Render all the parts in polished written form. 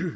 Oops.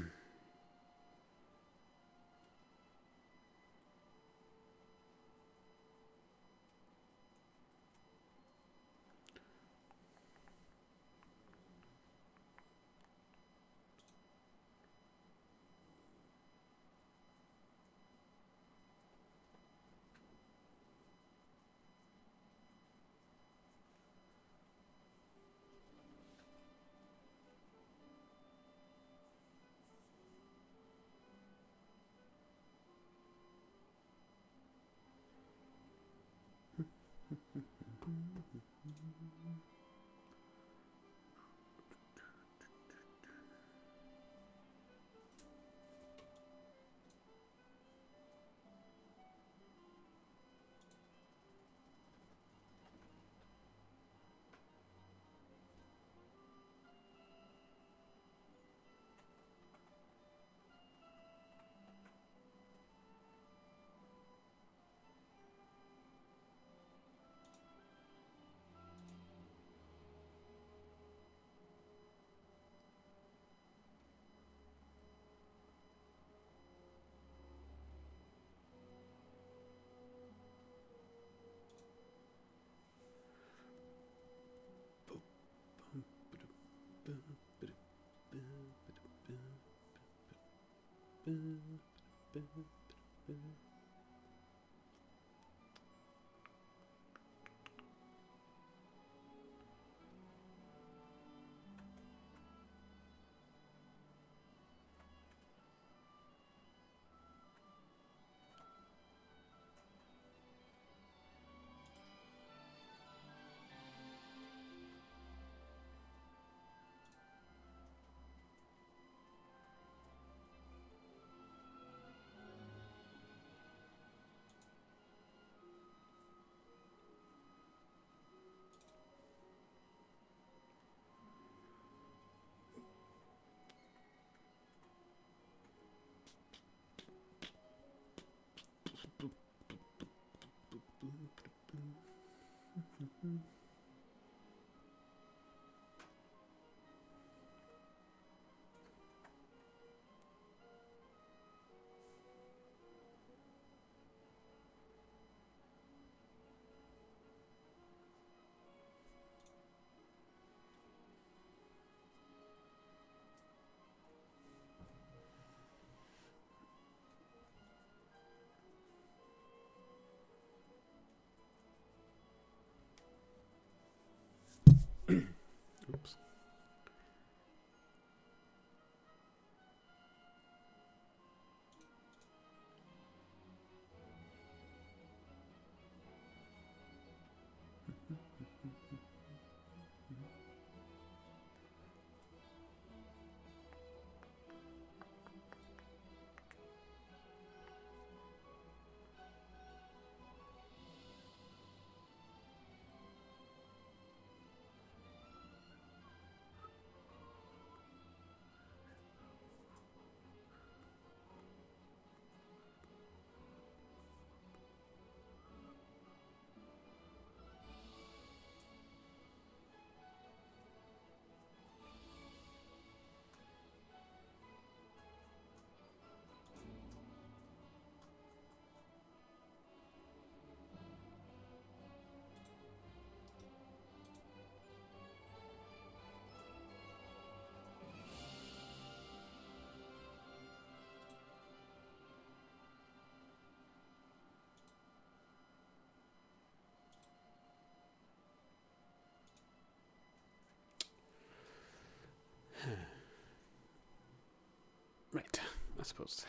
Right, I suppose.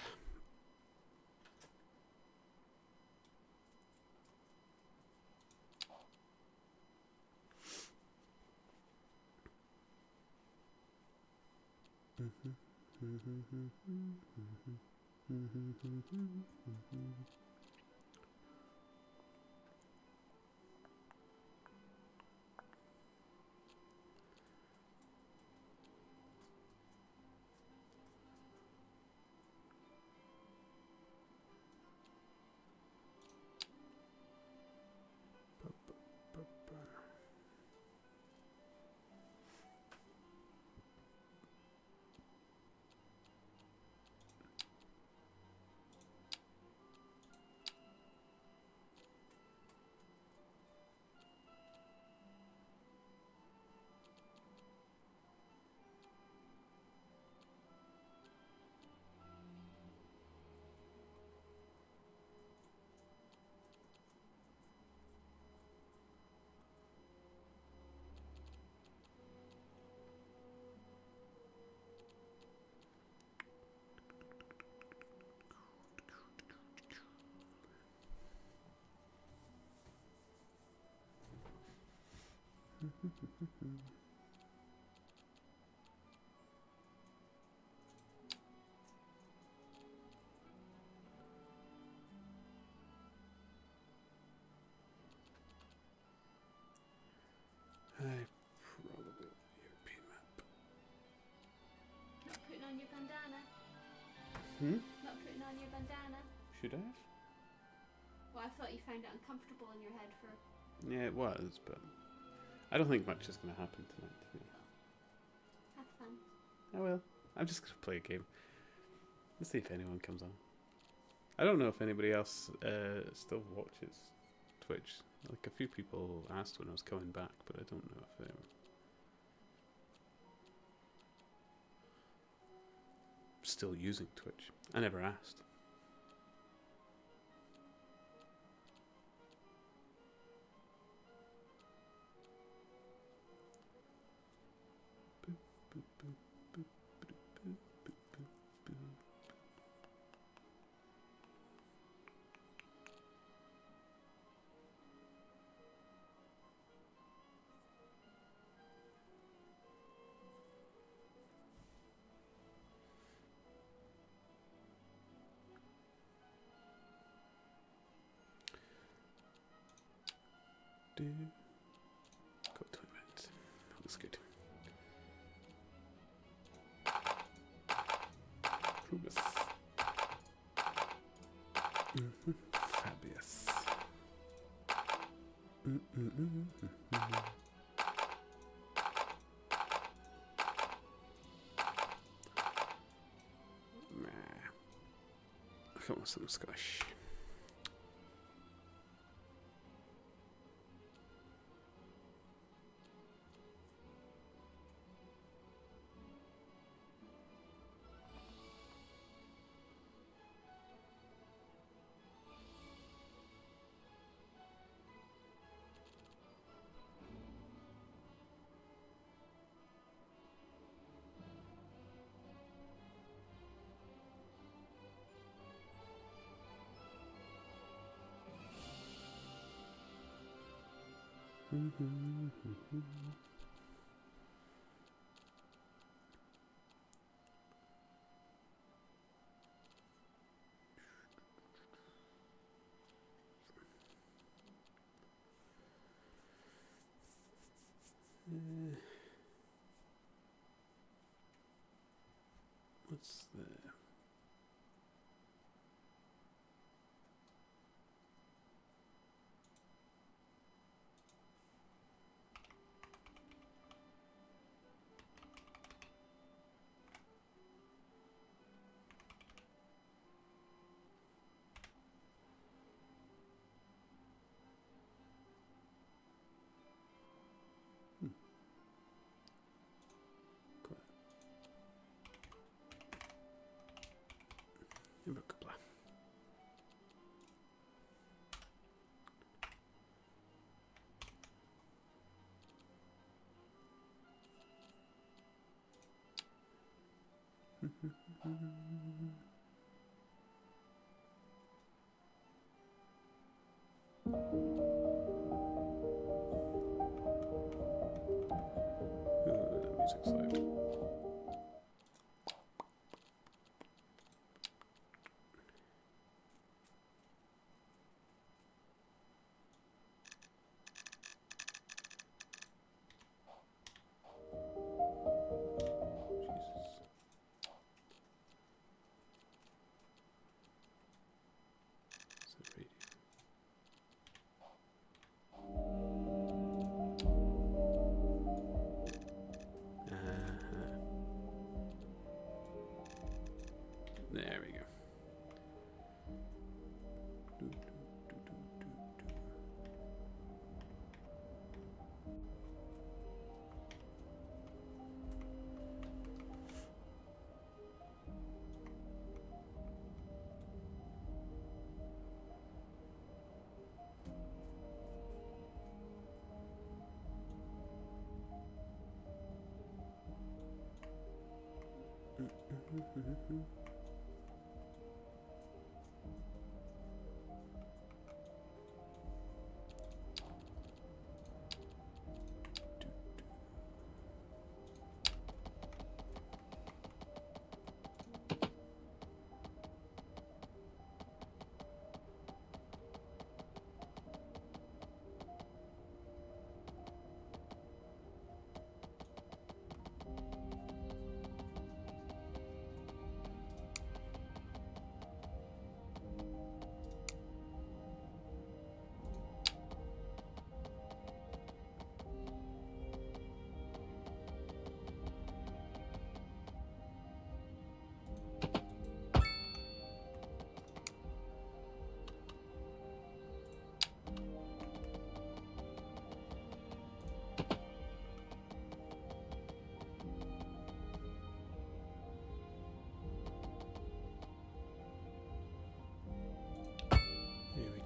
Probably European map. Not putting on your bandana. Not putting on your bandana. Should I have? Well, I thought you found it uncomfortable in your head for. Yeah, it was, but I don't think much is going to happen tonight. To me. Have fun. I will. I'm just going to play a game. Let's see if anyone comes on. I don't know if anybody else still watches Twitch. Like, a few people asked when I was coming back, but I don't know if they were still using Twitch. I never asked. Got 20 minutes. That's good. Probus. Fabulous. I want some squash. What's the... that music's loud. There we go.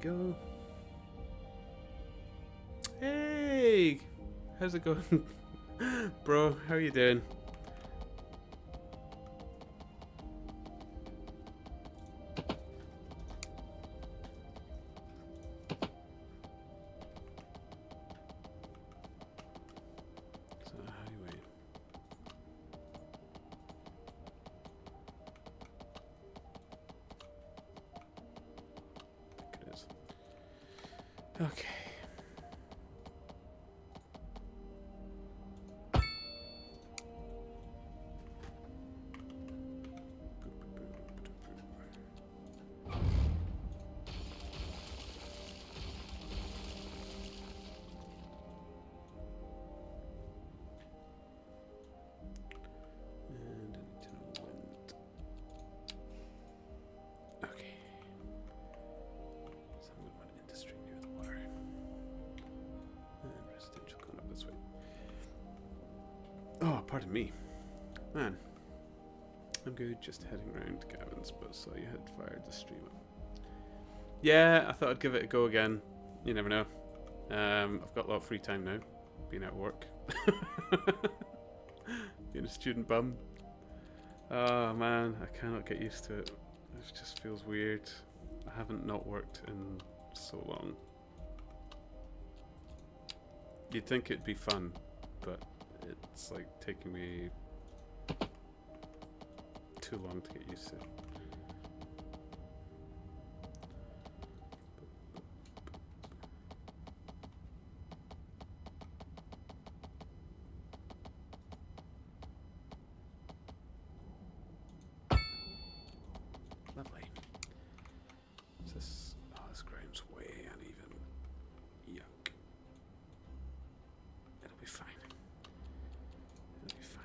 go. Hey! How's it going? Bro, how are you doing? So, highway. I think it is. Okay. And I need to know wind. Okay. So I'm going to want industry near the water. And residential going up this way. Oh, pardon me. Man. I'm good, just heading round Gavin's, but saw you had fired the stream up. Yeah, I thought I'd give it a go again. You never know. I've got a lot of free time now, being out of work. Being a student bum. Oh man, I cannot get used to it. It just feels weird. I haven't not worked in so long. You'd think it'd be fun, but it's like taking me too long to get used to. Lovely. Is this? Oh, this ground's way uneven. Yuck. It'll be fine. It'll be fine.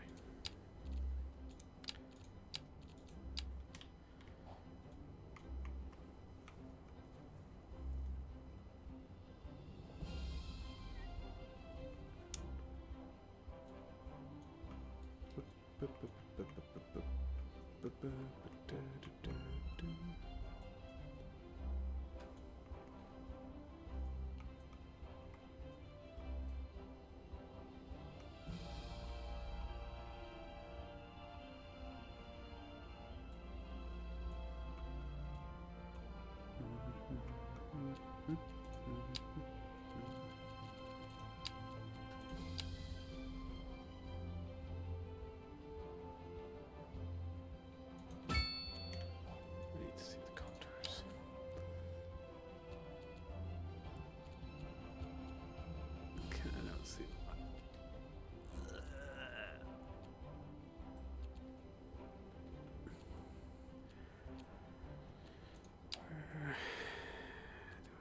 I need to see the contours. Can I not see? Where do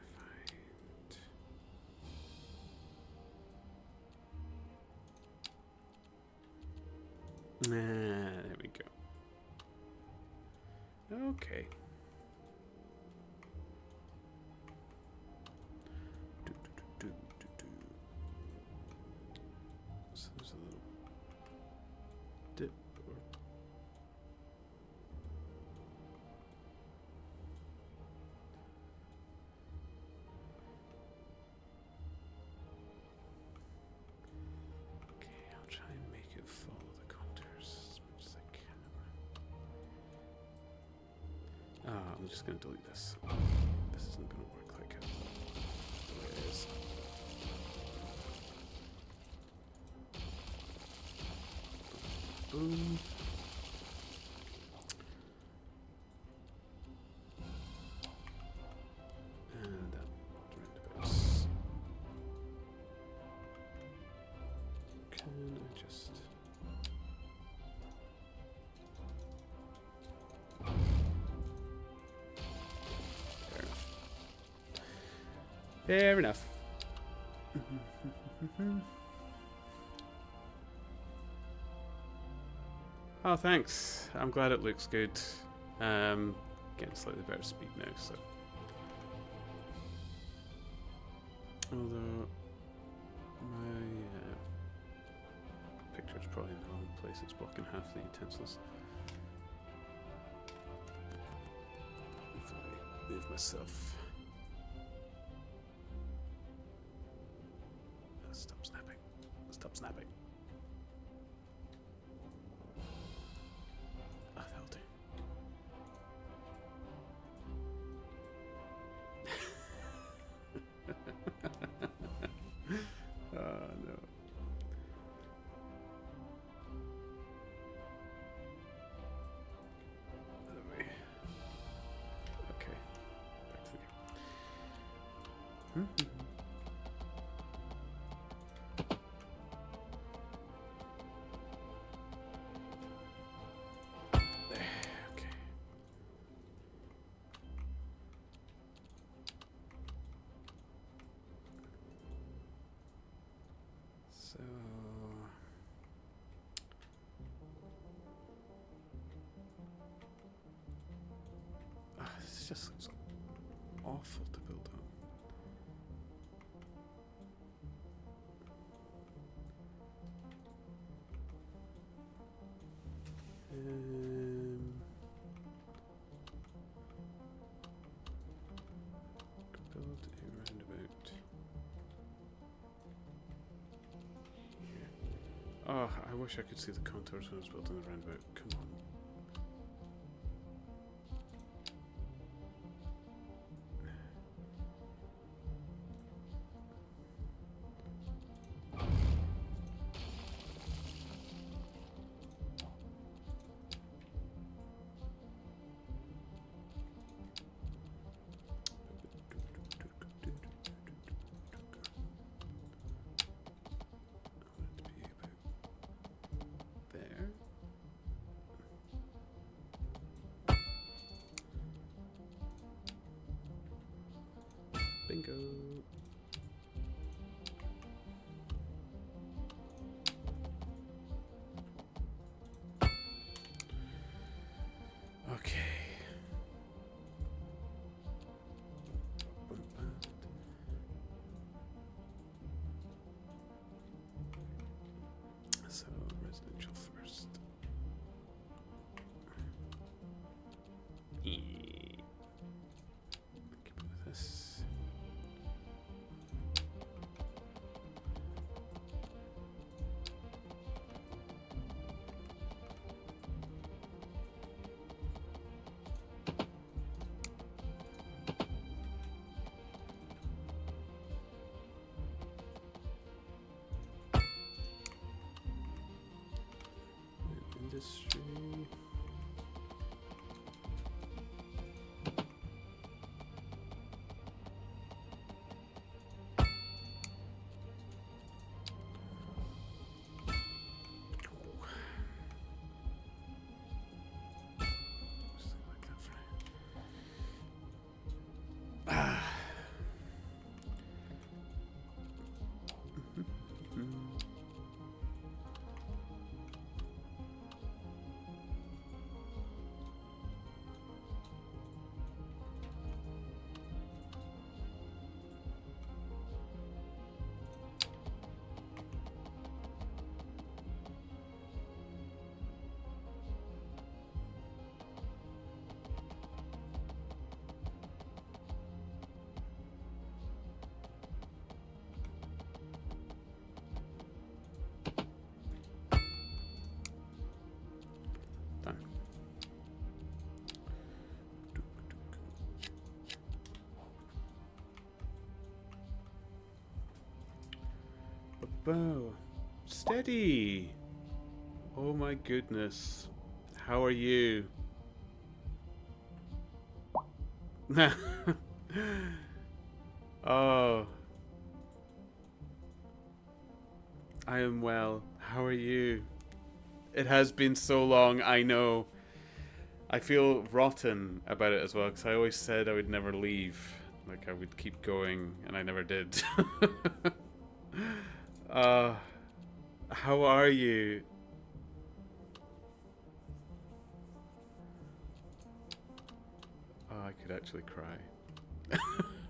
I find? There we go. Okay. So there's a little dip. Or okay, I'll try and make it follow the contours as much as I can. I'm just going to delete this. This isn't going to work like it the way it is. Boom. And that roundabouts. Can I just... Fair enough. Oh, thanks. I'm glad it looks good. Getting slightly better speed now, so. Although my picture's probably in the wrong place. It's blocking half the utensils. If I move myself Stop snapping. Stop snapping. Oh, that'll do. Oh, no. Okay. Back to the game. Okay. So this just looks awful to build on. Build a roundabout. Here. Oh, I wish I could see the contours when I was building the roundabout. Come on. There. Bingo. Okay. So residential first. Keep it with this. Industry. Something like that for now. Ah. Done. Bow. Steady. Oh my goodness. How are you? Oh. I am well. How are you? It has been so long, I know. I feel rotten about it as well, because I always said I would never leave. Like, I would keep going, and I never did. How are you? Oh, I could actually cry.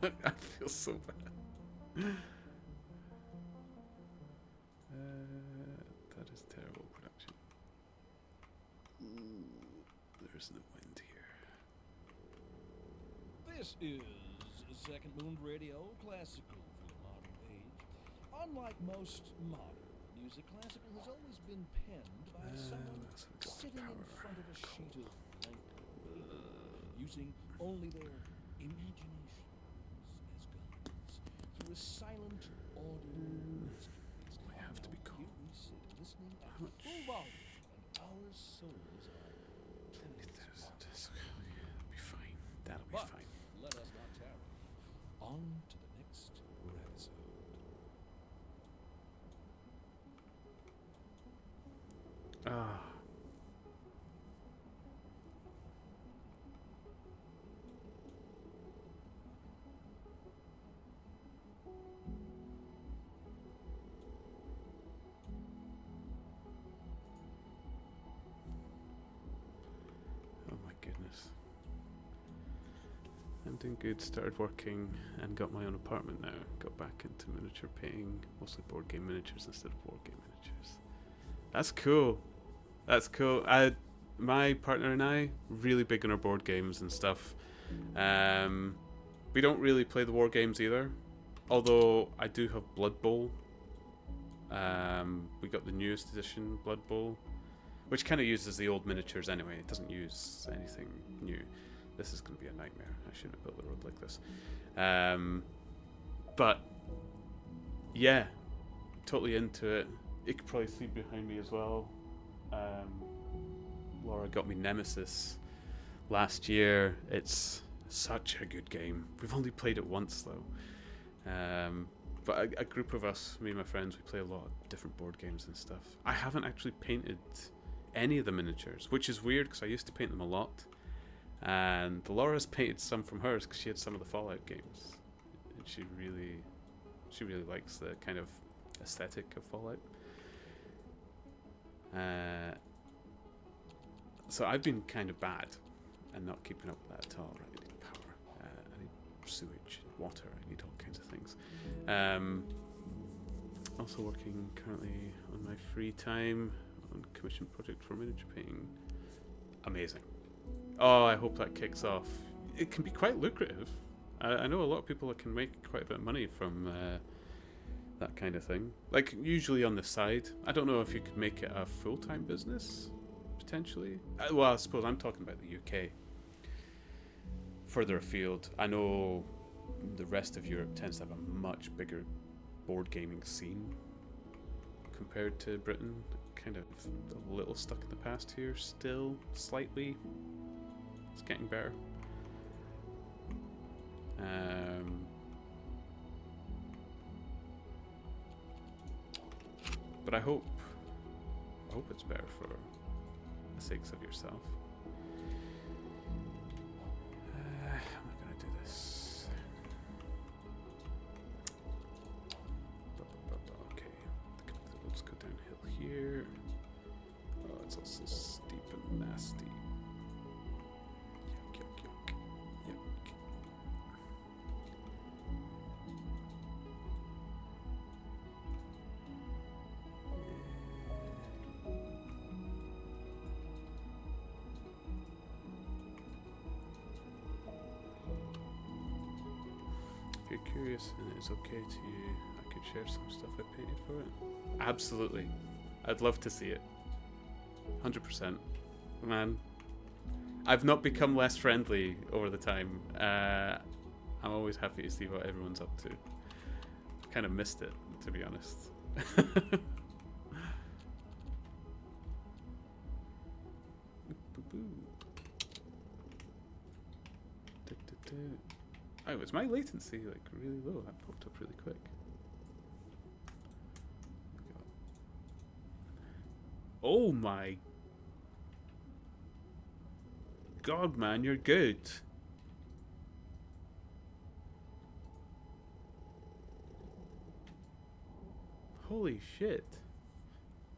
I feel so bad. That is terrible production. There's no wind here. This is Second Moon Radio, classical for the modern age. Unlike most modern music, classical has always been penned by someone sitting in front of a sheet of blank paper, using only their imaginations as guides through a silent, audio wasteland. I have to be calm. Here we sit, listening at How much? full volume, and our souls are tremendous. That'll be fine. That'll be But fine. let us not tarry. On to the next episode. Ah. Oh my goodness. I'm doing good. Started working and got my own apartment now. Got back into miniature painting, mostly board game miniatures instead of board game miniatures. That's cool. That's cool. My partner and I, really big on our board games and stuff. We don't really play the war games either. Although I do have Blood Bowl. We got the newest edition, Blood Bowl, which kind of uses the old miniatures anyway. It doesn't use anything new. This is going to be a nightmare. I shouldn't have built the road like this. But yeah, totally into it. You could probably see behind me as well. Laura got me Nemesis last year. It's such a good game. We've only played it once though. But a group of us, me and my friends, we play a lot of different board games and stuff. I haven't actually painted any of the miniatures, which is weird because I used to paint them a lot. And Laura's painted some from hers because she had some of the Fallout games. And she really likes the kind of aesthetic of Fallout. So I've been kind of bad and not keeping up with that at all. Right? I need power, I need sewage, water, I need all kinds of things. Also working currently on my free time on a commission project for miniature painting. Amazing. Oh, I hope that kicks off. It can be quite lucrative. I know a lot of people that can make quite a bit of money from that kind of thing. Like, usually on the side. I don't know if you could make it a full-time business, potentially. Well, I suppose I'm talking about the UK. Further afield, I know the rest of Europe tends to have a much bigger board gaming scene compared to Britain. Kind of a little stuck in the past here still, slightly. It's getting better. But I hope it's better for the sakes of yourself. How am I gonna do this? Okay, let's go downhill here. Oh, it's also steep and nasty. Yuck, yuck, yuck. Yuck. If you're curious and it's okay to you, I could share some stuff I painted for it. Absolutely. I'd love to see it. 100%. Man, I've not become less friendly over the time. I'm always happy to see what everyone's up to. Kind of missed it, to be honest. Oh, is my latency like really low? That popped up really quick. Oh my God, man, you're good. Holy shit.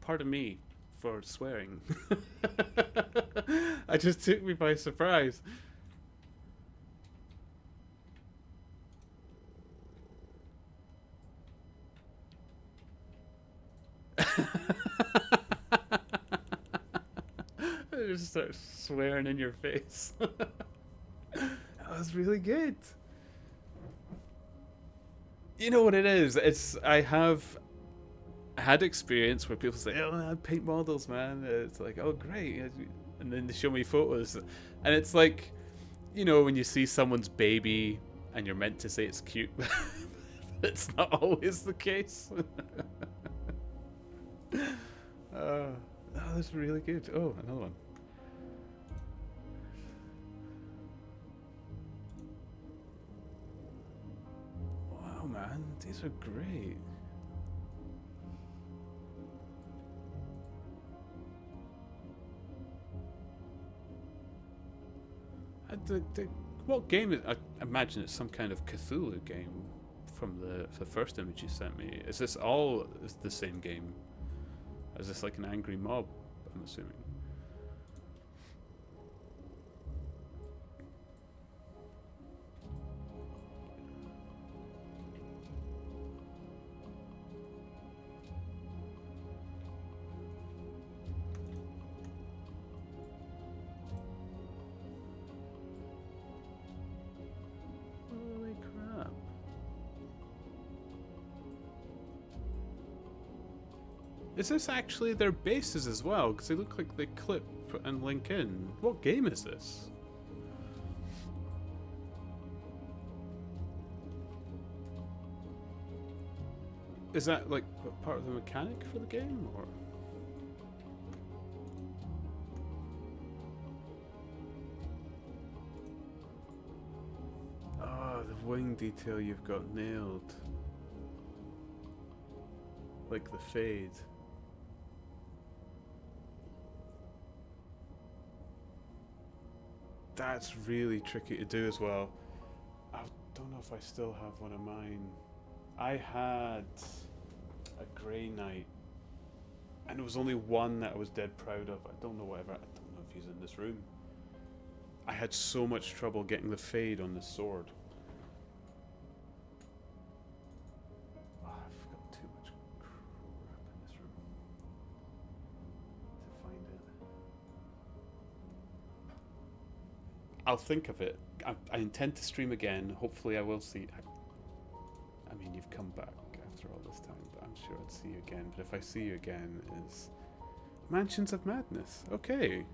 Pardon me for swearing. I just took me by surprise. I just start swearing in your face. That was really good. You know what it is? I have had experience where people say, "Oh, I paint models, man." It's like, "Oh, great," and then they show me photos, and it's like, you know, when you see someone's baby and you're meant to say it's cute, but it's not always the case. Oh, that's really good. Oh, another one. Wow, man, these are great. What game is? I imagine it's some kind of Cthulhu game from the first image you sent me. Is this all the same game? Is this like an angry mob? I'm assuming. Holy crap. Is this actually their bases as well? Because they look like they clip and link in. What game is this? Is that like part of the mechanic for the game, or? Oh, the wing detail you've got nailed. Like the fade. That's really tricky to do as well. I don't know if I still have one of mine. I had a Grey Knight, and it was only one that I was dead proud of. I don't know whatever. I don't know if he's in this room. I had so much trouble getting the fade on the sword. Oh, I've got too much crap in this room to find it. I'll think of it. I intend to stream again. Hopefully I will see. I mean, you've come back after all this time, but I'm sure I'd see you again. But if I see you again, is Mansions of Madness. Okay.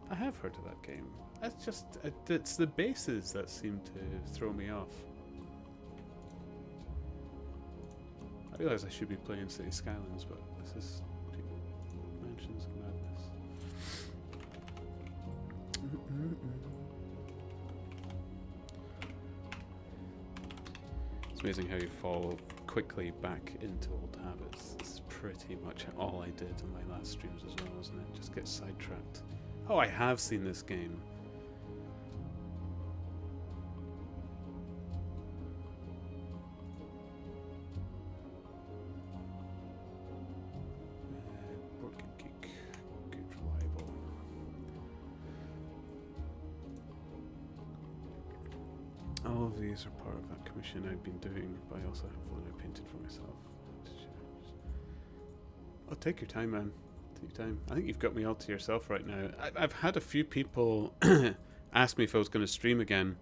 I have heard of that game. That's just, it's the bases that seem to throw me off. I realise I should be playing City Skylines, but this is Mansions of Madness. It's amazing how you fall quickly back into old habits. This is pretty much all I did in my last streams as well, isn't it? Just get sidetracked. Oh, I have seen this game. Board Game Geek. Good, reliable. All of these are part of that commission I've been doing, but I also have one I painted for myself. Oh, take your time, man. Take your time. I think you've got me all to yourself right now. I've had a few people ask me if I was going to stream again.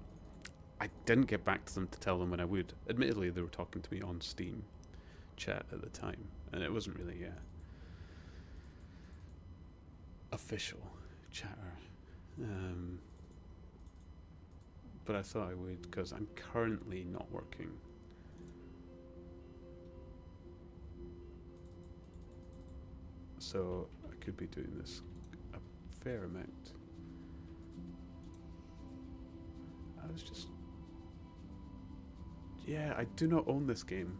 I didn't get back to them to tell them when I would. Admittedly, they were talking to me on Steam chat at the time, and it wasn't really official chatter. But I thought I would because I'm currently not working. So I could be doing this a fair amount. I was just... Yeah, I do not own this game.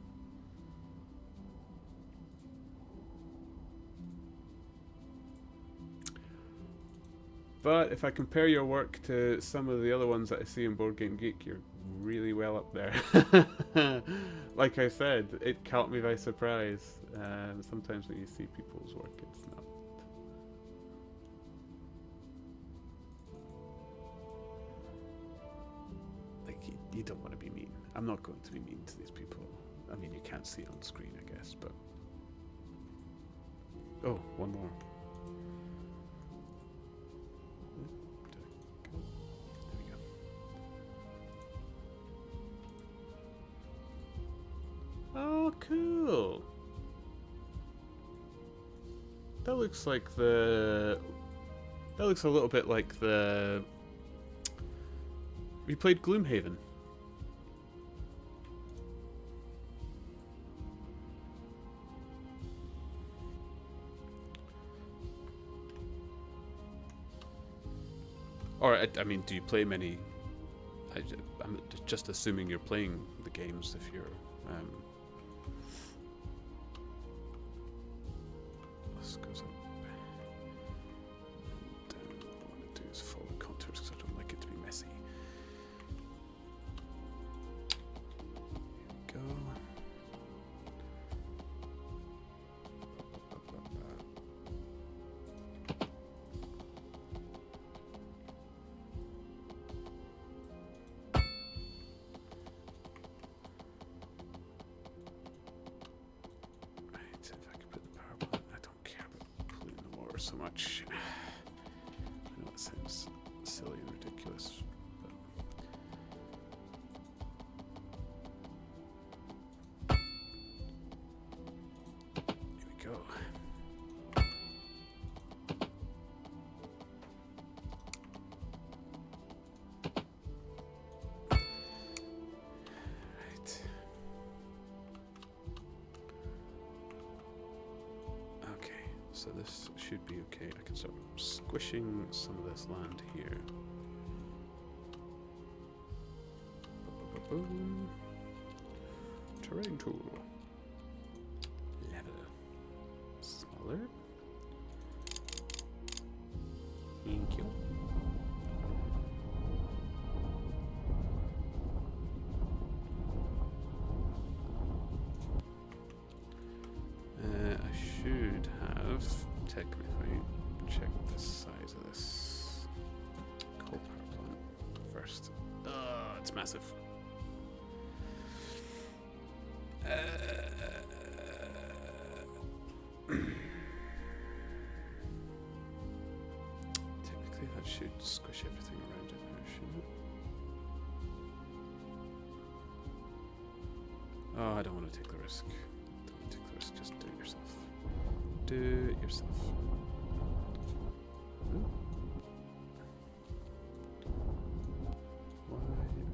But if I compare your work to some of the other ones that I see in Board Game Geek, you're really well up there. Like I said, it caught me by surprise. Sometimes when you see people's work, it's not. Like, you don't want to be mean. I'm not going to be mean to these people. I mean, you can't see it on screen, I guess, but... Oh, one more. There we go. Oh, cool. That looks like the... That looks a little bit like the... We played Gloomhaven. Or, I mean, do you play many... I'm just assuming you're playing the games if you're... This goes up. Down. What I want to do is follow the contours because I don't like it to be messy. There we go. So much. I know it sounds silly and ridiculous, but here we go. Right. Okay, so this should be okay. I can start squishing some of this land here. Boom. Terrain tool. Level. Smaller. Thank you. I should have technically checked the size of this coal power plant first. It's massive. Technically, that should squish everything around it now, shouldn't it? Oh, I don't want to take the risk. Don't want to take the risk. Just do it yourself. Do it yourself. Ooh. Why are you?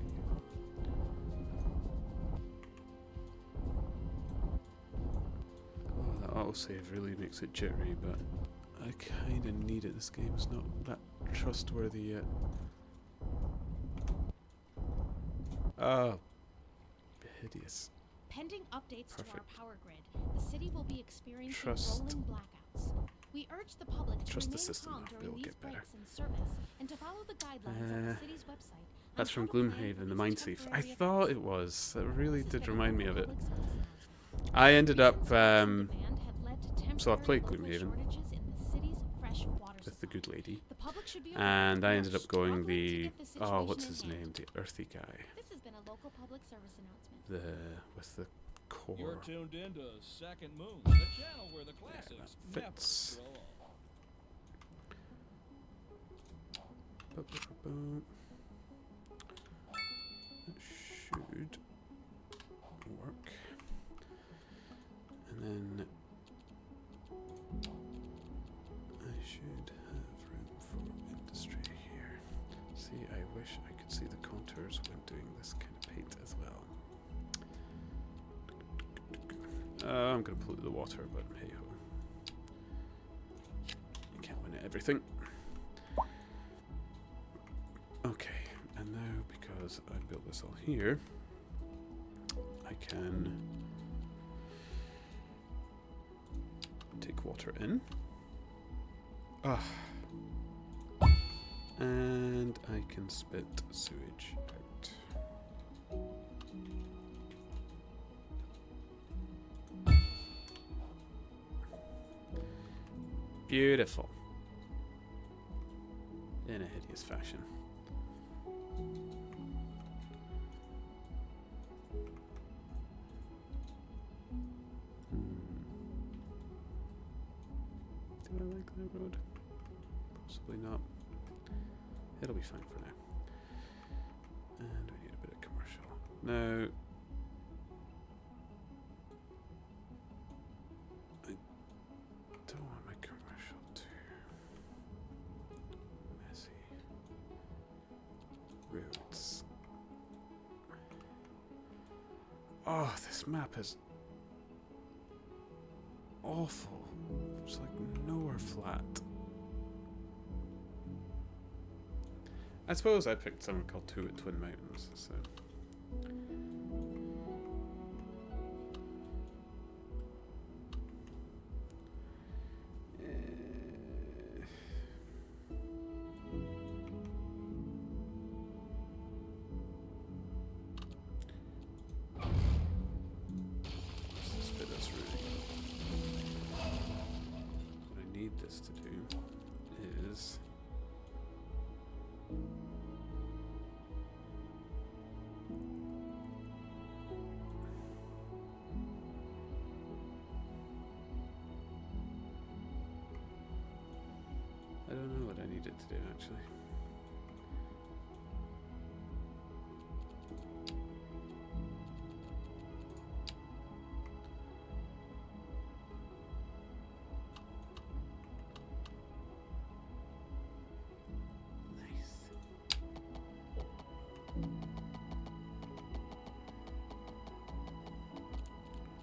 Oh, that autosave really makes it jittery, but I kind of need it. This game is not that trustworthy yet. Oh, hideous. Pending updates Perfect. to our power grid, the city will be experiencing Trust. rolling blackouts. We urge the public to Trust the remain system, calm though. during It'll these get better. breaks in service and to follow the guidelines on the city's website. That's from on how to plan Gloomhaven, for the these Mine Thief. I temporary thought events. it was. It really This has did been a remind me local of it. public service announcement. I ended up Recent spikes in demand have led to so I've played temporary local Gloomhaven shortages in the city's fresh water with the supply. good lady, The public should be aware and I ended we're up going struggling to the get the oh, what's situation his in name? hand. The earthy guy. This has been a local public service announcement. The with the core. You're tuned into Second Moon, the channel where the classics that never fits. grow old. Boom. That should work. And then I should have room for industry here. See, I wish I could see the contours when doing this kind of paint as well. I'm going to pollute the water, but hey ho. You can't win at everything. Okay, and now because I built this all here, I can take water in. And I can spit sewage out. Beautiful. In a hideous fashion. Do I like that road? Possibly not. It'll be fine for now. And we need a bit of commercial. Now, Oh, this map is awful. It's like nowhere flat. I suppose I picked somewhere called Twin Mountains, so. This to do is I don't know what I needed to do actually.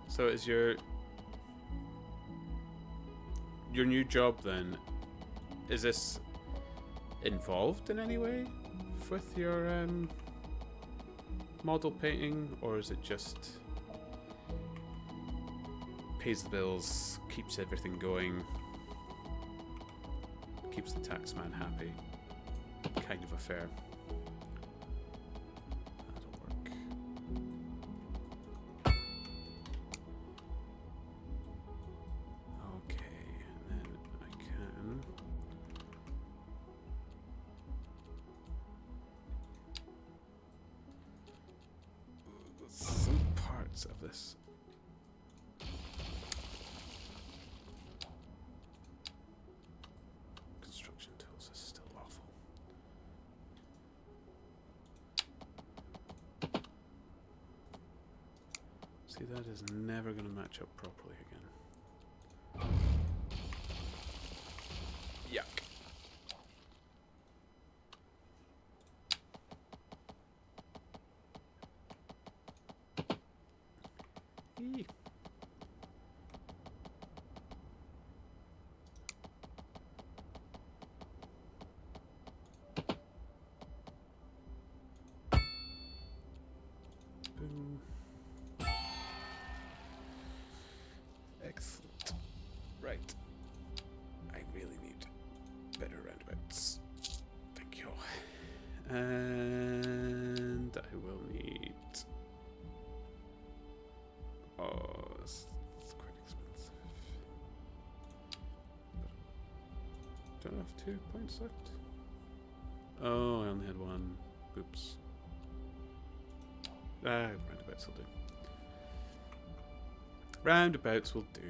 So is your new job then, is this involved in any way with your model painting, or is it just pays the bills, keeps everything going, keeps the taxman happy kind of affair? Of this. Construction tools is still awful. See, that is never going to match up properly again. Yuck. Boom. Excellent. Right. I really need better roundabouts. Thank you. And I will need... Oh, it's quite expensive. Don't I have 2 points left? Oh, I only had 1. Oops. Roundabouts will do. Roundabouts will do.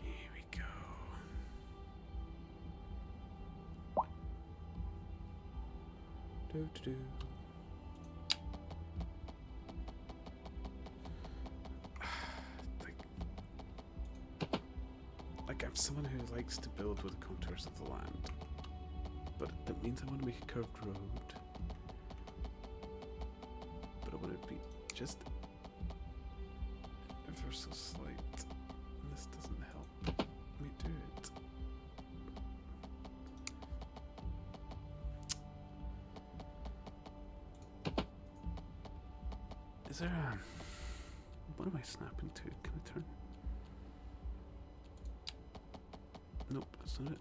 Here we go. Do. Like I'm someone who likes to build with the contours of the land, but that means I want to make a curved road. But I want it to be just ever so slight, and this doesn't help me do it. Is there a... What am I snapping to? Can I turn? Nope, that's not it.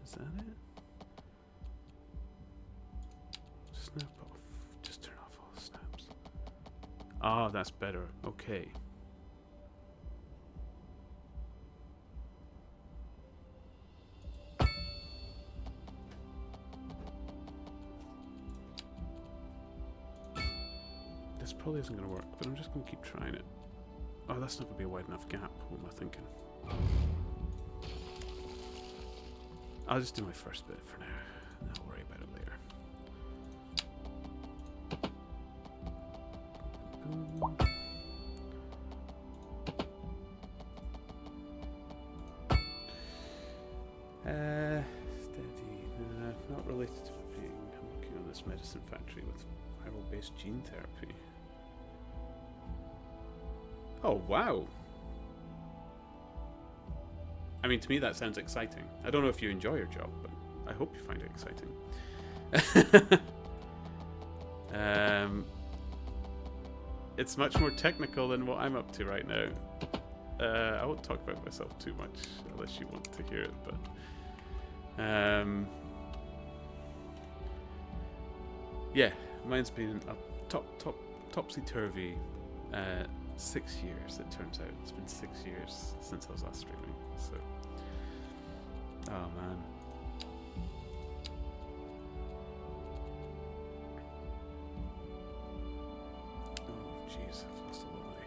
Is that it? Snap off. Just turn off all the snaps. Ah, that's better. Okay. This probably isn't going to work, but I'm just going to keep trying it. Oh, that's not going to be a wide enough gap. What am I thinking? I'll just do my first bit for now, and I'll worry about it later. medicine factory with viral-based gene therapy. Oh, wow. I mean, to me that sounds exciting. I don't know if you enjoy your job, but I hope you find it exciting. It's much more technical than what I'm up to right now. I won't talk about myself too much unless you want to hear it, but yeah, mine's been a topsy-turvy 6 years, it turns out. It's been 6 years since I was last streaming, so oh man. Oh jeez, I've lost a lot of money.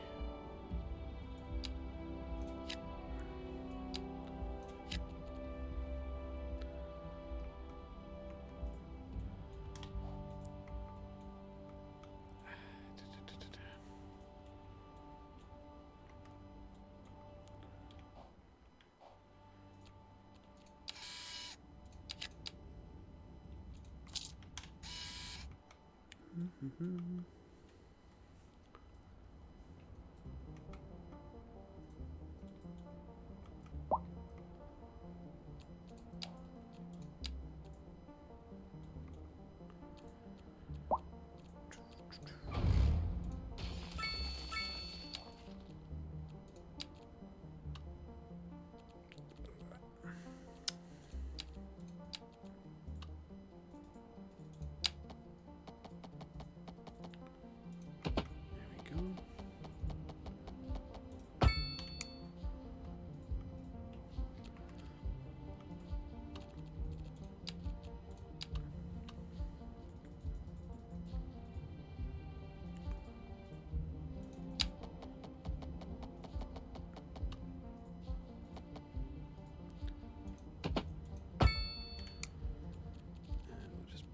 Mm-hmm.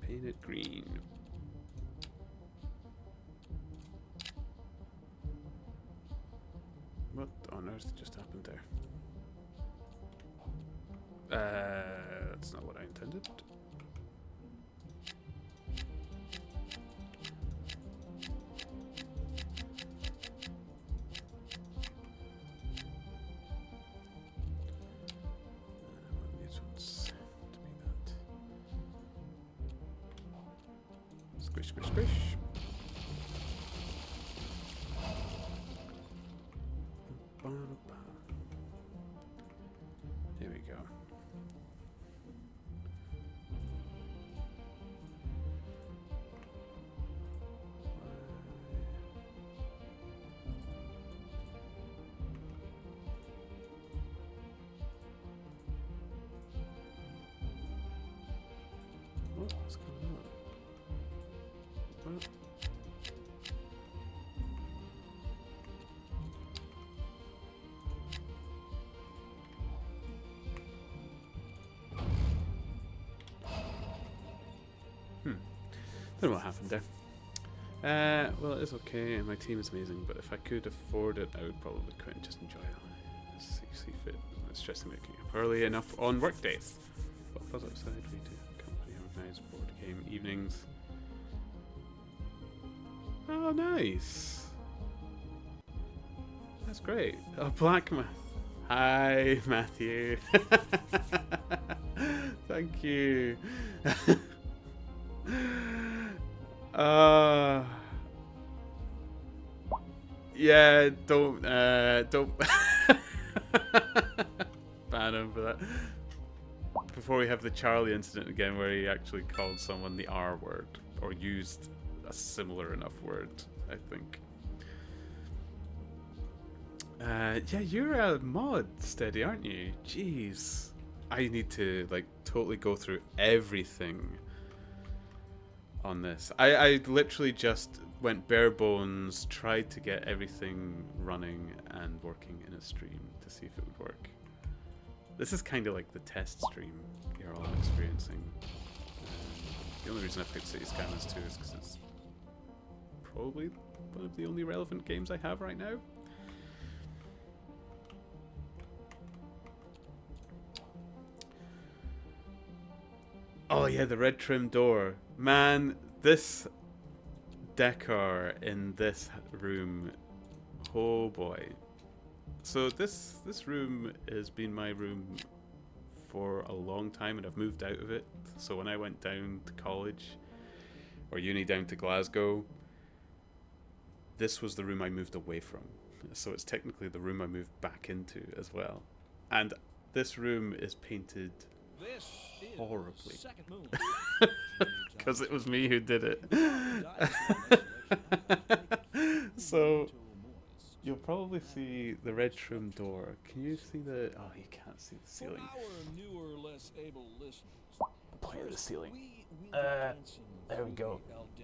Paint it green. What on earth just happened there? That's not what I intended. Squish, squish, squish. Here we go. What's going on? What? Don't know what happened there. Well, it is okay, and my team is amazing, but if I could afford it, I would probably quit and just enjoy it. See fit. It's stressing waking up early enough on work days. What was outside? We do company organized board game evenings. Oh, nice. That's great. Oh, Black Math. Hi, Matthew. Thank you. Yeah, don't ban him for that. Before we have the Charlie incident again, where he actually called someone the R word, or used a similar enough word, I think. Yeah, you're a mod, Steady, aren't you? Jeez. I need to, like, totally go through everything on this. I literally just went bare bones, tried to get everything running and working in a stream to see if it would work. This is kind of like the test stream you're all experiencing. The only reason I picked City Skylines 2 is because it's probably one of the only relevant games I have right now. Oh yeah, the red trim door. Man, this decor in this room, oh boy. So this room has been my room for a long time, and I've moved out of it. So when I went down to college or uni down to Glasgow, this was the room I moved away from. So it's technically the room I moved back into as well. And this room is painted horribly. Because it was me who did it. So you'll probably see the red trim door. Can you see the... Oh, you can't see the ceiling. Point at the ceiling. There we go.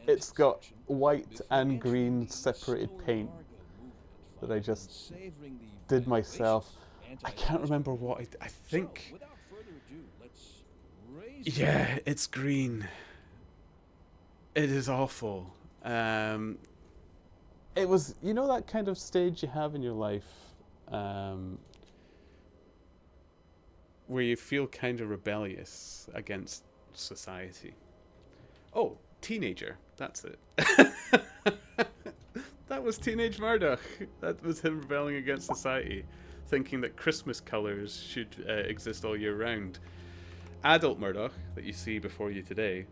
It's got white and green separated paint that I just did myself. I can't remember what I think... Yeah, it's green. It is awful. It was, you know, that kind of stage you have in your life where you feel kind of rebellious against society. Oh, teenager. That's it. That was Teenage Murdoch. That was him rebelling against society, thinking that Christmas colours should exist all year round. Adult Murdoch, that you see before you today,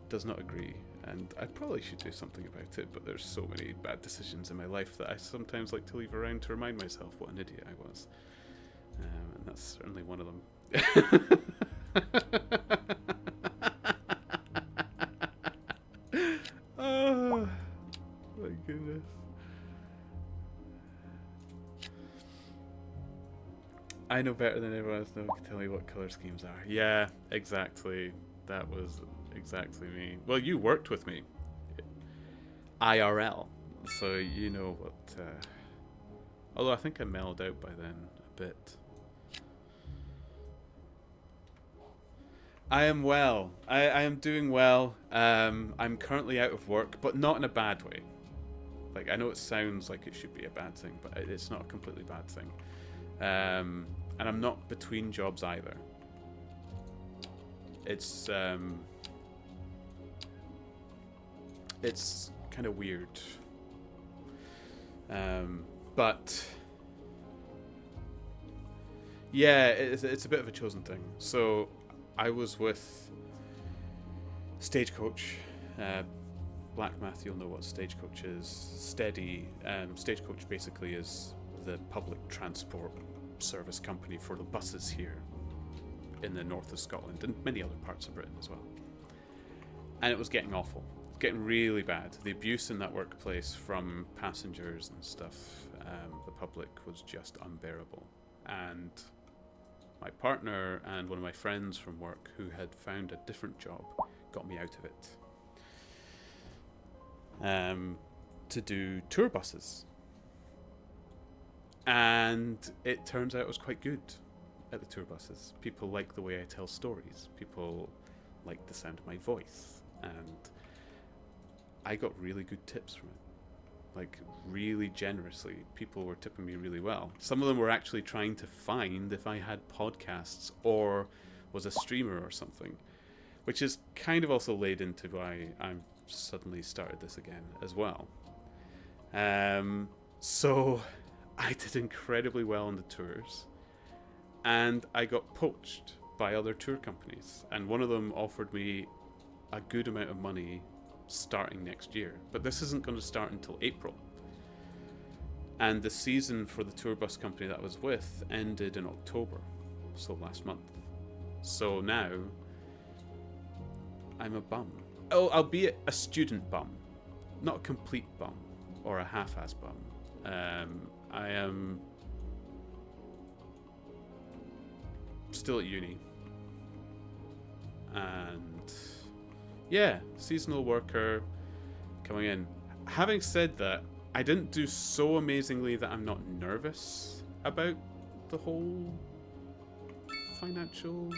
does not agree. And I probably should do something about it, but there's so many bad decisions in my life that I sometimes like to leave around to remind myself what an idiot I was. And that's certainly one of them. Oh, my goodness. I know better than everyone else. No one can tell me what colour schemes are. Yeah, exactly. That was exactly me. Well, you worked with me. IRL. So you know what... although I think I mellowed out by then a bit. I am well. I am doing well. I'm currently out of work, but not in a bad way. Like, I know it sounds like it should be a bad thing, but it's not a completely bad thing. And I'm not between jobs either. It's kind of weird. But yeah, it's a bit of a chosen thing. So I was with Stagecoach. Black Math, you'll know what Stagecoach is. Steady. Stagecoach basically is the public transport service company for the buses here in the north of Scotland and many other parts of Britain as well. And it was getting awful. It was getting really bad. The abuse in that workplace from passengers and stuff, the public, was just unbearable. And my partner and one of my friends from work who had found a different job got me out of it. To do tour buses. And it turns out it was quite good at the tour buses. People like the way I tell stories. People like the sound of my voice. And I got really good tips from it. Like, really generously. People were tipping me really well. Some of them were actually trying to find if I had podcasts or was a streamer or something. Which is kind of also laid into why I'm suddenly started this again as well. So I did incredibly well on the tours, and I got poached by other tour companies, and one of them offered me a good amount of money starting next year, but this isn't going to start until April, and the season for the tour bus company that I was with ended in October, so last month. So now I'm a bum. Oh, albeit a student bum, not a complete bum or a half-ass bum. I am still at uni, and yeah, seasonal worker coming in. Having said that, I didn't do so amazingly that I'm not nervous about the whole financial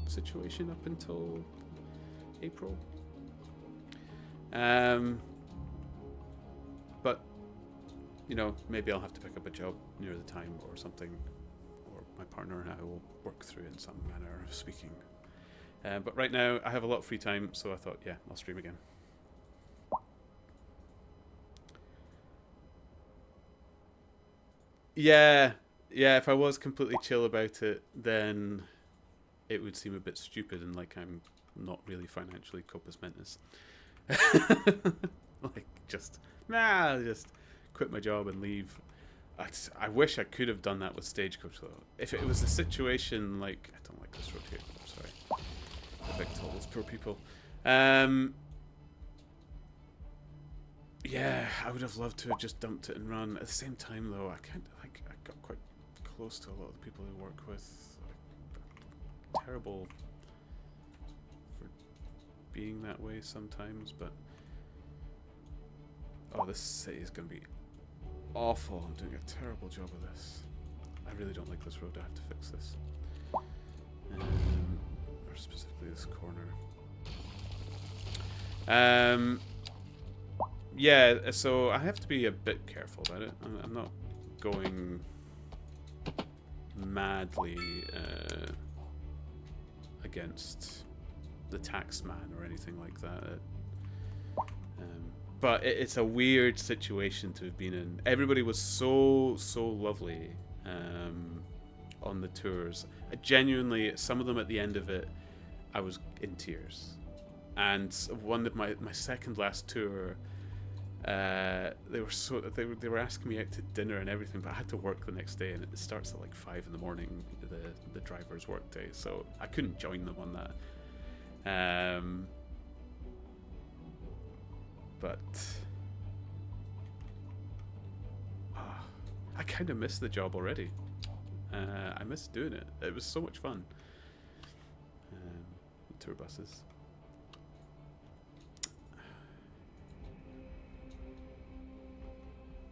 situation up until April. But, you know, maybe I'll have to pick up a job near the time or something, or my partner and I will work through in some manner of speaking. But right now I have a lot of free time, so I thought, yeah, I'll stream again. Yeah, yeah. If I was completely chill about it, then it would seem a bit stupid and like I'm not really financially compos mentis. Like just quit my job and leave. I wish I could have done that with Stagecoach though. If it was a situation like I don't like this road here. I'm sorry. Evict all those poor people. Yeah, I would have loved to have just dumped it and run. At the same time though, I can't like I got quite close to a lot of the people who work with. Like, terrible for being that way sometimes, but oh, this city is gonna be awful. I'm doing a terrible job of this. I really don't like this road. I have to fix this. Or specifically this corner. Yeah, so I have to be a bit careful about it. I'm not going madly against the tax man or anything like that. But it's a weird situation to have been in. Everybody was so lovely on the tours. Genuinely, some of them at the end of it, I was in tears. And one of my second last tour, they were asking me out to dinner and everything, but I had to work the next day, and it starts at like 5 in the morning, the driver's work day, so I couldn't join them on that. But I kind of miss the job already. I miss doing it. It was so much fun. Tour buses.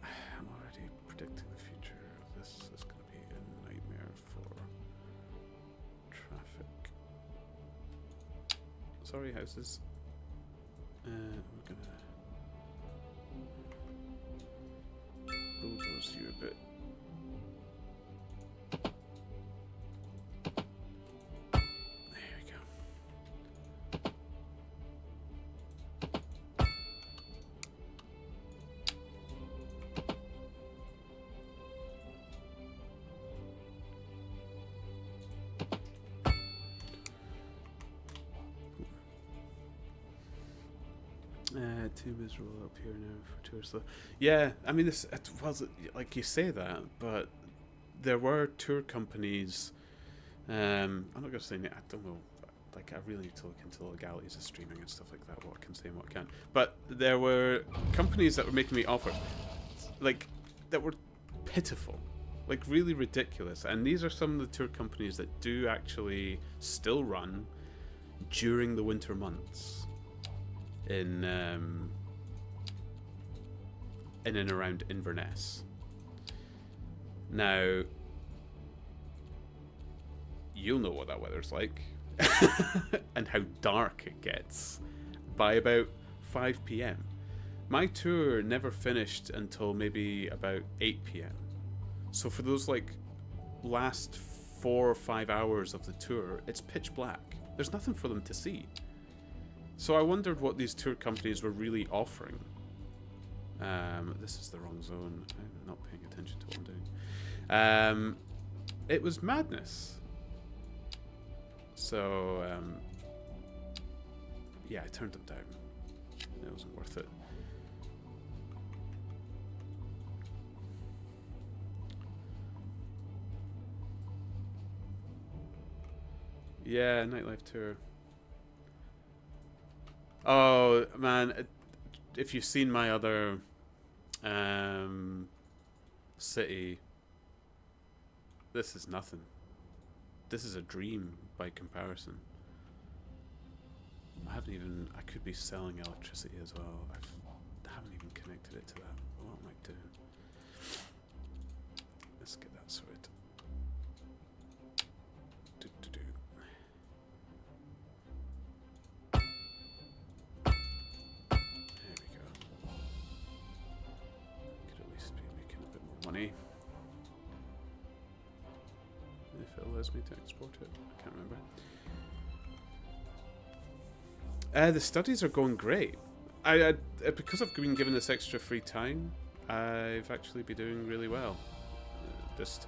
I'm already predicting the future of this is going to be a nightmare for traffic. Sorry, houses. We're gonna bulldoze you a bit. There we go. Too miserable up here now for tours. So, yeah, I mean, it was like you say that, but there were tour companies. I'm not gonna say I don't know. Like, I really need to look into the legalities of streaming and stuff like that. What I can say and what I can't. But there were companies that were making me offers, like that were pitiful, like really ridiculous. And these are some of the tour companies that do actually still run during the winter months. In and around Inverness. Now, you'll know what that weather's like and how dark it gets by about 5 p.m. My tour never finished until maybe about 8 p.m. So for those like last 4 or 5 hours of the tour, it's pitch black. There's nothing for them to see. So I wondered what these tour companies were really offering. This is the wrong zone. I'm not paying attention to what I'm doing. It was madness. So, yeah, I turned them down. It wasn't worth it. Yeah, nightlife tour. Oh man, if you've seen my other city, this is nothing. This is a dream by comparison. I could be selling electricity as well. I haven't even connected it to that. What am I doing? Let's get that sorted. Money. If it allows me to export it, I can't remember. The studies are going great. I because I've been given this extra free time, I've actually been doing really well. this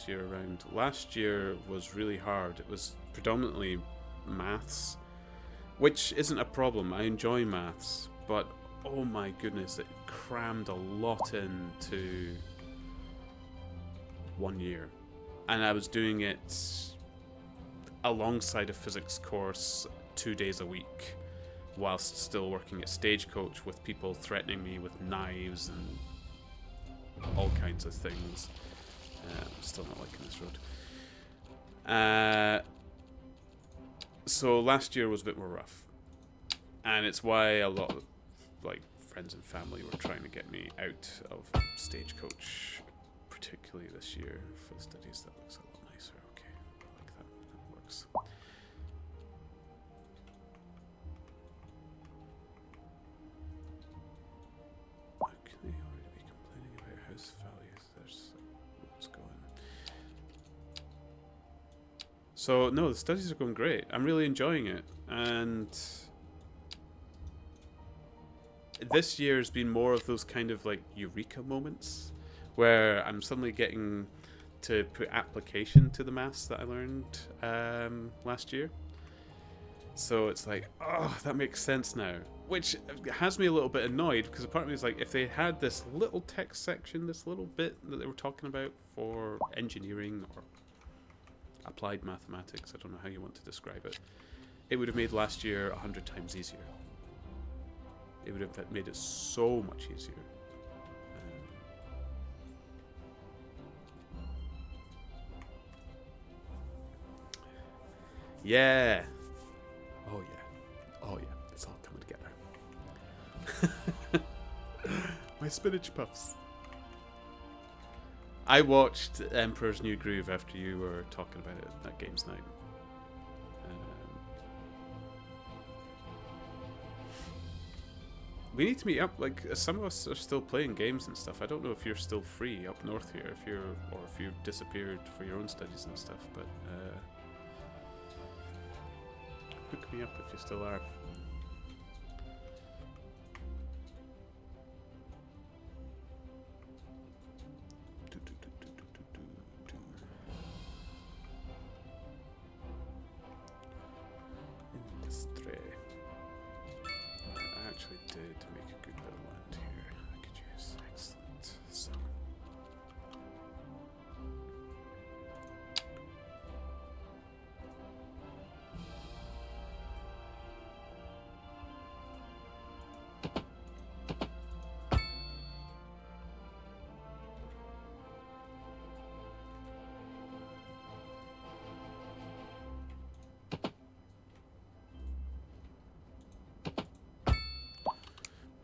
year around. Last year was really hard. It was predominantly maths, which isn't a problem. I enjoy maths, but oh my goodness, it crammed a lot into 1 year, and I was doing it alongside a physics course 2 days a week, whilst still working at Stagecoach with people threatening me with knives and all kinds of things. I'm still not liking this road. So last year was a bit more rough, and it's why a lot of like friends and family were trying to get me out of Stagecoach, particularly this year for the studies. That looks a lot nicer. Okay, I like that. That works. Okay, already be complaining about house values. There's what's going. So no, the studies are going great. I'm really enjoying it, and this year's been more of those kind of like eureka moments where I'm suddenly getting to put application to the maths that I learned last year. So it's like, oh, that makes sense now. Which has me a little bit annoyed, because a part of me is like, if they had this little text section, this little bit that they were talking about for engineering or applied mathematics, I don't know how you want to describe it, it would have made last year 100 times easier. It would have made it so much easier. Yeah. Oh yeah. Oh yeah. It's all coming together. My spinach puffs. I watched Emperor's New Groove after you were talking about it at games night. We need to meet up. Like, some of us are still playing games and stuff. I don't know if you're still free up north here, if you've disappeared for your own studies and stuff. But hook me up if you still are. Did make a good bit of land here. I could use. Excellent. So.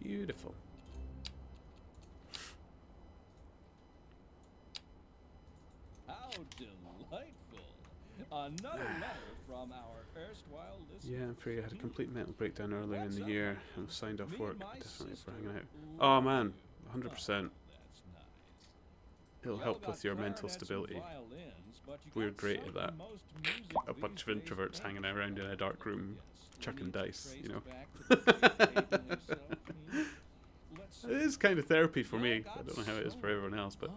Beautiful. How delightful! Another letter from our erstwhile listener. Yeah, I'm afraid I had a complete mental breakdown earlier in the year and was signed off work. Definitely for hanging out. Oh man, 100%. It'll help with your mental stability. We're great at that. A bunch of introverts hanging around in a dark room, chucking dice, you know. It is kind of therapy for me. I don't know how it is for everyone else, but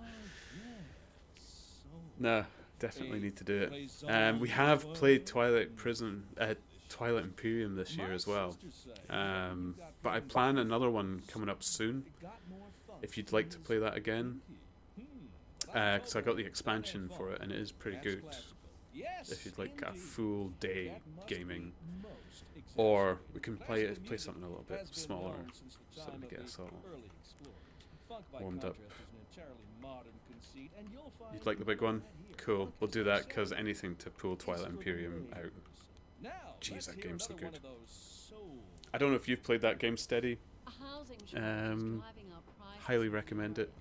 no, definitely need to do it. We have played Twilight Imperium this year as well, but I plan another one coming up soon. If you'd like to play that again, because I got the expansion for it and it is pretty good. If you'd like a full day gaming, or we can play something a little bit smaller, something to get us all warmed up. You'd like the big one? Cool, we'll do that, because anything to pull Twilight Imperium out. Jeez, that game's so good. I don't know if you've played that game, Steady. Highly recommend it.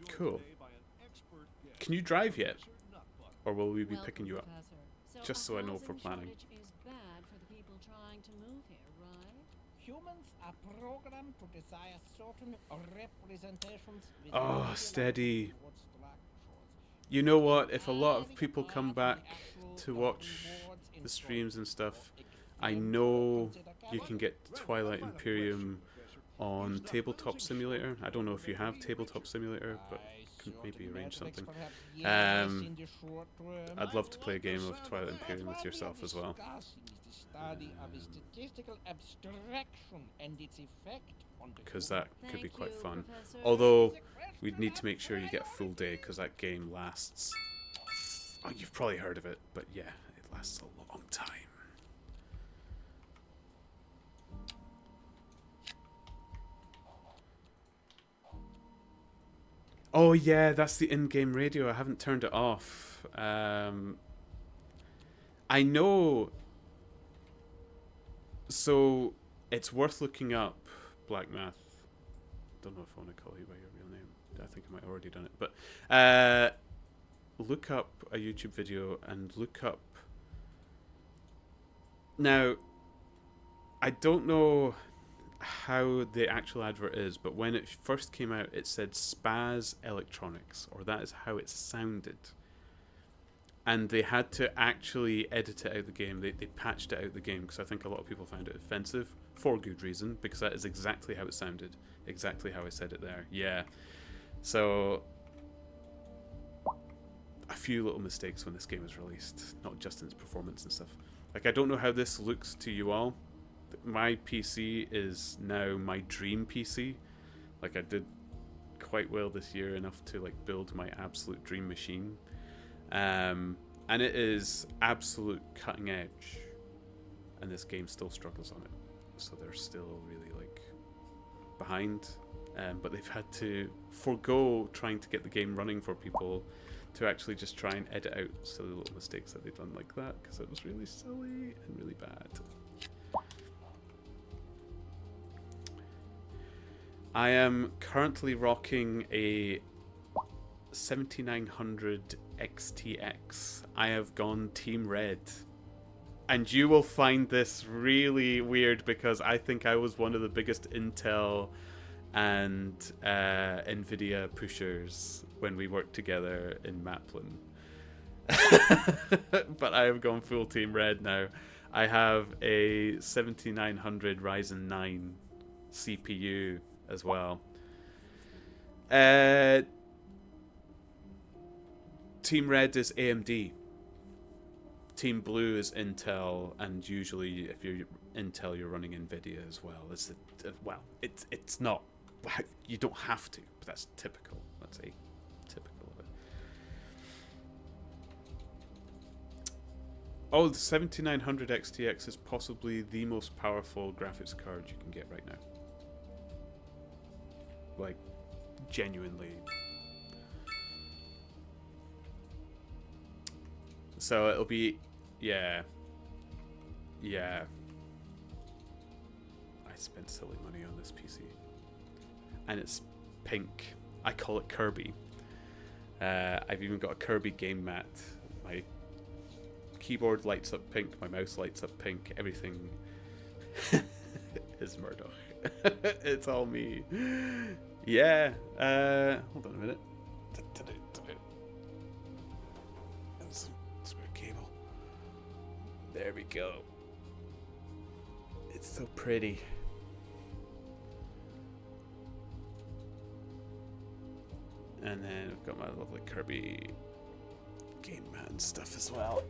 Cool. Can you drive yet? Or will we be picking you up? Just so I know for planning. Oh, Steady. You know what? If a lot of people come back to watch the streams and stuff, I know you can get Twilight Imperium on Tabletop Simulator. I don't know if you have Tabletop Simulator, but can maybe arrange something. I'd love to play a game of Twilight Imperium with yourself as well. Because that could be quite fun. Although, we'd need to make sure you get a full day, because that game lasts... Oh, you've probably heard of it, but yeah, it lasts a long time. Oh yeah, that's the in-game radio. I haven't turned it off. I know... So, it's worth looking up, Black Math. Don't know if I want to call you by your real name. I think I might have already done it. But look up a YouTube video and look up... Now, I don't know how the actual advert is, but when it first came out, it said Spaz Electronics, or that is how it sounded. And they had to actually edit it out of the game. They patched it out of the game because I think a lot of people found it offensive, for good reason, because that is exactly how it sounded. Exactly how I said it there. Yeah. So, a few little mistakes when this game was released, not just in its performance and stuff. Like, I don't know how this looks to you all. My PC is now my dream PC. Like, I did quite well this year, enough to like build my absolute dream machine. And it is absolute cutting edge, and this game still struggles on it, so they're still really like behind, but they've had to forgo trying to get the game running for people to actually just try and edit out silly little mistakes that they've done like that, because it was really silly and really bad. I am currently rocking a 7900 XTX. I have gone Team Red. And you will find this really weird because I think I was one of the biggest Intel and Nvidia pushers when we worked together in Maplin. But I have gone full Team Red now. I have a 7900 Ryzen 9 CPU as well. Team Red is AMD. Team Blue is Intel, and usually if you're Intel, you're running Nvidia as well. It's not. You don't have to, but that's typical. Let's say typical of it. Oh, the 7900 XTX is possibly the most powerful graphics card you can get right now. Like, genuinely. So it'll be, yeah. I spent silly money on this PC, and it's pink. I call it Kirby. I've even got a Kirby game mat. My keyboard lights up pink. My mouse lights up pink. Everything is Murdoch. It's all me. Yeah. Hold on a minute. There we go. It's so pretty. And then I've got my lovely Kirby game mat and stuff as well.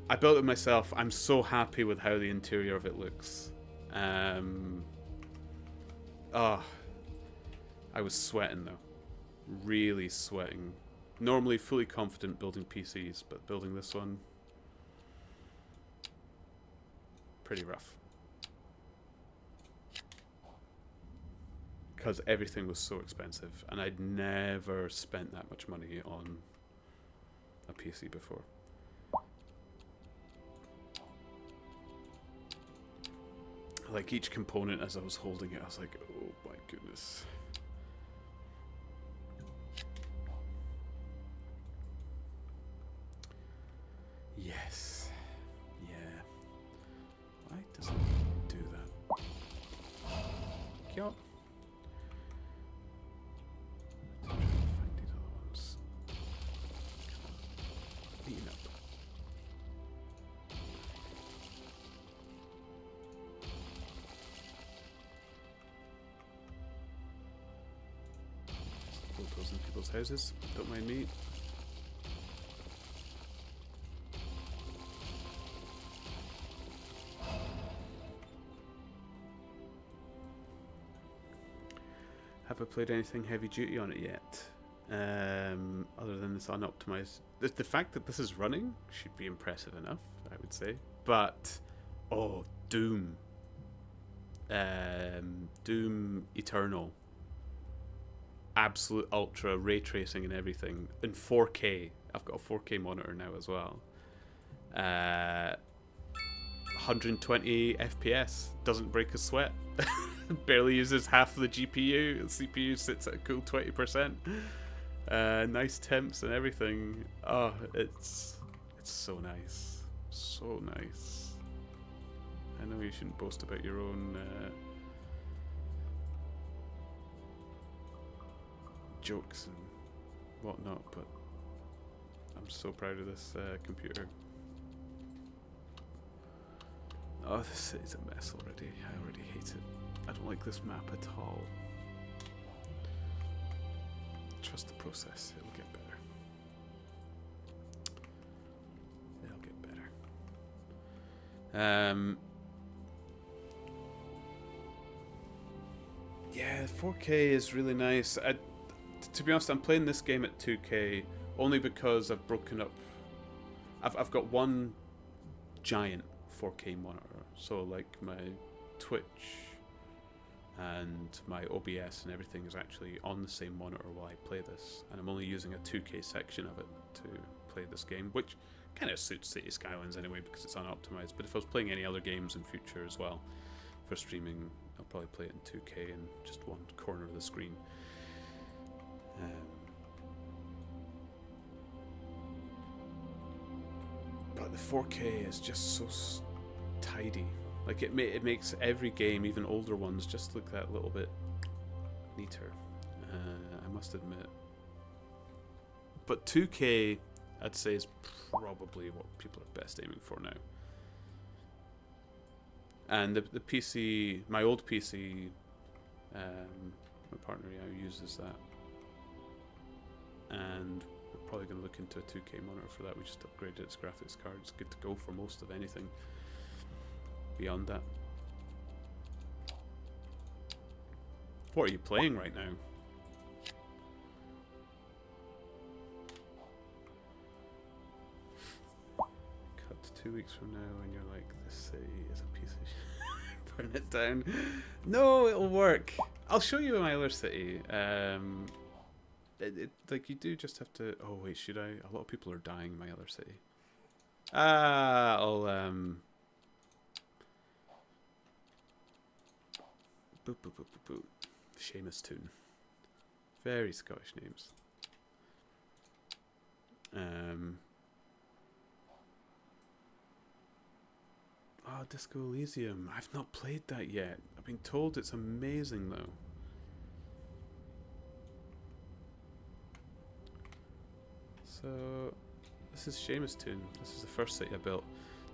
I built it myself. I'm so happy with how the interior of it looks. I was sweating though. Really sweating. Normally fully confident building PCs, but building this one, pretty rough. Because everything was so expensive, and I'd never spent that much money on a PC before. Like, each component as I was holding it, I was like, oh my goodness. Yes. Yeah. Why does it do that? Yup. Let's try and find these other ones. Beaten up. bulldozing people's houses. Don't mind me. Have I played anything heavy duty on it yet? Other than this unoptimized. The fact that this is running should be impressive enough, I would say. But, oh, Doom. Doom Eternal. Absolute ultra ray tracing and everything. In 4K. I've got a 4K monitor now as well. 120 FPS. Doesn't break a sweat. Barely uses half of the GPU. The CPU sits at a cool 20%. Nice temps and everything. Oh, it's so nice. So nice. I know you shouldn't boast about your own jokes and whatnot, but I'm so proud of this computer. Oh, this city's a mess already. I already hate it. I don't like this map at all. Trust the process. It'll get better. It'll get better. Yeah, 4K is really nice. To be honest, I'm playing this game at 2K only because I've broken up. I've got one giant 4K monitor. So like my Twitch and my OBS and everything is actually on the same monitor while I play this, and I'm only using a 2K section of it to play this game, which kind of suits City Skylines anyway because it's unoptimized. But if I was playing any other games in future as well for streaming, I'll probably play it in 2K in just one corner of the screen. But the 4K is just so tidy. Like it makes every game, even older ones, just look that little bit neater. I must admit. But 2K, I'd say, is probably what people are best aiming for now. And the PC, my old PC, my partner uses that. And we're probably going to look into a 2K monitor for that. We just upgraded its graphics card. It's good to go for most of anything beyond that. What are you playing right now? Cut to 2 weeks from now and you're like, this city is a piece of shit. Burn it down. No, it'll work. I'll show you my other city. Like you do just have to. Oh wait, should I? A lot of people are dying in my other city. I'll boop boop boop boop boop. Seamus Toon. Very Scottish names. Oh, Disco Elysium. I've not played that yet. I've been told it's amazing though. So, this is Seamus Toon. This is the first city I built.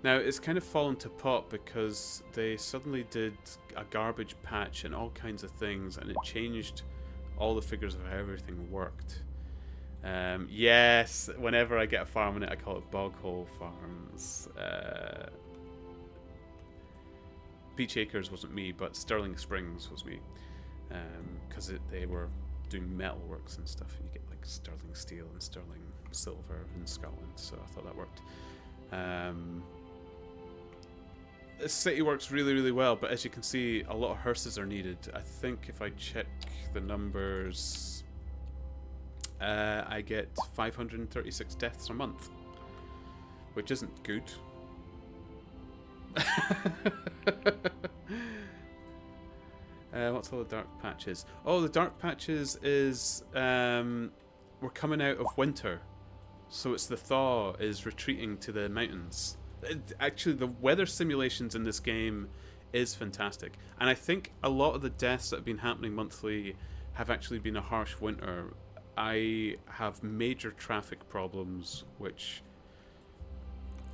Now, it's kind of fallen to pot because they suddenly did a garbage patch and all kinds of things, and it changed all the figures of how everything worked. Yes, whenever I get a farm in it, I call it Boghole Farms. Beach Acres wasn't me, but Sterling Springs was me. Because they were doing metalworks and stuff. You get like sterling steel and sterling silver in Scotland, so I thought that worked. This city works really, really well, but as you can see, a lot of hearses are needed. I think if I check the numbers, I get 536 deaths a month, which isn't good. What's all the dark patches? Oh, the dark patches is we're coming out of winter, so it's the thaw is retreating to the mountains. Actually, the weather simulations in this game is fantastic, and I think a lot of the deaths that have been happening monthly have actually been a harsh winter. I have major traffic problems, which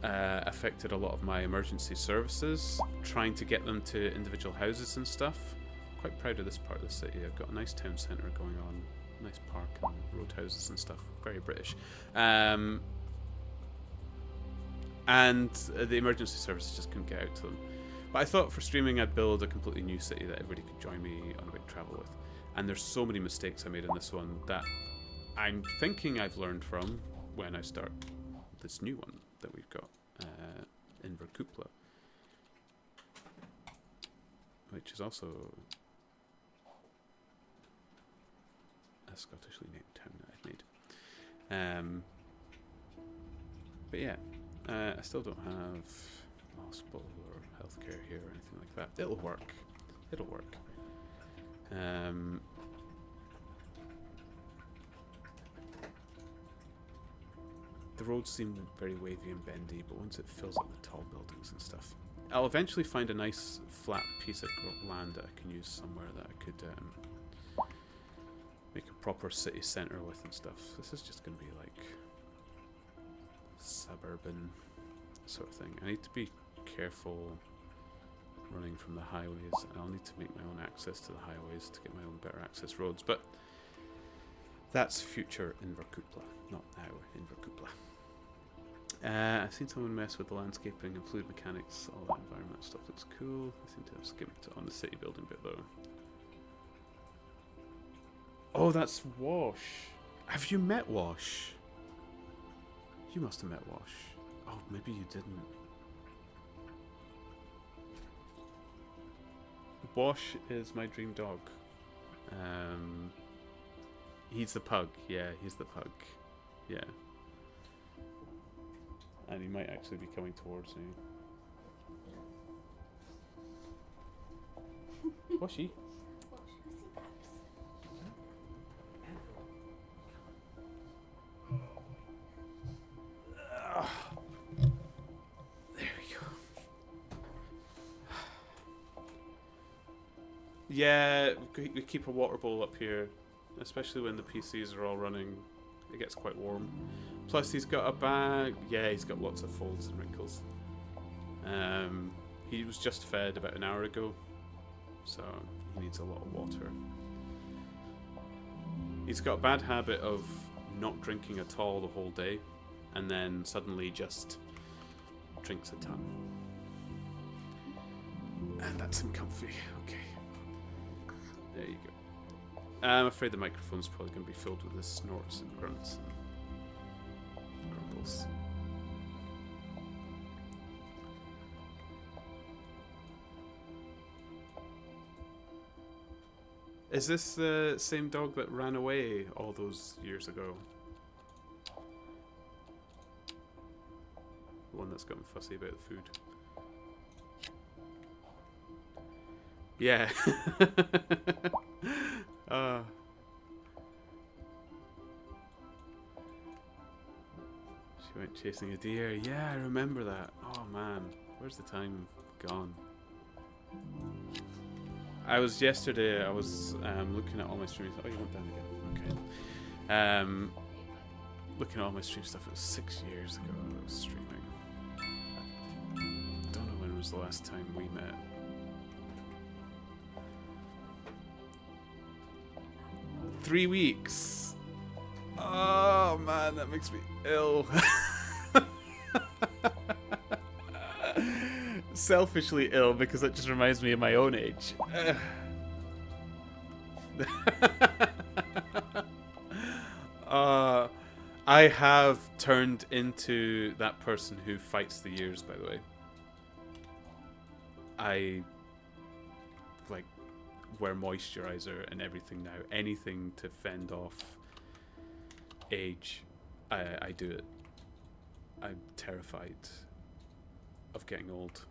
affected a lot of my emergency services, trying to get them to individual houses and stuff. Quite proud of this part of the city. I've got a nice town centre going on. nice park and roadhouses and stuff. Very British. And the emergency services just couldn't get out to them. But I thought for streaming I'd build a completely new city that everybody could join me on a big travel with. And there's so many mistakes I made in this one that I'm thinking I've learned from when I start this new one that we've got in Verkupla, which is also a Scottishly named town that I've made. But yeah, I still don't have hospital or healthcare here or anything like that. It'll work. It'll work. The roads seem very wavy and bendy, but once it fills up with tall buildings and stuff, I'll eventually find a nice flat piece of land that I can use somewhere that I could make a proper city centre with and stuff. This is just going to be like suburban sort of thing. I need to be careful running from the highways, and I'll need to make my own access to the highways to get my own better access roads, but that's future in Verkupla, not now in Verkupla. I've seen someone mess with the landscaping and fluid mechanics. All that environmental stuff looks cool. I seem to have skipped on the city building bit though. Oh, that's Wash. Have you met Wash? You must have met Wash. Oh, maybe you didn't. Wash is my dream dog. He's the pug. Yeah, he's the pug. Yeah. And he might actually be coming towards me. Washy? There we go. Yeah, we keep a water bowl up here, especially when the PCs are all running. It gets quite warm. Plus he's got a bag. Yeah, he's got lots of folds and wrinkles. He was just fed about an hour ago, so he needs a lot of water. He's got a bad habit of not drinking at all the whole day, and then suddenly just drinks a ton. And that's him comfy. Okay. There you go. I'm afraid the microphone's probably going to be filled with his snorts and grunts and grumbles. Is this the same dog that ran away all those years ago? The one that's gotten fussy about the food. Yeah. She went chasing a deer. Yeah, I remember that. Oh man, where's the time gone? I was yesterday. I was looking at all my streams. Oh, you went down again. Okay. Looking at all my stream stuff. It was 6 years ago I was streaming. Don't know when was the last time we met. Three weeks. Oh man, that makes me ill. Selfishly ill because it just reminds me of my own age. I have turned into that person who fights the years, by the way. I like wear moisturizer and everything now. Anything to fend off age, I do it. I'm terrified of getting old.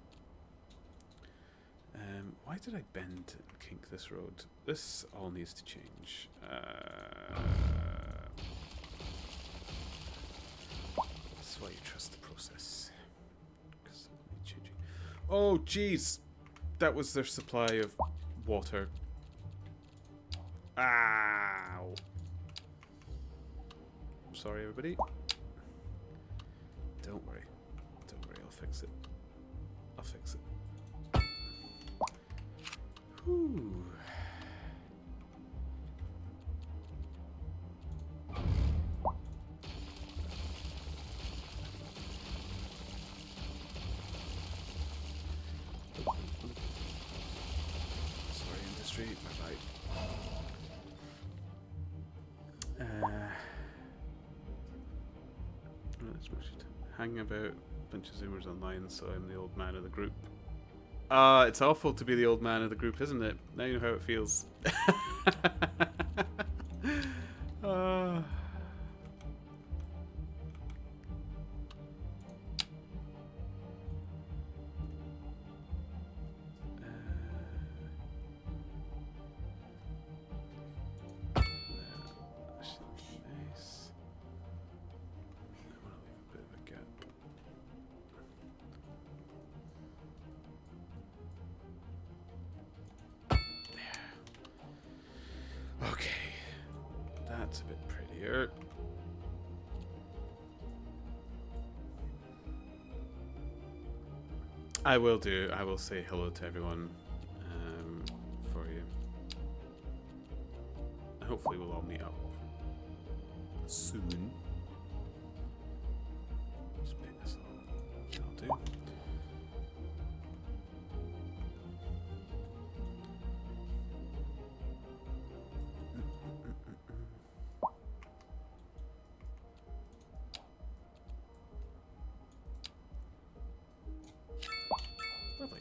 Why did I bend and kink this road? This all needs to change. That's why you trust the process. 'Cause it needs changing. Oh, jeez! That was their supply of water. Ow! I'm sorry, everybody. Don't worry. Don't worry, I'll fix it. I'll fix it. Whew. Hanging about, a bunch of Zoomers online, so I'm the old man of the group. It's awful to be the old man of the group, isn't it? Now you know how it feels. uh, nice. I want to leave a bit of a gap. Okay, that's a bit prettier. I will do. I will say hello to everyone for you. And hopefully we'll all meet up soon. Just pick this all. That'll do. Lovely.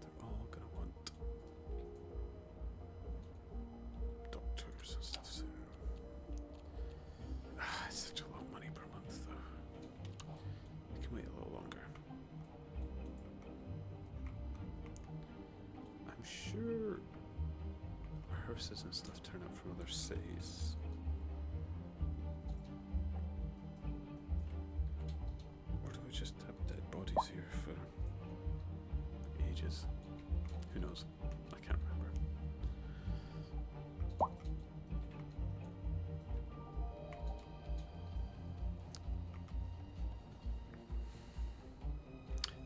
They're all gonna want doctors and stuff soon. It's such a lot of money per month, though. We can wait a little longer. I'm sure hearses and stuff turn up from other cities. Or do we just have dead bodies here for ages? Who knows? I can't remember.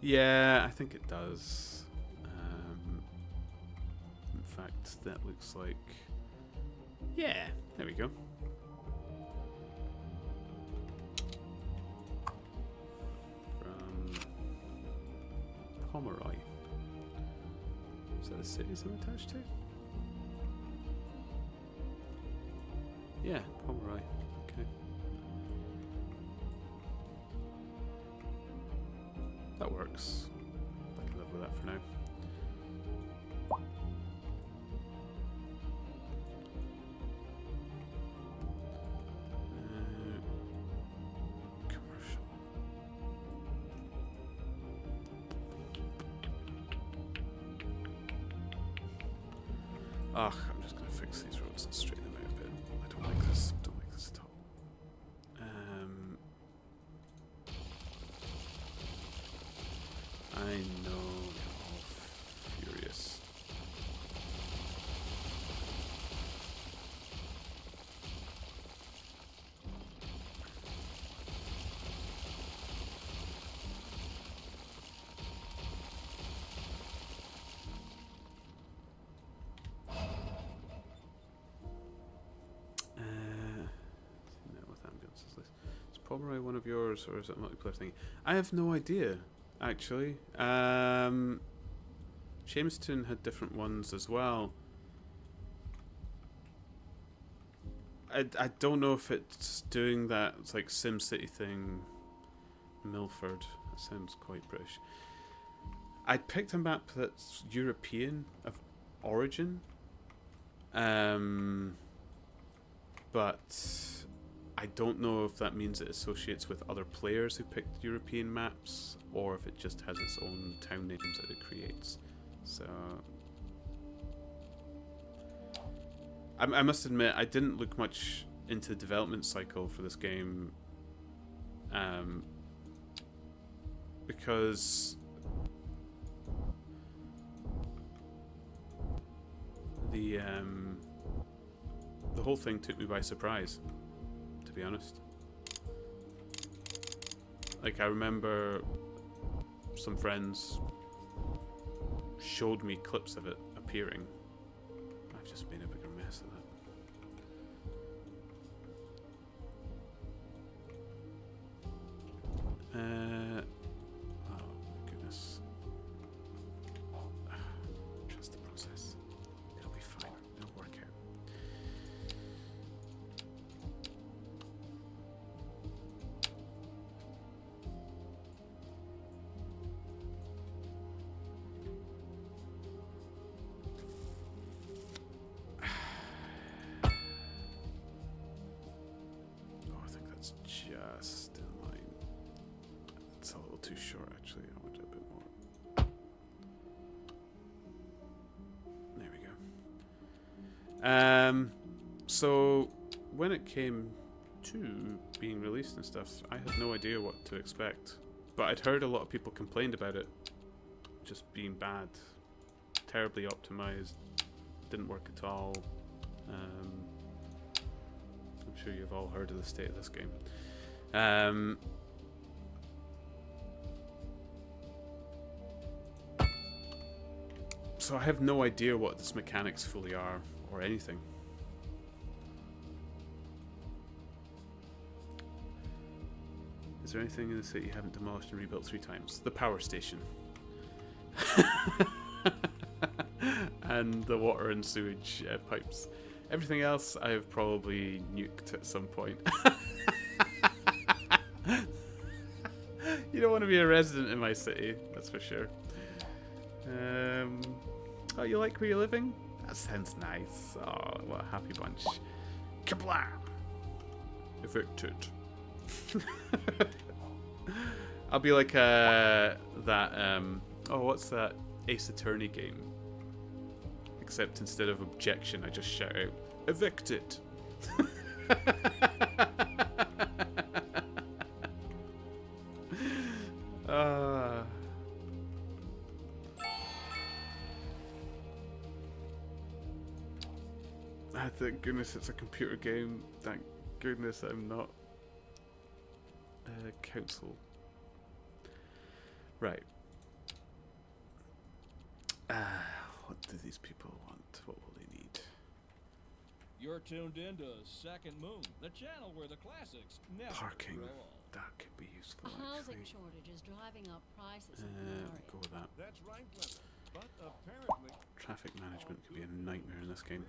Yeah, I think it does. In fact, that looks like... Yeah, there we go. From Pomeroy. Is that the cities I'm attached to? Yeah, Pomeroy. Okay. That works. I can live with that for now. Commercial. Ugh, I'm just gonna fix these roads and straighten them out a bit. I don't like this. Don't like this at all. I know you're all furious. With ambulances, is Pomeroy one of yours, or is it a multiplayer thing? I have no idea. Actually, Jamestown had different ones as well. I don't know if it's doing that. It's like SimCity thing. Milford. That sounds quite British. I picked a map that's European of origin, but I don't know if that means it associates with other players who picked European maps, or if it just has its own town names that it creates. So I must admit, I didn't look much into the development cycle for this game, because the whole thing took me by surprise, to be honest. Like, I remember some friends showed me clips of it appearing. I've just made a bigger mess of that. Oh my goodness. Trust the process. It'll be fine. It'll work out. just in line. It's a little too short, actually. I want it a bit more. There we go. So when it came to being released and stuff, I had no idea what to expect. But I'd heard a lot of people complained about it just being bad, terribly optimized, didn't work at all. I'm sure you've all heard of the state of this game. So I have no idea what its mechanics fully are, or anything. Is there anything in the city you haven't demolished and rebuilt 3 times? The power station. And the water and sewage pipes. Everything else I have probably nuked at some point. You don't want to be a resident in my city, that's for sure. Oh, you like where you're living? That sounds nice. Oh, what a happy bunch. Kablam! Evicted. I'll be like that. Oh, what's that Ace Attorney game? Except instead of objection, I just shout out, evicted. Thank goodness it's a computer game. Thank goodness I'm not council. Right. What do these people want? What will they need? You're tuned into Second Moon, the channel where the classics never Parking. grow old. That could be useful. A housing Actually. shortage is driving up prices in the area. Go with that. That's right, Clever. But apparently, Traffic management could be a nightmare in this game.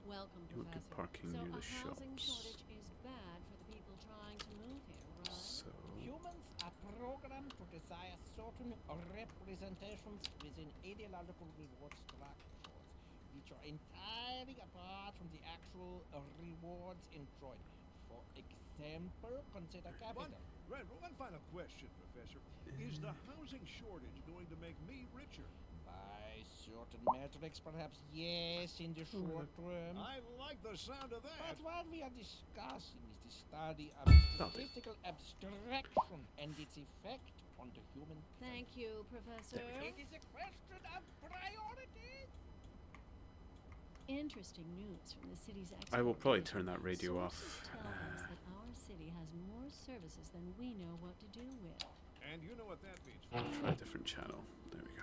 Welcome, You want good Professor. parking So near the a housing shops. shortage is bad for the people trying to move here, right? So Humans are programmed to desire certain representations within ideological reward structures, which are entirely apart from the actual rewards enjoyed. For example, consider capital. One final question, Professor. Is the housing shortage going to make me richer? By certain metrics, perhaps yes, in the short term. I like the sound of that. But what we are discussing is the study of Stop it. statistical abstraction and its effect on the human. Thank you, Professor. It is a question of priority. Interesting news from the city's I will probably export turn that radio division. off. Sources tell us that our city has more services than we know what to do with. And you know what that means. I'll try a different channel. There we go.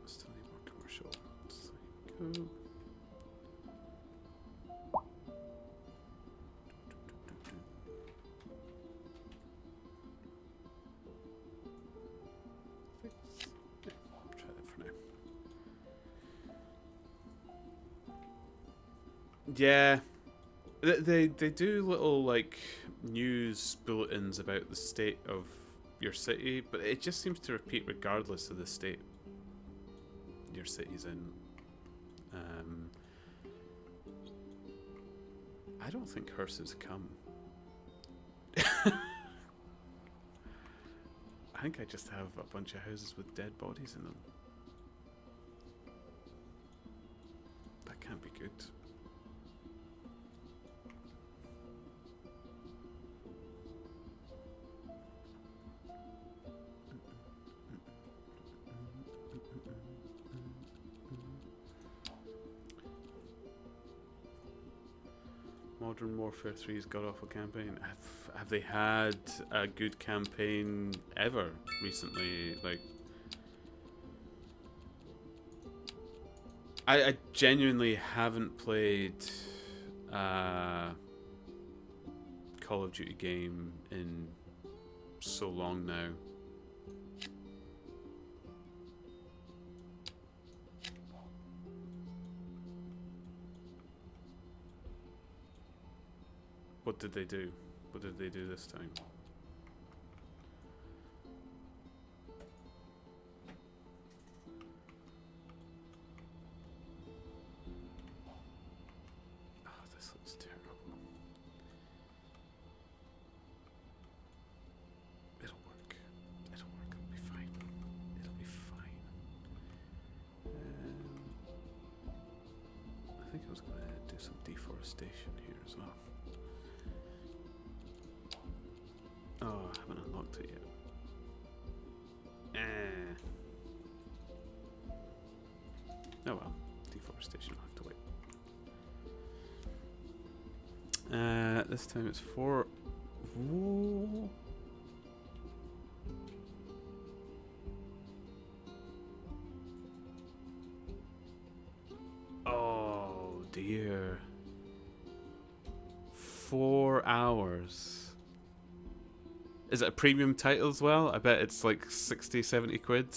Still need more commercial. So go. Try that for now. Yeah, they do little like news bulletins about the state of your city, but it just seems to repeat regardless of the state your city's in. I don't think hearses come. I think I just have a bunch of houses with dead bodies in them. That can't be good. Modern Warfare 3's god-awful campaign. Have they had a good campaign ever recently? Like, I genuinely haven't played a Call of Duty game in so long now. What did they do? What did they do this time? was going to do some deforestation here as well. Oh, I haven't unlocked it yet. Oh well, deforestation, I'll have to wait. This time it's 4. Whoa. Oh dear. 4 hours. Is it a premium title as well? I bet it's like 60, 70 quid.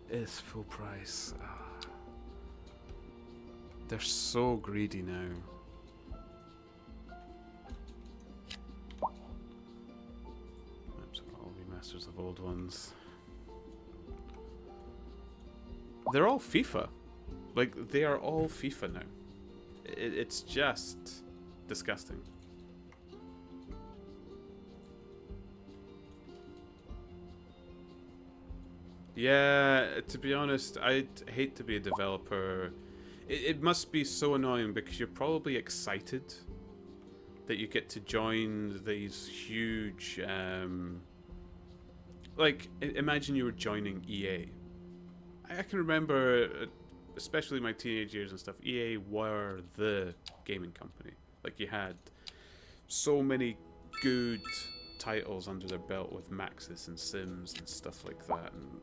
It's full price. Ah. They're so greedy now. Oops, I'll be masters of old ones. They're all FIFA. Like, they are all FIFA now. It's just disgusting. Yeah, to be honest, I'd hate to be a developer. It must be so annoying because you're probably excited that you get to join these huge... like, imagine you were joining EA. I can remember, especially my teenage years and stuff, EA were the gaming company. Like, you had so many good titles under their belt with Maxis and Sims and stuff like that, and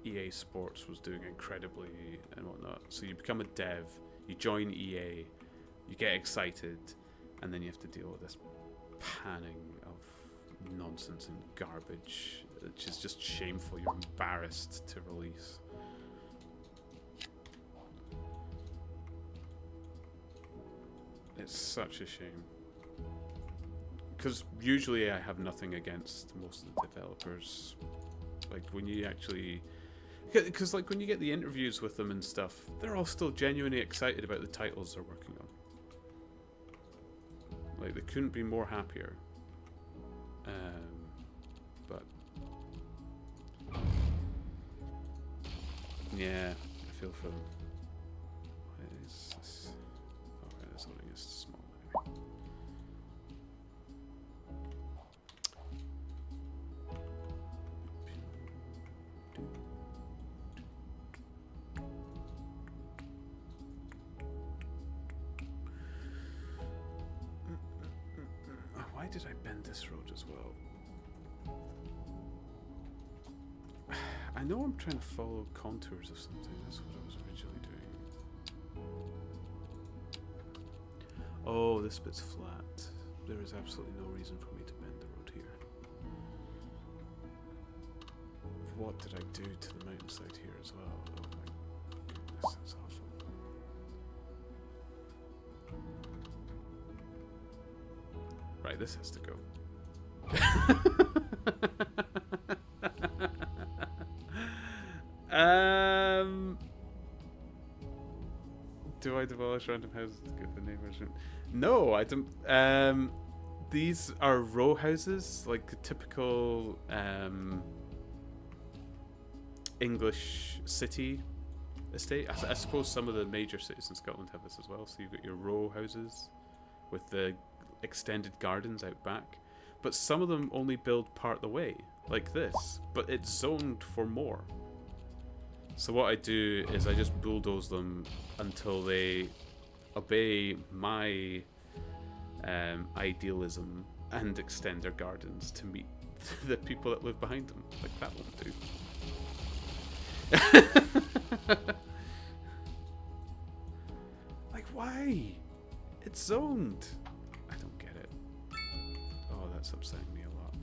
EA Sports was doing incredibly and whatnot. So you become a dev, you join EA, you get excited, and then you have to deal with this panning of nonsense and garbage, which is just shameful. You're embarrassed to release. It's such a shame. Because usually I have nothing against most of the developers. Like, when you actually... Because, like, when you get the interviews with them and stuff, they're all still genuinely excited about the titles they're working on. Like, they couldn't be more happier. But... yeah, I feel for them. What is this? Oh, right, this loading is small anyway. Why did I bend this road as well? I know I'm trying to follow contours of something. That's what I was originally doing. Oh, this bit's flat. There is absolutely no reason for me to bend the road here. What did I do to the mountainside here as well? Oh my goodness, that's awful. Right, this has to go. Do I demolish random houses to give the neighbors room? No, I don't. These are row houses, like a typical English city estate. I suppose some of the major cities in Scotland have this as well. So you've got your row houses with the extended gardens out back, but some of them only build part of the way, like this, but it's zoned for more. So what I do is I just bulldoze them until they obey my idealism and extend their gardens to meet the people that live behind them. Like, that won't do. Like, why? It's zoned. I don't get it. Oh, that's upsetting me a lot.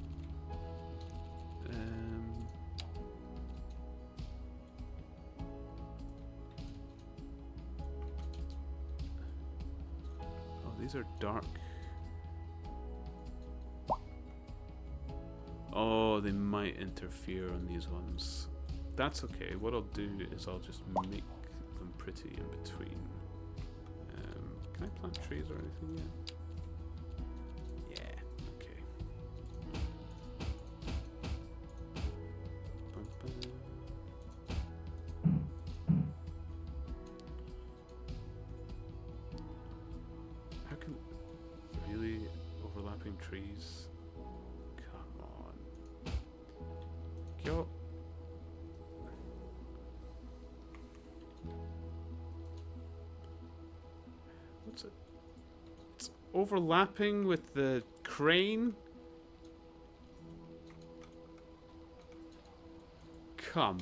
Oh, these are dark. Oh, they might interfere on these ones. That's okay. What I'll do is I'll just make them pretty in between. Can I plant trees or anything yet? Yeah, okay. How can... Really? Overlapping trees? Come on. Yo. What's it? It's overlapping with the crane? Come.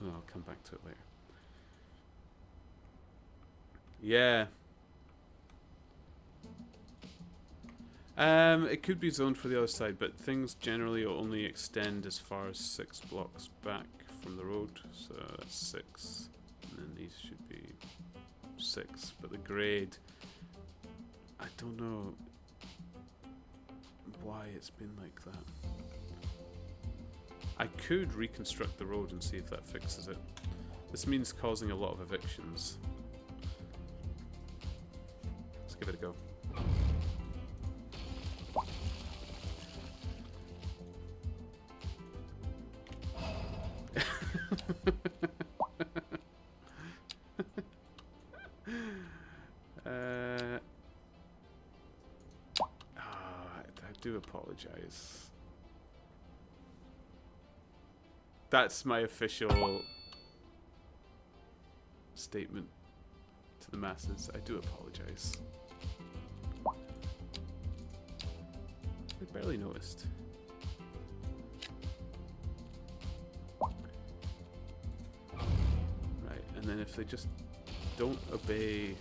Oh, I'll come back to it later. Yeah. It could be zoned for the other side, but things generally only extend as far as 6 blocks back from the road. So that's 6. And then these should be 6. But the grade, I don't know why it's been like that. I could reconstruct the road and see if that fixes it. This means causing a lot of evictions. Let's give it a go. I do apologize. That's my official statement to the masses. I do apologize. I barely noticed. Right, and then if they just don't obey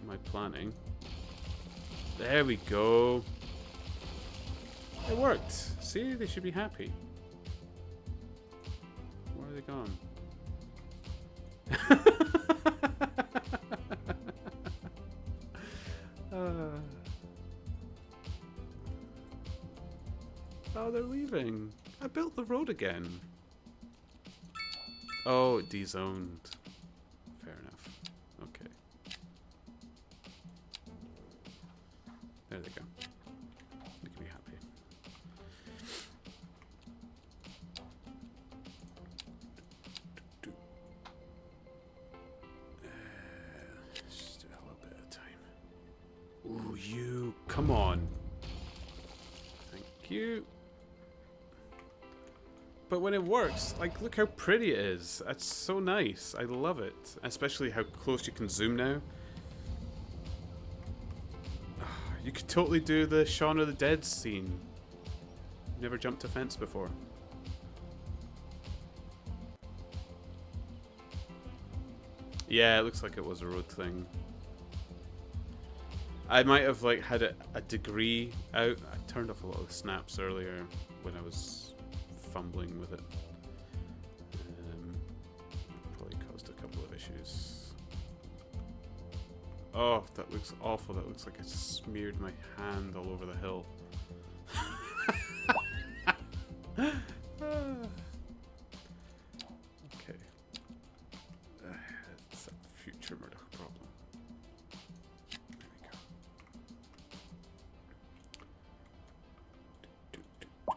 my planning. There we go. It worked. See, they should be happy. Where are they gone? Oh, they're leaving. I built the road again. Oh, it dezoned. Fair enough. Okay. There they go. They can be happy. Just do a little bit at a time. Ooh, you. Come on. Thank you. But when it works, like, look how pretty it is. It's so nice. I love it. Especially how close you can zoom now. You could totally do the Shaun of the Dead scene. Never jumped a fence before. Yeah, it looks like it was a road thing. I might have like had a degree out. I turned off a lot of snaps earlier when I was fumbling with it. Probably caused a couple of issues. Oh, that looks awful. That looks like I smeared my hand all over the hill. Okay. It's a future Murdoch problem. There we go.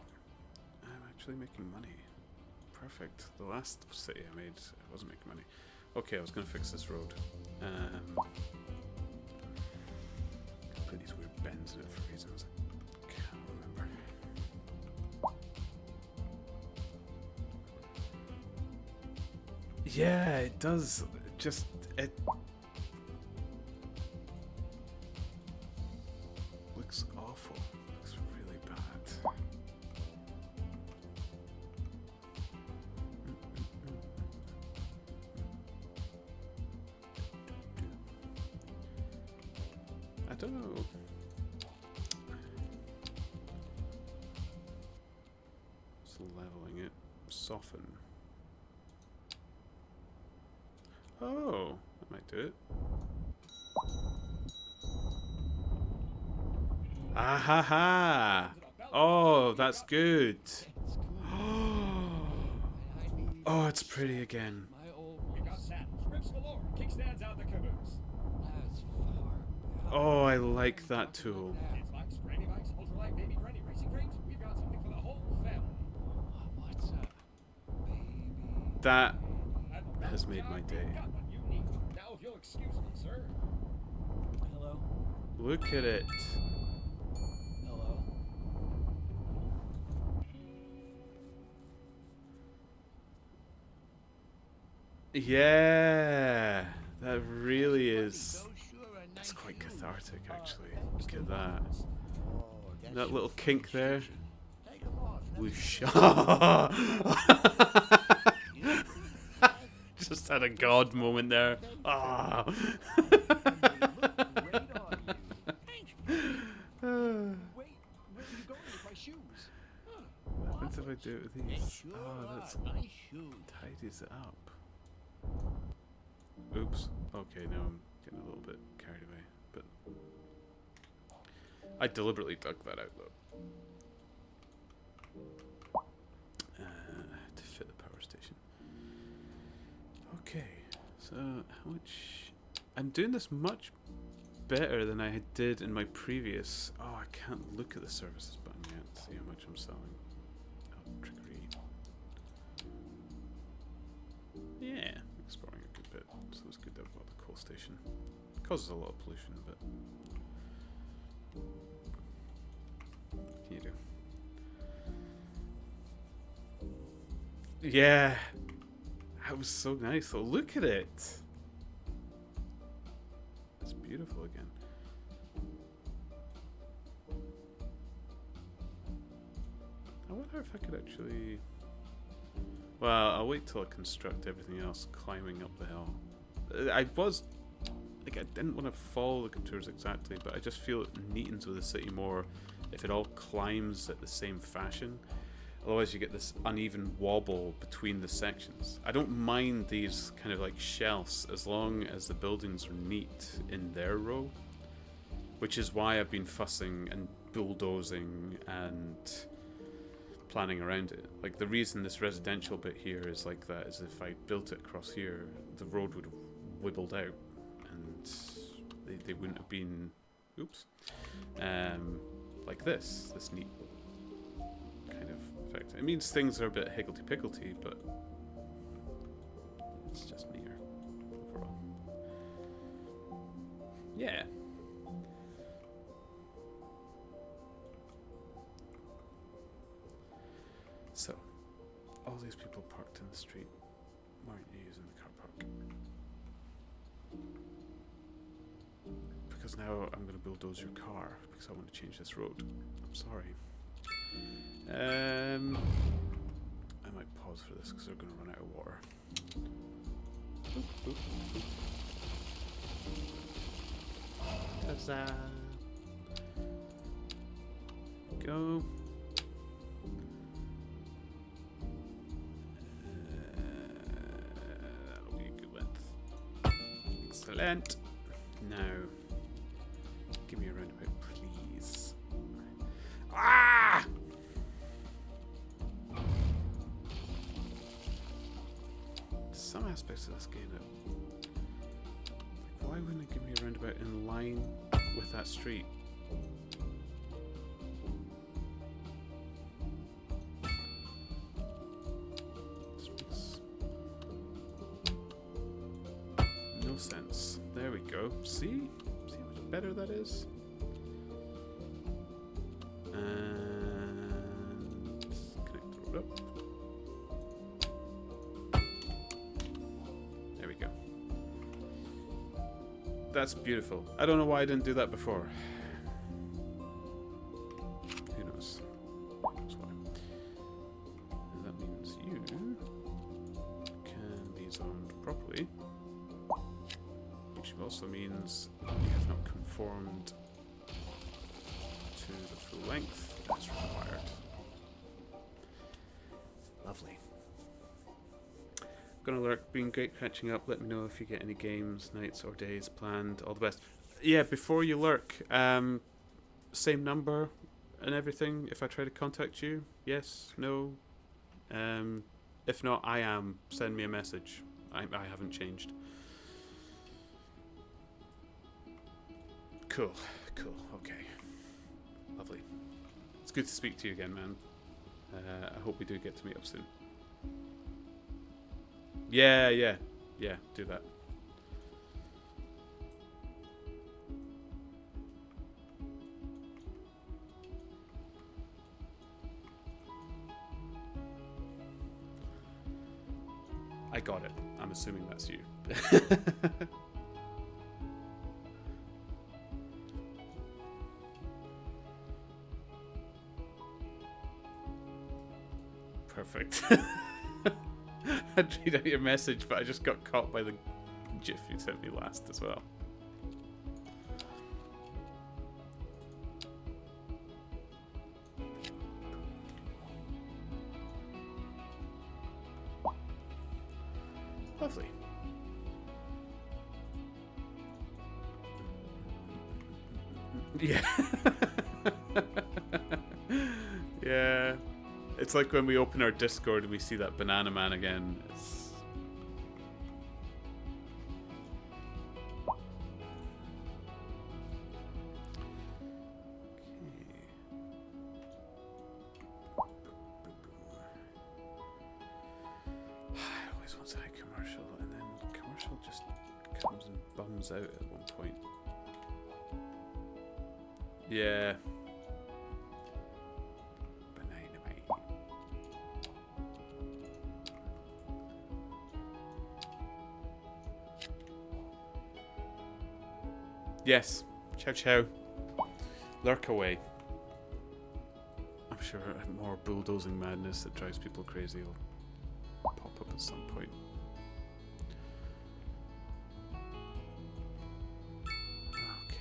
I'm actually making money. Perfect. The last city I made, I wasn't making money. Okay, I was going to fix this road. Put these weird bends in it for reasons I can't remember. Yeah, it does. Just it looks awful. Looks really bad. I don't know. Just leveling it. Soften. Oh, that might do it. Ah ha ha! Oh, that's good. Oh, it's pretty again. My old We got saddles, grips galore, kickstands out the caboose. Oh, I like that tool. Kids bikes, granny bikes, ultralight, baby granny racing cranes. We've got something for the whole family. What's up, baby? That At has Mountain made Job, my we've day. got what you need. Now, if you'll excuse me, sir. Hello? Look at it. Hello? Yeah, that really is. It's quite cathartic, actually. Look at that. That little kink there. Whoosh. Just had a god moment there. Ah. Wait, where are you going with my shoes? What happens if I do it with these? Oh, that's tidies it up. Oops. Okay, now I'm getting a little bit carried away. But I deliberately dug that out, though. To fit the power station. Okay, so how much... I'm doing this much better than I did in my previous... Oh, I can't look at the services button yet to see how much I'm selling. Oh, trickery. Yeah, exploring a good bit. So it's good that I've got the coal station. Causes a lot of pollution, but... What can you do? Yeah, that was so nice. So look at it. It's beautiful again. I wonder if I could actually... Well, I'll wait till I construct everything else climbing up the hill. I was... Like, I didn't want to follow the contours exactly, but I just feel it neatens with the city more if it all climbs at the same fashion. Otherwise you get this uneven wobble between the sections. I don't mind these kind of like shelves as long as the buildings are neat in their row. Which is why I've been fussing and bulldozing and planning around it. Like the reason this residential bit here is like that is if I built it across here, the road would have wibbled out and they wouldn't have been, oops, like this neat kind of effect. It means things are a bit higgledy-piggledy, but it's just neater overall. Yeah. So, all these people parked in the street weren't using the car park. Because now I'm going to bulldoze your car because I want to change this road. I'm sorry. I might pause for this because they're going to run out of water. Oop, oop, oop. Ta-da! Go. That'll be a good length. Excellent. Now, give me a roundabout, please. Ah! Some aspects of this game that, like, why wouldn't it give me a roundabout in line with that street? This makes no sense. There we go. See how much better that is? And connect the road up. There we go. That's beautiful. I don't know why I didn't do that before. Who knows? That's why. And that means you can be zoned properly, which also means you have not conformed to the full length as required. Lovely. Gonna lurk, been great catching up. Let me know if you get any games, nights or days planned. All the best. Yeah, before you lurk, same number and everything if I try to contact you? Yes? No? If not, I am. Send me a message. I haven't changed. Cool. Cool. Okay. Lovely. It's good to speak to you again, man. I hope we do get to meet up soon. Yeah, yeah. Yeah, do that. I got it. I'm assuming that's you. Perfect. I'd read out your message, but I just got caught by the GIF you sent me last as well. Lovely. Yeah. Yeah. It's like when we open our Discord and we see that Banana Man again. It's... I always want to say commercial, and then commercial just comes and bums out at one point. Yeah. Yes. Ciao, ciao. Lurk away. I'm sure more bulldozing madness that drives people crazy will pop up at some point. Okay.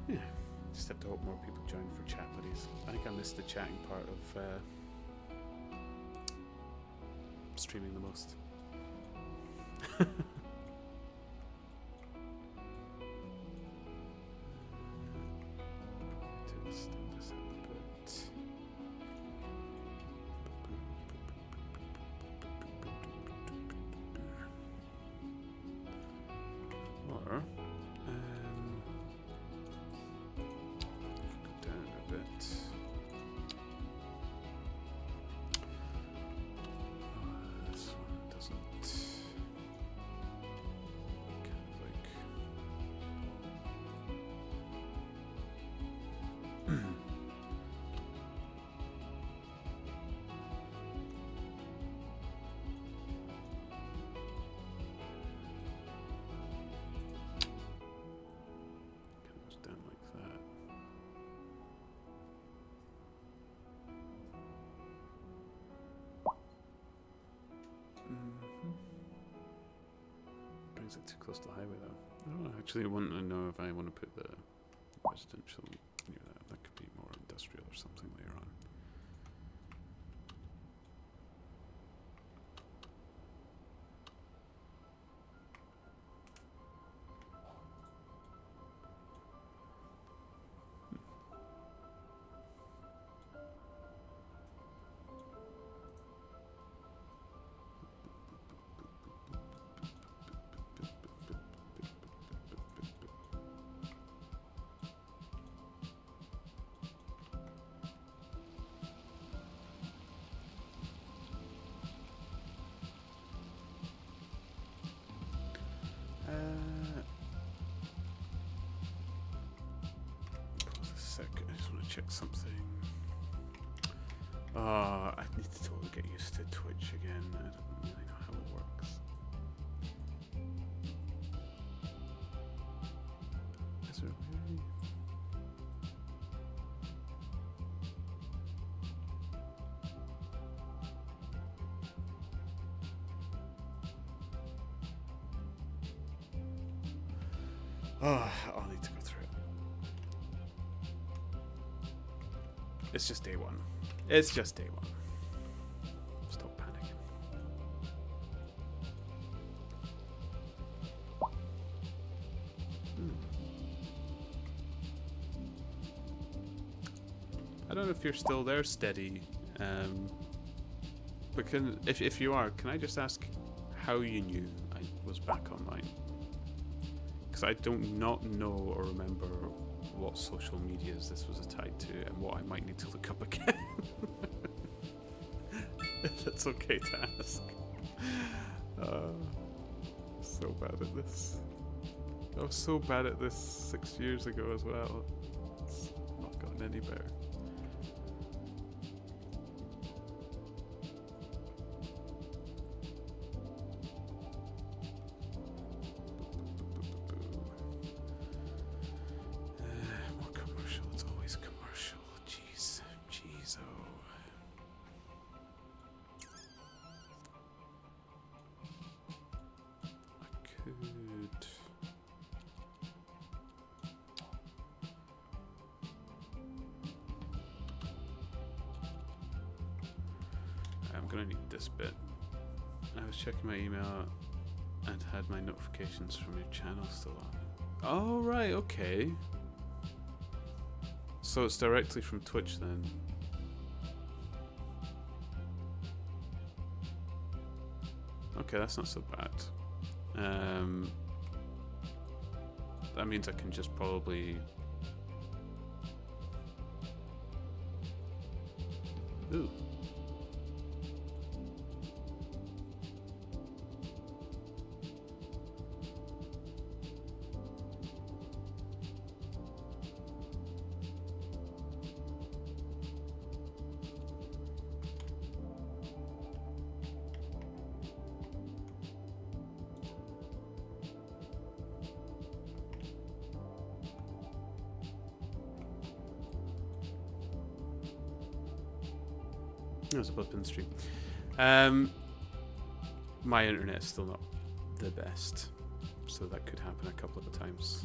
Yeah, just have to hope more people join for chat buddies. I think I missed the chatting part of streaming the most. To stand this up a bit. Or go down a bit. This one doesn't kind of like kind of goes down like that. Brings it too close to the highway though. I don't actually want to know if I want to put the residential near that. That could be more industrial or something later on. Pause a sec. I just want to check something. I need to totally get used to Twitch again. I don't really know how it works. Is there a way? I'll need to go through it. It's just day one. It's just day one. Stop panicking. I don't know if you're still there, Steady. But if you are, can I just ask how you knew I was back online? Because I don't not know or remember what social medias this was tied to and what I might need to look up again. If it's okay to ask. So bad at this. I was so bad at this 6 years ago as well. It's not gotten any better. More commercial. It's always commercial. Jeez. Jeez, oh. I could... I'm gonna need this bit. I was checking my email and had my notifications from your channel still on. Oh, right, okay. So it's directly from Twitch then. Okay, that's not so bad. That means I can just probably... Ooh. There's a blip in the stream. My internet is still not the best, so that could happen a couple of times.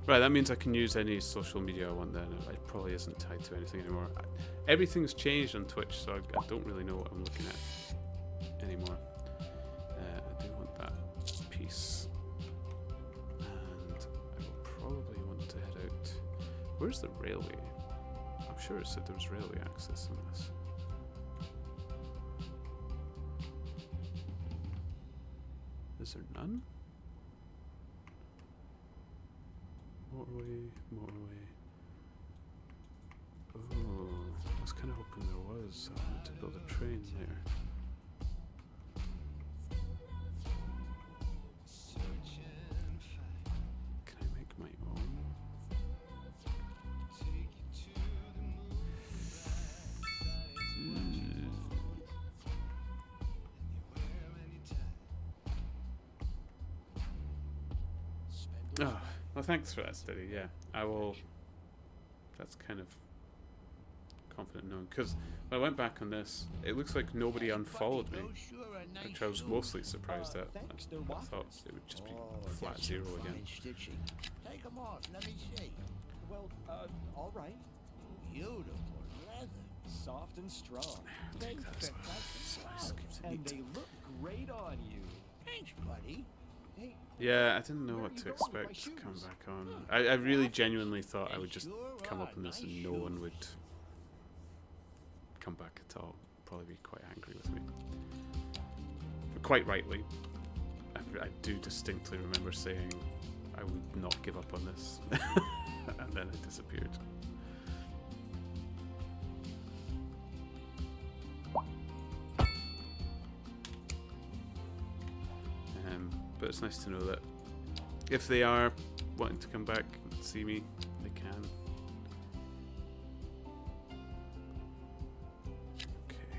Right, that means I can use any social media I want then. It probably isn't tied to anything anymore. Everything's changed on Twitch, so I don't really know what I'm looking at anymore. I do want that piece. And I will probably want to head out. Where's the railway? I'm sure it said there was railway access on this. Is there none? Motorway, motorway. Oh, I was kind of hoping there was. I wanted to build a train there. Can I make my own? Oh, well, thanks for that, Steady. Yeah, I will. That's kind of confident knowing, because when I went back on this, it looks like nobody unfollowed me, which I was mostly surprised at. I thought it would just be flat zero again. Take them off, let me see. Well, all right. Beautiful leather. Soft and strong. Take That's And they look great on you. Thanks, buddy. Hey, Yeah, I didn't know what to expect to come back on. I really genuinely thought I would just come up on this and no one would come back at all. Probably be quite angry with me. But quite rightly. I do distinctly remember saying I would not give up on this. And then it disappeared. But it's nice to know that if they are wanting to come back and see me, they can. Okay.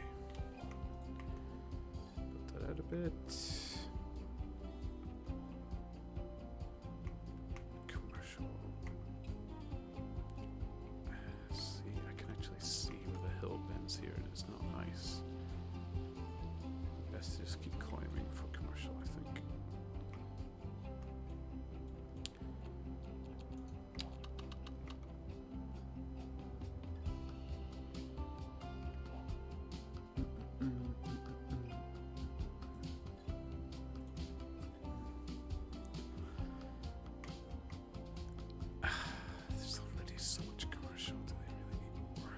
Put that out a bit. Commercial. See, I can actually see where the hill bends here, and it's not nice. Best to just keep climbing for commercial, I think. There's already so much commercial. Do they really need more?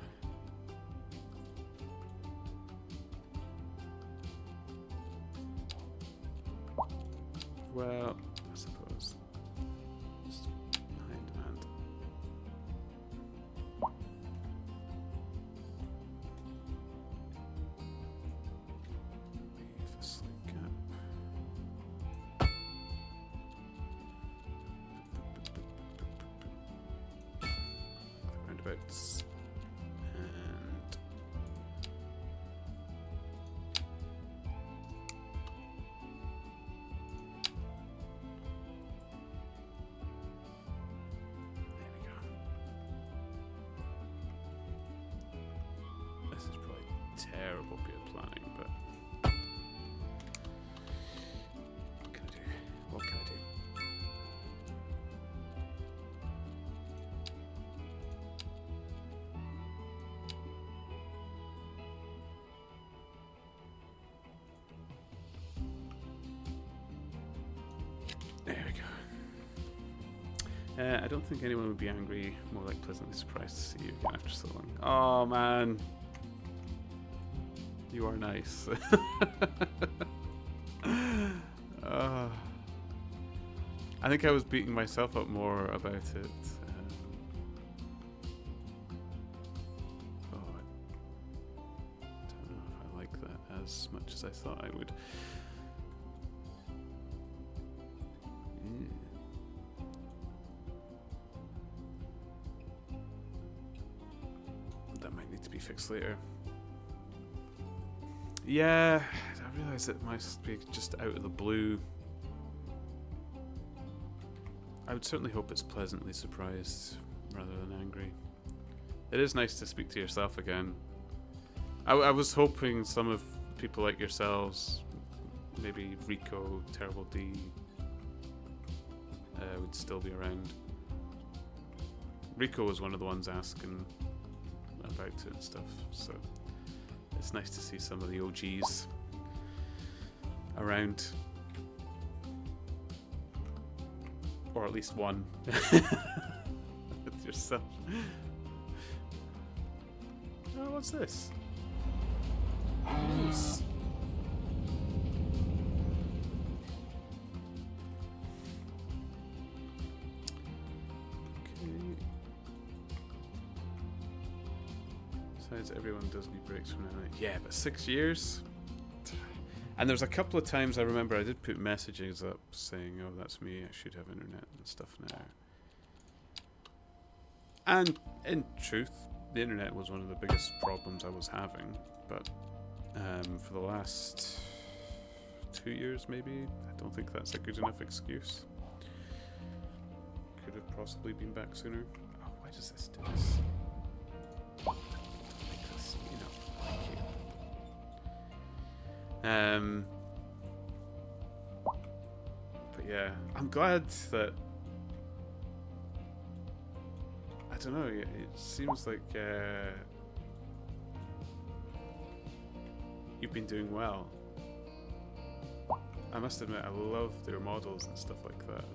Well, I suppose. Just high in demand. Leave a slight gap. Roundabouts. And there we go. This is probably terrible bit of planning, but what can I do? What can I do? There we go. I don't think anyone would be angry, more like pleasantly surprised to see you again after so long. Oh man. You are nice. I think I was beating myself up more about it. I don't know if I like that as much as I thought I would. That might need to be fixed later. Yeah, I realise it must be just out of the blue. I would certainly hope it's pleasantly surprised rather than angry. It is nice to speak to yourself again. I was hoping some of people like yourselves, maybe Rico, Terrible D, would still be around. Rico was one of the ones asking about it and stuff, so it's nice to see some of the OGs around. Or at least one. With yourself. Oh, what's this? Nice. Okay. Besides, everyone does need breaks from now on. Yeah, but 6 years? And there's a couple of times I remember I did put messages up saying, oh, that's me, I should have internet and stuff now. And in truth, the internet was one of the biggest problems I was having. But for the last 2 years, maybe, I don't think that's a good enough excuse. Could have possibly been back sooner. Oh, why does this do this? Make this, you know, thank you. But yeah, I'm glad that, I don't know, it seems like you've been doing well. I must admit, I love their models and stuff like that.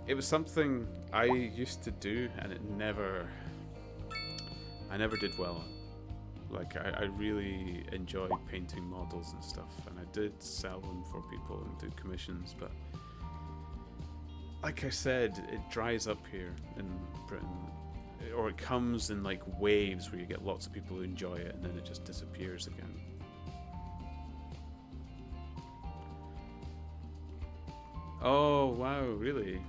It was something I used to do and I never did well. Like, I really enjoyed painting models and stuff, and I did sell them for people and do commissions, but like I said, it dries up here in Britain, or it comes in like waves where you get lots of people who enjoy it and then it just disappears again. Oh, wow, really?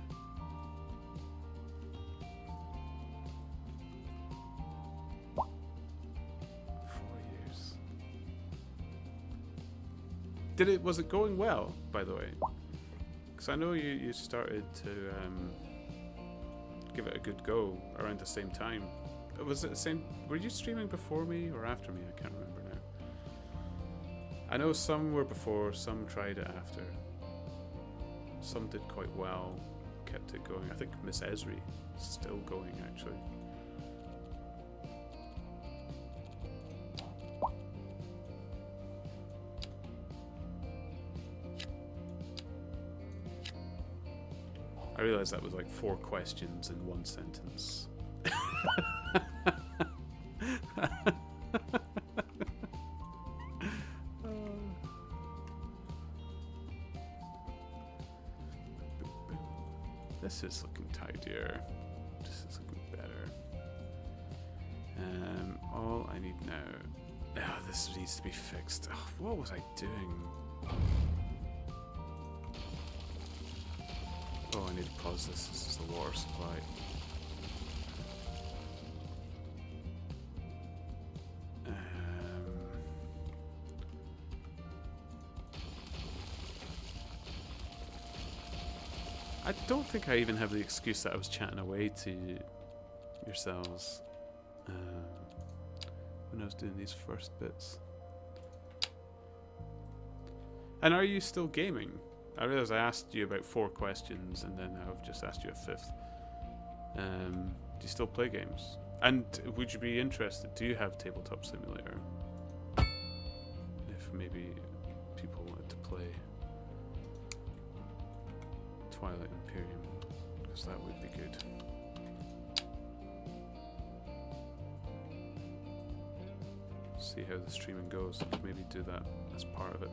Was it going well, by the way? Because I know you started to give it a good go around the same time. Was it the same? Were you streaming before me or after me? I can't remember now. I know some were before, some tried it after. Some did quite well, kept it going. I think Miss Esri is still going, actually. I realised that was like 4 questions in 1 sentence. This is looking tidier. This is looking better. All I need now. Oh, this needs to be fixed. Oh, what was I doing? Oh, I need to pause this. This is the water supply. I don't think I even have the excuse that I was chatting away to yourselves when I was doing these first bits. And are you still gaming? I realize I asked you about 4 questions and then I've just asked you a 5th. Do you still play games? And would you be interested? Do you have Tabletop Simulator? If maybe people wanted to play Twilight Imperium, because that would be good. See how the streaming goes. I could maybe do that as part of it.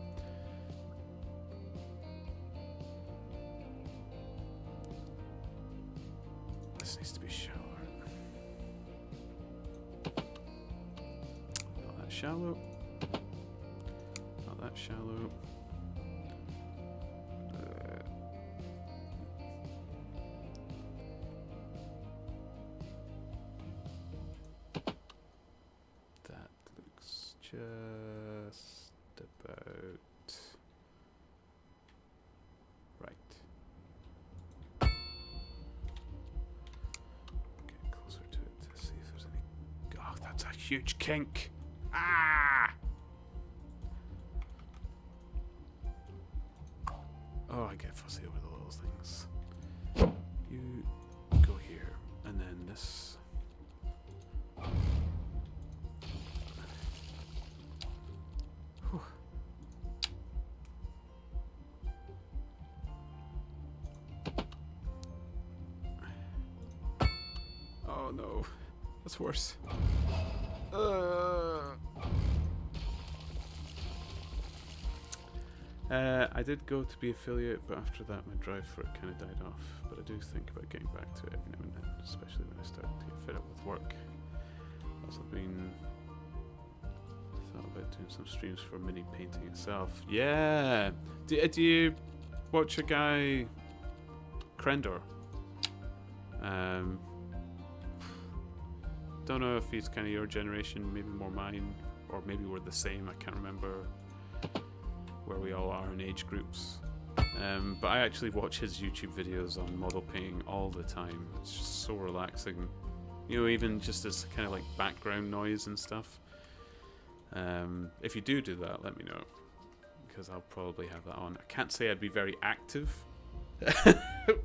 This needs to be shallower. Not that shallow. Not that shallow. That looks just about right. Get closer to it to see if there's any. Oh, that's a huge kink. Ah! Oh, I get fussy over the little things. You go here, and then this. Whew. Oh no, that's worse. I did go to be affiliate, but after that my drive for it kind of died off. But I do think about getting back to it every now and then, especially when I start to get fed up with work. Also been thought about doing some streams for mini painting itself. Yeah! Do you watch a guy, Krendor? Don't know if he's kind of your generation, maybe more mine, or maybe we're the same. I can't remember where we all are in age groups. But I actually watch his YouTube videos on model painting all the time. It's just so relaxing. You know, even just as kind of like background noise and stuff. If you do that, let me know, because I'll probably have that on. I can't say I'd be very active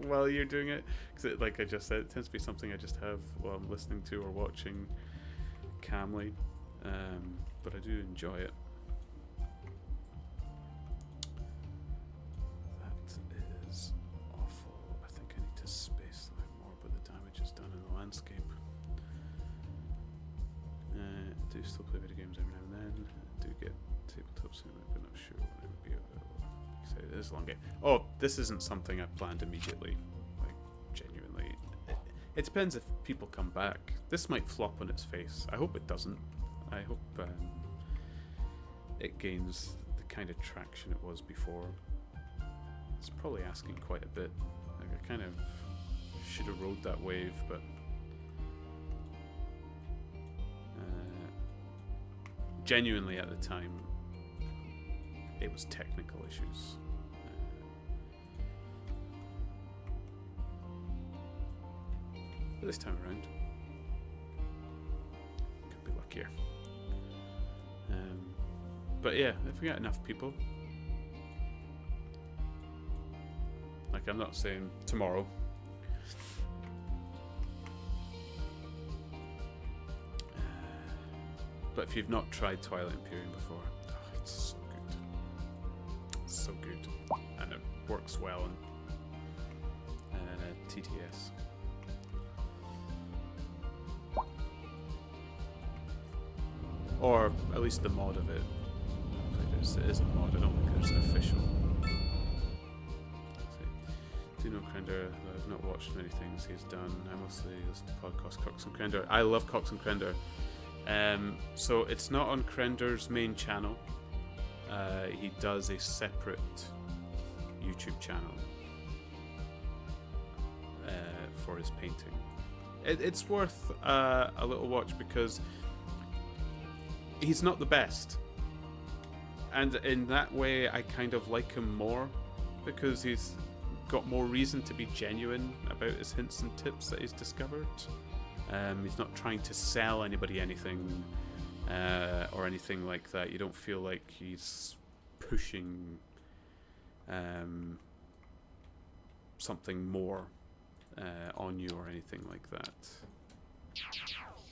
while you're doing it, because like I just said, it tends to be something I just have while I'm listening to or watching calmly. But I do enjoy it. That is awful. I think I need to space them out more, but the damage is done in the landscape. I do still play video games every now and then. I do get Tabletop Simulator, but not sure when it would be available. Like I say, it is a long game. Oh, this isn't something I've planned immediately. Like, genuinely. It depends if people come back. This might flop on its face. I hope it doesn't. I hope it gains the kind of traction it was before. It's probably asking quite a bit. Like, I kind of should have rode that wave, but genuinely at the time it was technical issues. But this time around could be luckier. But yeah, if we get enough people, like, I'm not saying tomorrow, but if you've not tried Twilight Imperium before, oh, it's so good. It's so good. And it works well in TTS. Or at least the mod of it. It is a mod, I don't think there's an official. do know Crender, though I've not watched many things he's done. I mostly listen to podcasts Cox and Crender. I love Cox and Crender. So it's not on Crender's main channel. He does a separate YouTube channel for his painting. It's worth a little watch because he's not the best. And in that way, I kind of like him more because he's got more reason to be genuine about his hints and tips that he's discovered. He's not trying to sell anybody anything or anything like that. You don't feel like he's pushing something more on you or anything like that.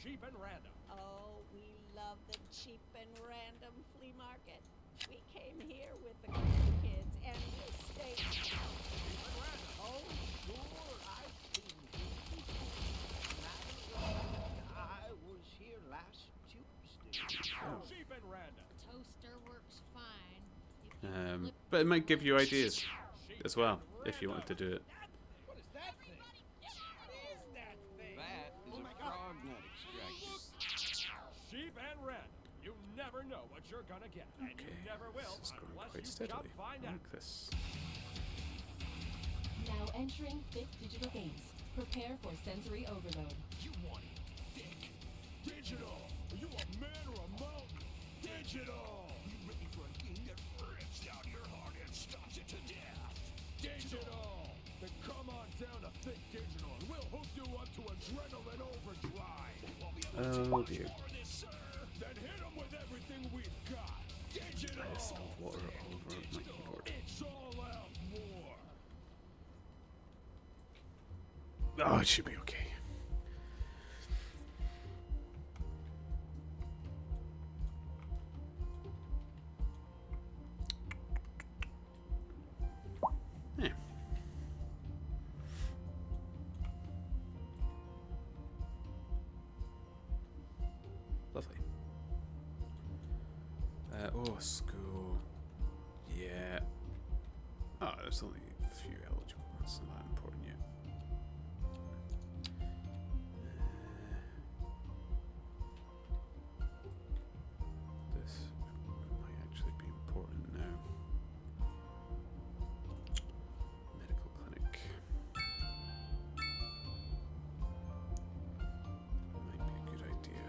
Cheap and random. Oh, we love the cheap and random flea market. We came here with the kids and we stayed. Oh, sure, I've been here before. I was here last Tuesday. Cheap and random. Toaster works fine. But it might give you ideas as well if you wanted to do it. What is that thing? What is that thing? That is a frog nut extractor. Cheap and random. You never know what you're gonna get, and you never will This is going unless quite you steadily. come find I out. like this. Now entering Thick Digital Games. Prepare for sensory overload. You want it thick. Digital. Are you a man or a mountain? Digital. You ready for a game that rips out your heart and stops it to death? Digital. Then come on down to Thick Digital and we'll hook you up to adrenaline overdrive. We'll be able to Oh much dear. more of this, sir. Then hit them with everything we've got. Digital. I just spilled water all over my keyboard. It's all out more. Oh, it should be okay. Yeah. Lovely. Oh, school. Yeah. Oh, there's only a few eligible. It's not that important yet. This might actually be important now. Medical clinic. Might be a good idea.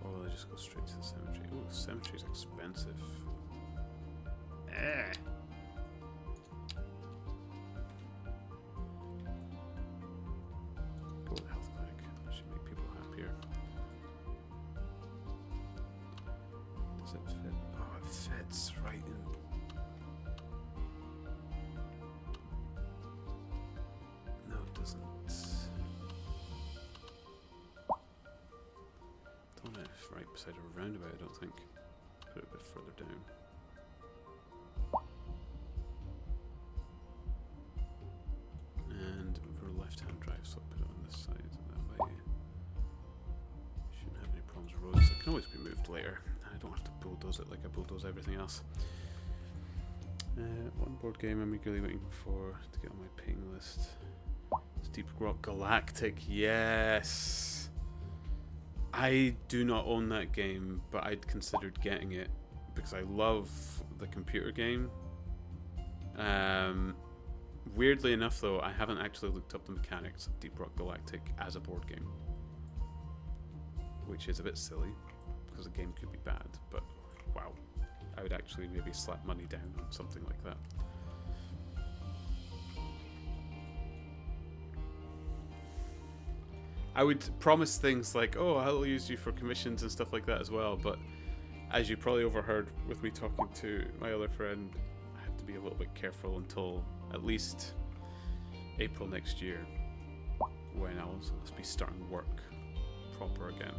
Or will I just go straight to the cemetery? Oh, the cemetery's expensive. Eh. Go to the health clinic. That should make people happier. Does it fit? Oh, it fits right in. No, it doesn't. Don't know if right beside a roundabout, I don't think. Put it a bit further down. And over left-hand drive, so I'll put it on this side. That way, shouldn't have any problems with roads. It can always be moved later. I don't have to bulldoze it like I bulldoze everything else. One board game I'm eagerly waiting for to get on my ping list. It's Deep Rock Galactic. Yes. I do not own that game, but I'd considered getting it because I love the computer game. Weirdly enough, though, I haven't actually looked up the mechanics of Deep Rock Galactic as a board game, which is a bit silly because the game could be bad, but wow, I would actually maybe slap money down on something like that. I would promise things like, oh, I'll use you for commissions and stuff like that as well, but as you probably overheard with me talking to my other friend, I have to be a little bit careful until at least April next year, when I'll be starting work proper again.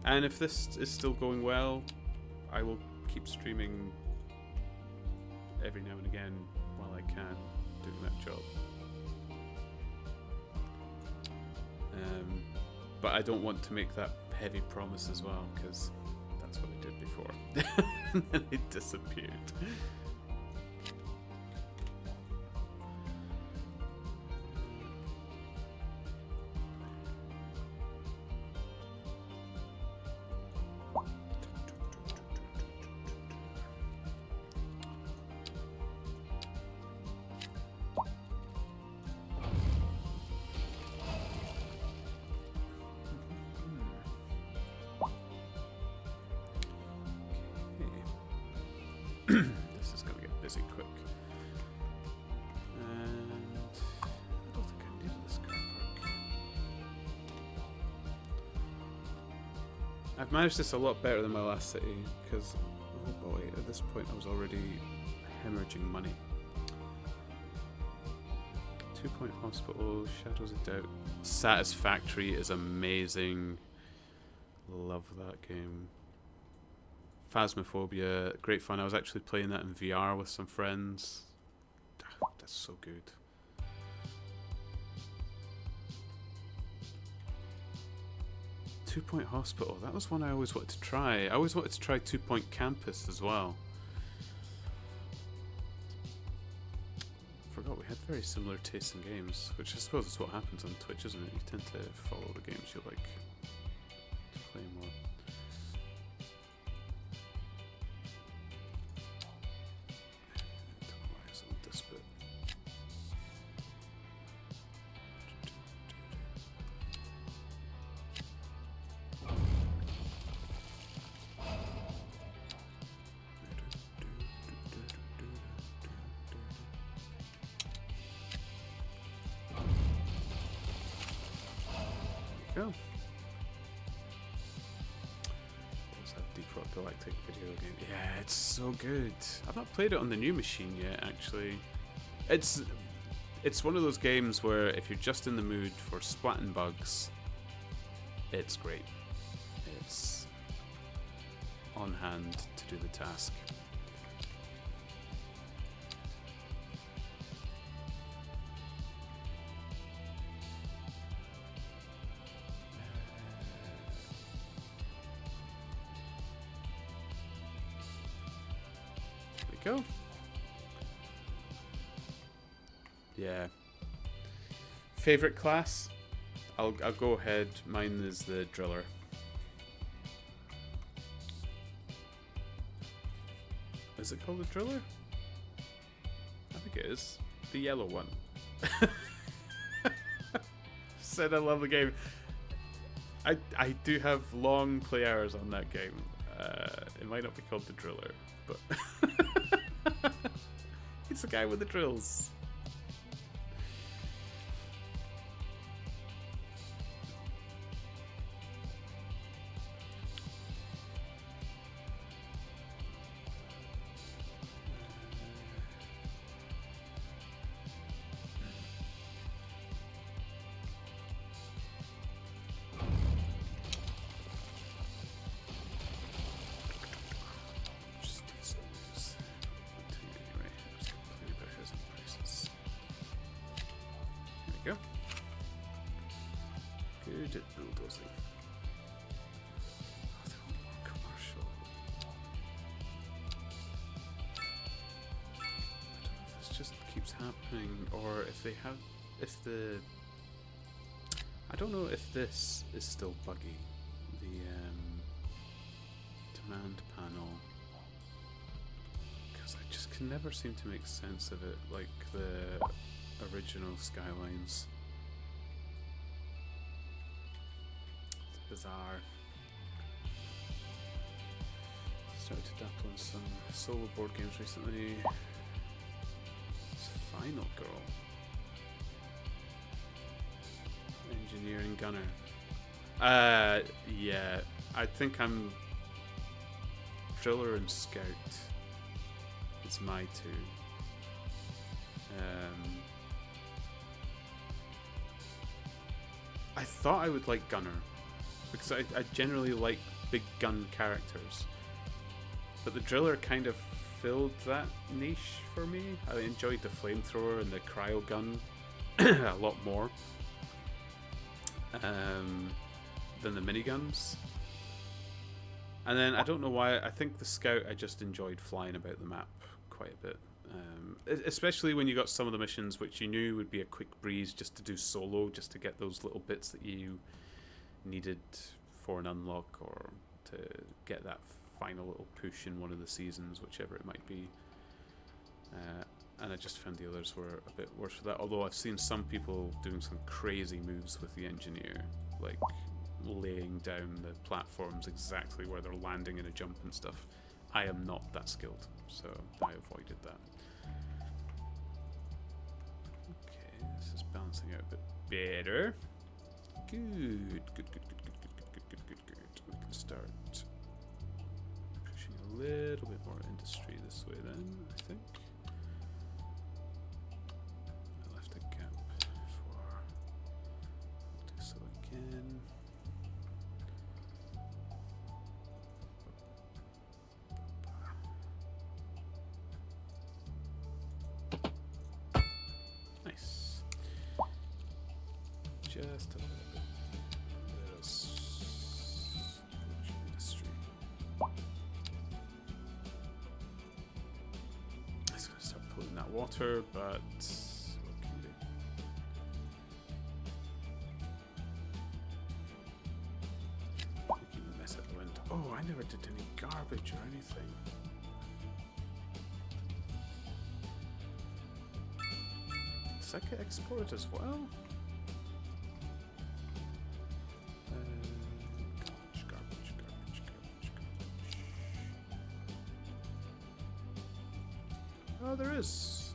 And if this is still going well, I will keep streaming every now and again while I can, doing that job. But I don't want to make that heavy promise as well, because that's what I did it before. And then it disappeared. This is going to get busy quick. And I don't think I need this car park. I've managed this a lot better than my last city because, oh boy, at this point I was already hemorrhaging money. 2 Point Hospital, Shadows of Doubt. Satisfactory is amazing. Love that game. Phasmophobia, great fun. I was actually playing that in VR with some friends. That's so good. Two Point Hospital, that was one I always wanted to try. I always wanted to try 2 Point Campus as well. Forgot we had very similar tastes in games, which I suppose is what happens on Twitch, isn't it? You tend to follow the games you like to play more. Go. Does have Deep Rock Galactic video game? Yeah, it's so good. I've not played it on the new machine yet. Actually, it's one of those games where if you're just in the mood for splatting bugs, it's great. It's on hand to do the task. Go. Yeah. Favorite class? I'll go ahead. Mine is the driller. Is it called the driller? I think it is. The yellow one. Said I love the game. I do have long play hours on that game. It might not be called the driller, but it's the guy with the drills. Good at bulldozing. Oh, they want more commercial. I don't know if this just keeps happening, or if they have, I don't know if this is still buggy. The demand panel, because I just can never seem to make sense of it like the original Skylines. Bizarre. Started to dabble in some solo board games recently. It's Final Girl. Engineering Gunner. Yeah. I think I'm Driller and Scout. It's my two. I thought I would like Gunner, because I generally like big gun characters, but the driller kind of filled that niche for me. I enjoyed the flamethrower and the cryo gun a lot more than the miniguns. And then I don't know why, I think the Scout, I just enjoyed flying about the map quite a bit. Especially when you got some of the missions which you knew would be a quick breeze just to do solo, just to get those little bits that you needed for an unlock or to get that final little push in one of the seasons, whichever it might be. And I just found the others were a bit worse for that, although I've seen some people doing some crazy moves with the Engineer, like laying down the platforms exactly where they're landing in a jump and stuff. I am not that skilled, so I avoided that. Okay, this is balancing out a bit better. Good. We can start pushing a little bit more industry this way then, I think. I left a gap for... I'll do so again. Nice. Just a little bit. Let us switch industry. It's going to start pulling that water, but what can we do? Keep the mess out the wind. Oh, I never did any garbage or anything. Does that get exported as well? Garbage. Oh, there is.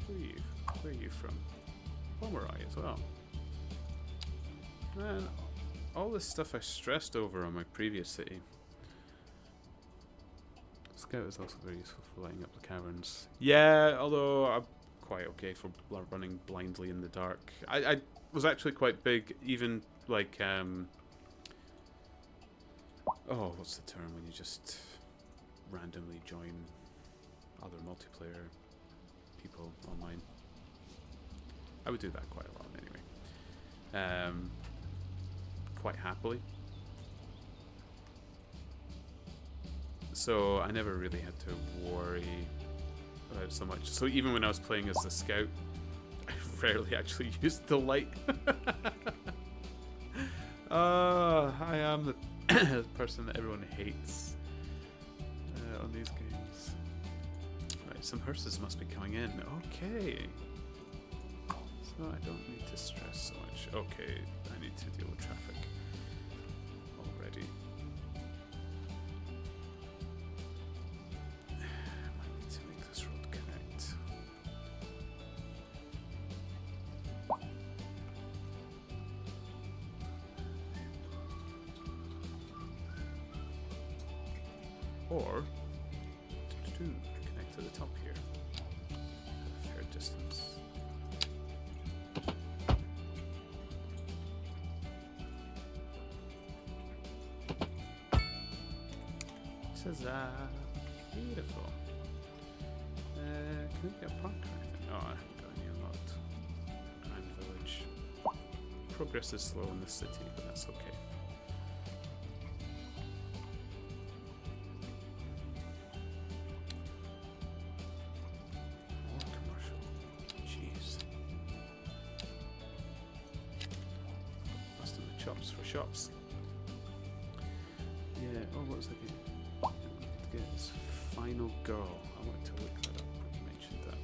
Where are you? Where are you from? Pomeroy as well. Man, all this stuff I stressed over on my previous city. Scout is also very useful for lighting up the caverns. Yeah, although I'm quite okay for running blindly in the dark. I was actually quite big, even like oh, what's the term when you just randomly join other multiplayer people online? I would do that quite a lot anyway. Quite happily. So I never really had to worry about it so much. So even when I was playing as the Scout, I rarely actually used the light. I am the person that everyone hates on these games. Right, some hearses must be coming in. Okay. So I don't need to stress so much. Okay, I need to deal with traffic already. Might need to make this road connect. Or connect to the top here. A fair distance. Huzzah! Beautiful. Can we get a park or anything? Oh, I haven't got any unlocked. Crime Village. Progress is slow in this city, but that's okay. More commercial. Jeez. Busting the chops for shops. Yeah, oh, what was I getting? It's Final Girl. I wanted to look that up when you mentioned that.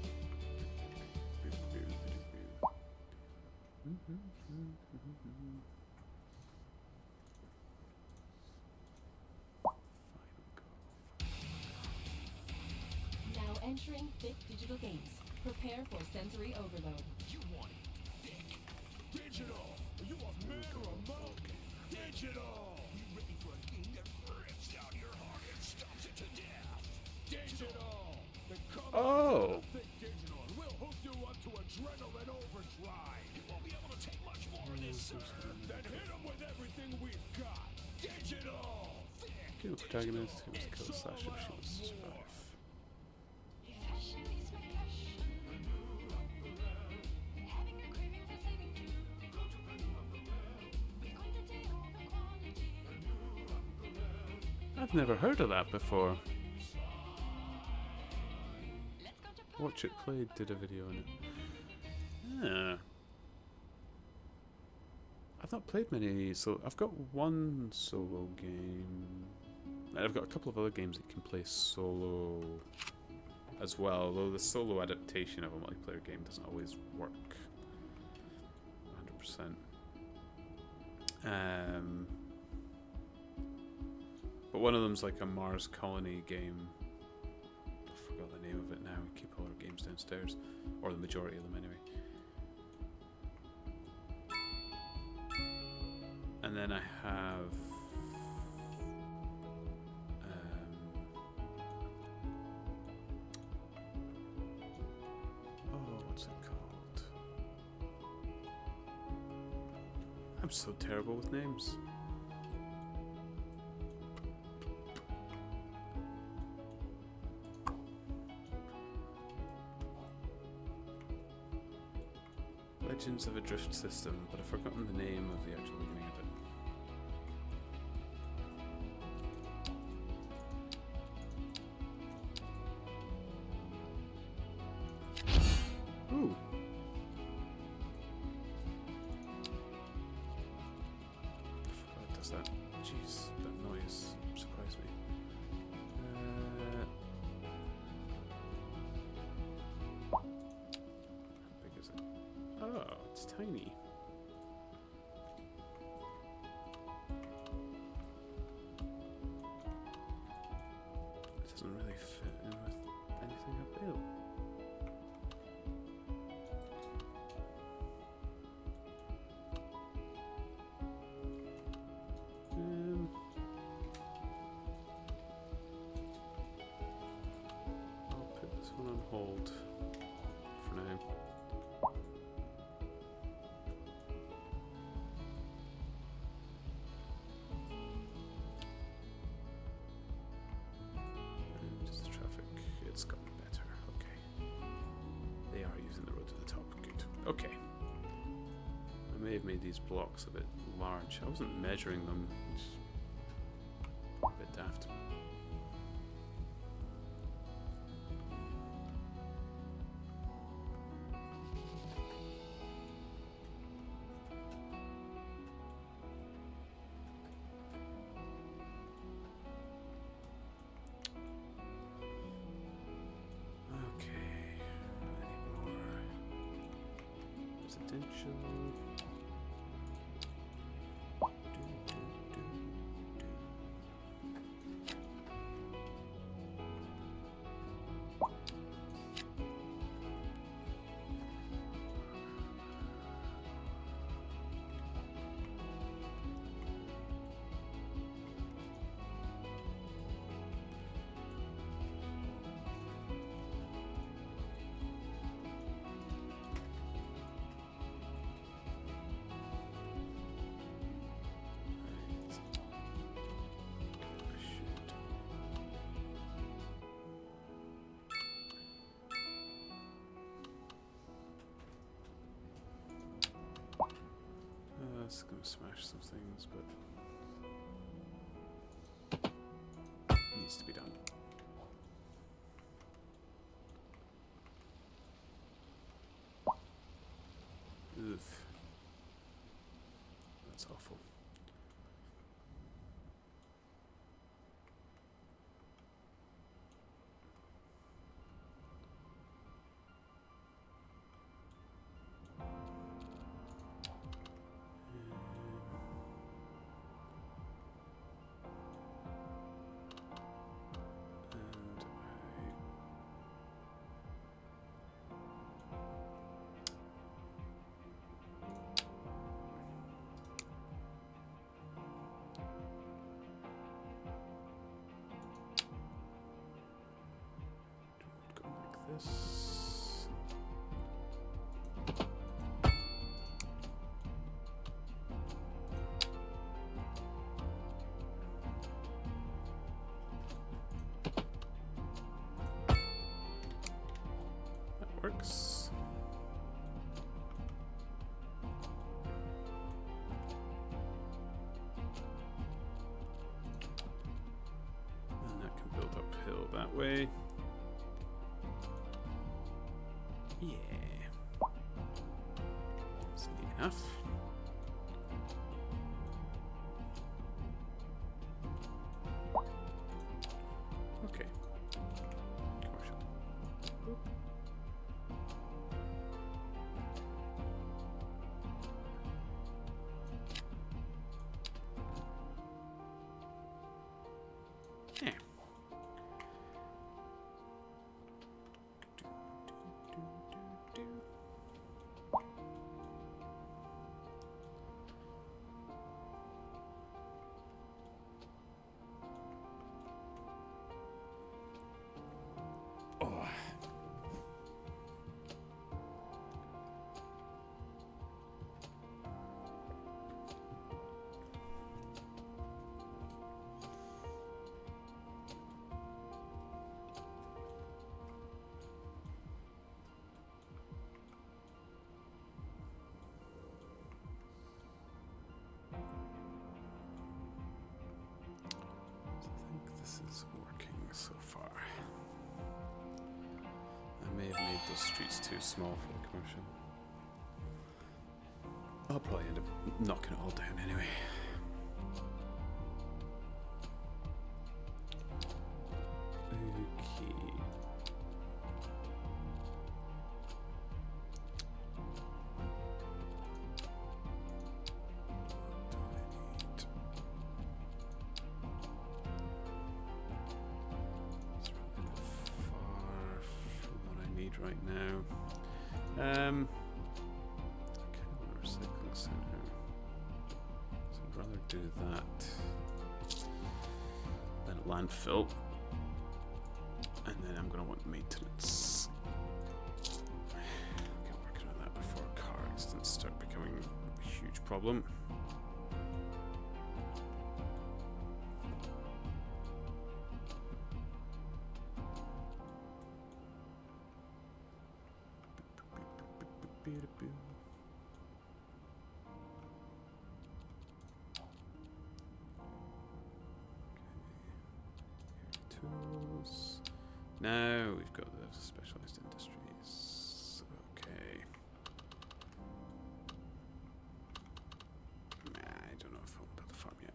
Now entering thick digital games. Prepare for sensory overload. You want it thick. Digital. You want man or a mountain? Digital. You ready for a game that rips out your heart and stops it to death? Digital. Then come on to the thick digital and we'll hook you up to adrenaline overdrive. You won't be able to take much more of this, sir. Then hit them with everything we've got. Digital. Thick. Kill the protagonist who was killed / she was survive. I've never heard of that before. Watch It Played did a video on it. Ah. I've not played many, so I've got one solo game. And I've got a couple of other games that you can play solo as well, although the solo adaptation of a multiplayer game doesn't always work 100%. But one of them's like a Mars colony game. I forgot the name of it now. We keep all our games downstairs, or the majority of them anyway. And then I have what's it called? I'm so terrible with names. Legends of a Drift System, but I've forgotten the name of the actual beginning of it. Ooh. I forgot it does that. Jeez, that noise surprised me. How big is it? Oh, it's tiny. It doesn't really fit in with anything I've built. I'll put this one on hold for now. And just the traffic, it's gotten better. Okay. They are using the road to the top. Good. Okay. I may have made these blocks a bit large. I wasn't measuring them. It's a bit daft. Okay. I need more residential. It's gonna smash some things, but needs to be done. Oof. That's awful. This. That works. that way. Yeah. That's neat enough. Okay. Commercial. Boop. Yeah. Oh. I think this is working so far. I may have made those streets too small for the commercial. I'll probably end up knocking it all down anyway. Okay. Right now, kind of recycling center. So I'd rather do that than landfill, and then I'm going to want maintenance. Get working on that before car accidents start becoming a huge problem. Tools. Now we've got the specialized industries. Okay. Nah, I don't know if I want to build the farm yet.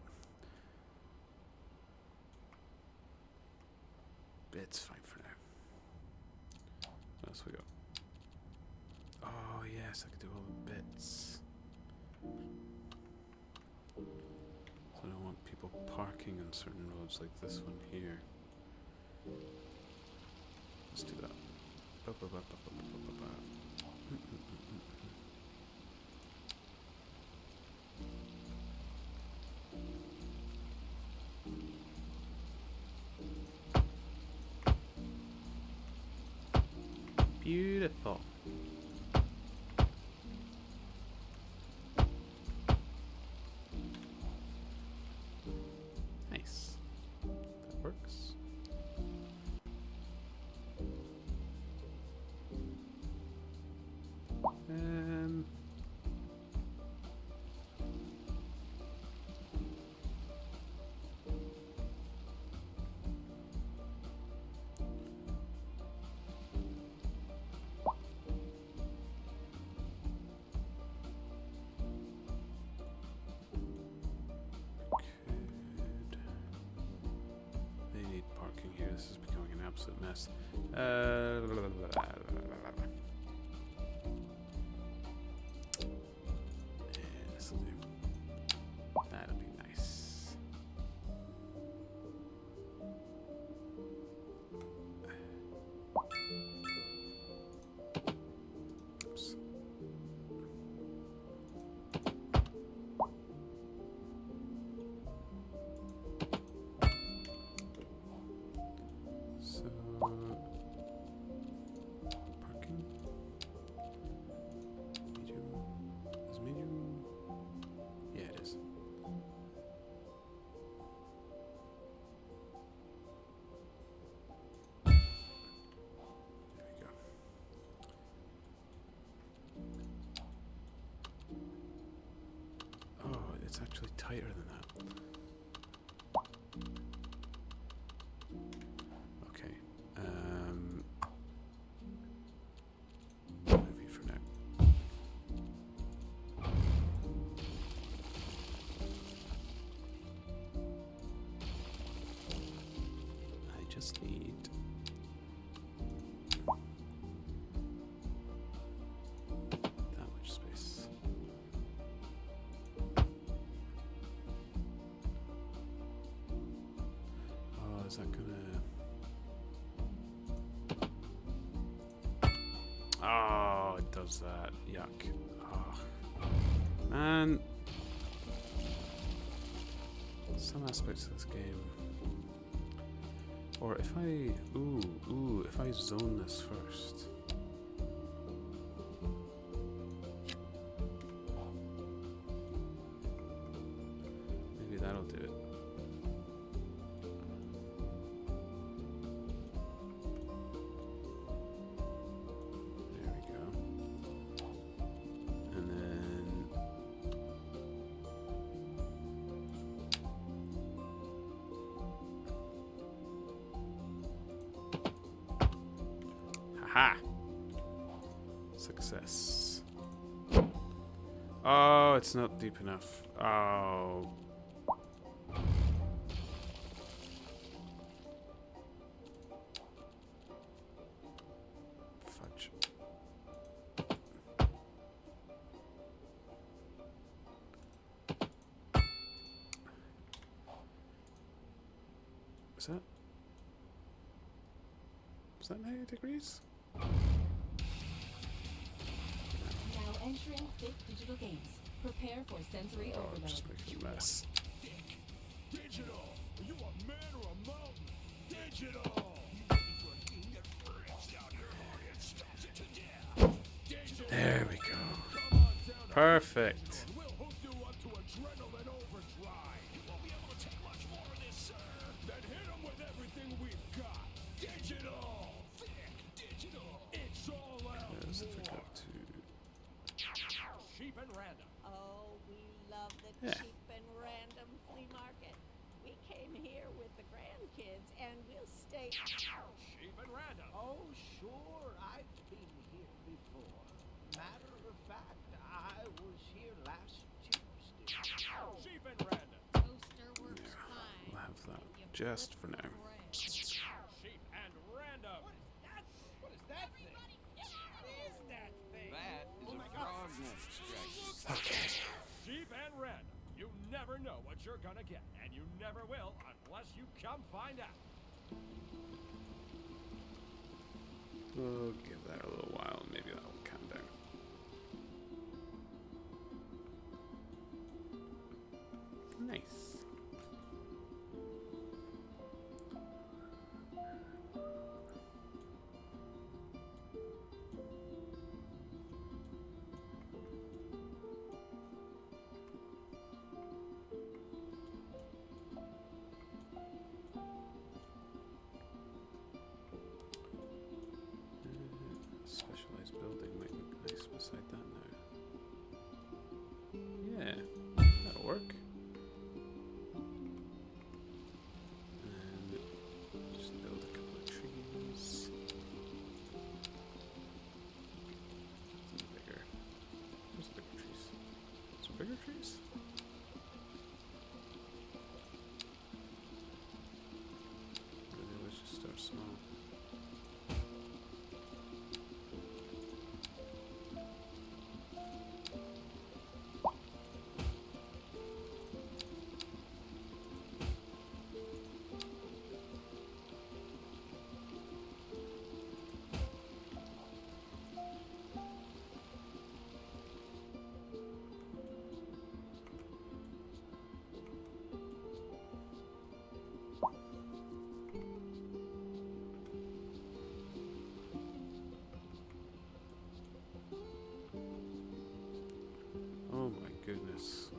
It's fine for now. What else we got? Oh yes, I could do all the bits. So I don't want people parking on certain roads like this one here. Let's do that. Ba, ba, ba, ba, ba, ba, ba, ba. Beautiful. Nice. That works. They need parking here. This is becoming an absolute mess. Yeah, this'll do. That'll be nice. Oops. So, parking. Medium. Is medium? Yeah, it is. There we go. Oh, it's actually tighter than that. Okay. just need. That much space. Oh, is that gonna. Oh, it does that. Yuck. Oh. Man. Some aspects of this game. Or if I. If I zone this first. Maybe that'll do it. There we go. And then. Haha! Success. Oh, it's not deep enough. Oh. Fudge. Is that? Is that 90 degrees? Now entering Thick Digital Games. Prepare for sensory Oh, I'm overload. just making a mess. Digital! Are you a man or a mountain? Digital! You ready for a game that rips out your heart and stops it to death? Digital! There we go. Come on down to Perfect. and we'll hook you up to adrenaline overdrive. You won't be able to take much more of this, sir. Then hit 'em with everything we've got. Digital! Thick digital! It's all out Yes, if I more. got to. Sheep and random. Oh, we love the Yeah. cheap and random flea market. We came here with the grandkids and we'll stay. Sheep and random. Oh, sure, I've been here before. Matter of fact, I was here last Tuesday. Sheep and random. Toaster works fine. I'll have that You just flip for now. the bread. Sheep and random. What is that thing? What is that thing? That is Oh a my God. frognetic striker. Sheep and random. You never know what you're gonna get, and you never will unless you come find out. We'll give that a little while, maybe that'll calm down. Nice. Specialized building might look nice beside that now. Yeah, that'll work. And just build a couple of trees. Some bigger. Where's the bigger trees? Some bigger trees? Maybe let's just start small. Oh my goodness.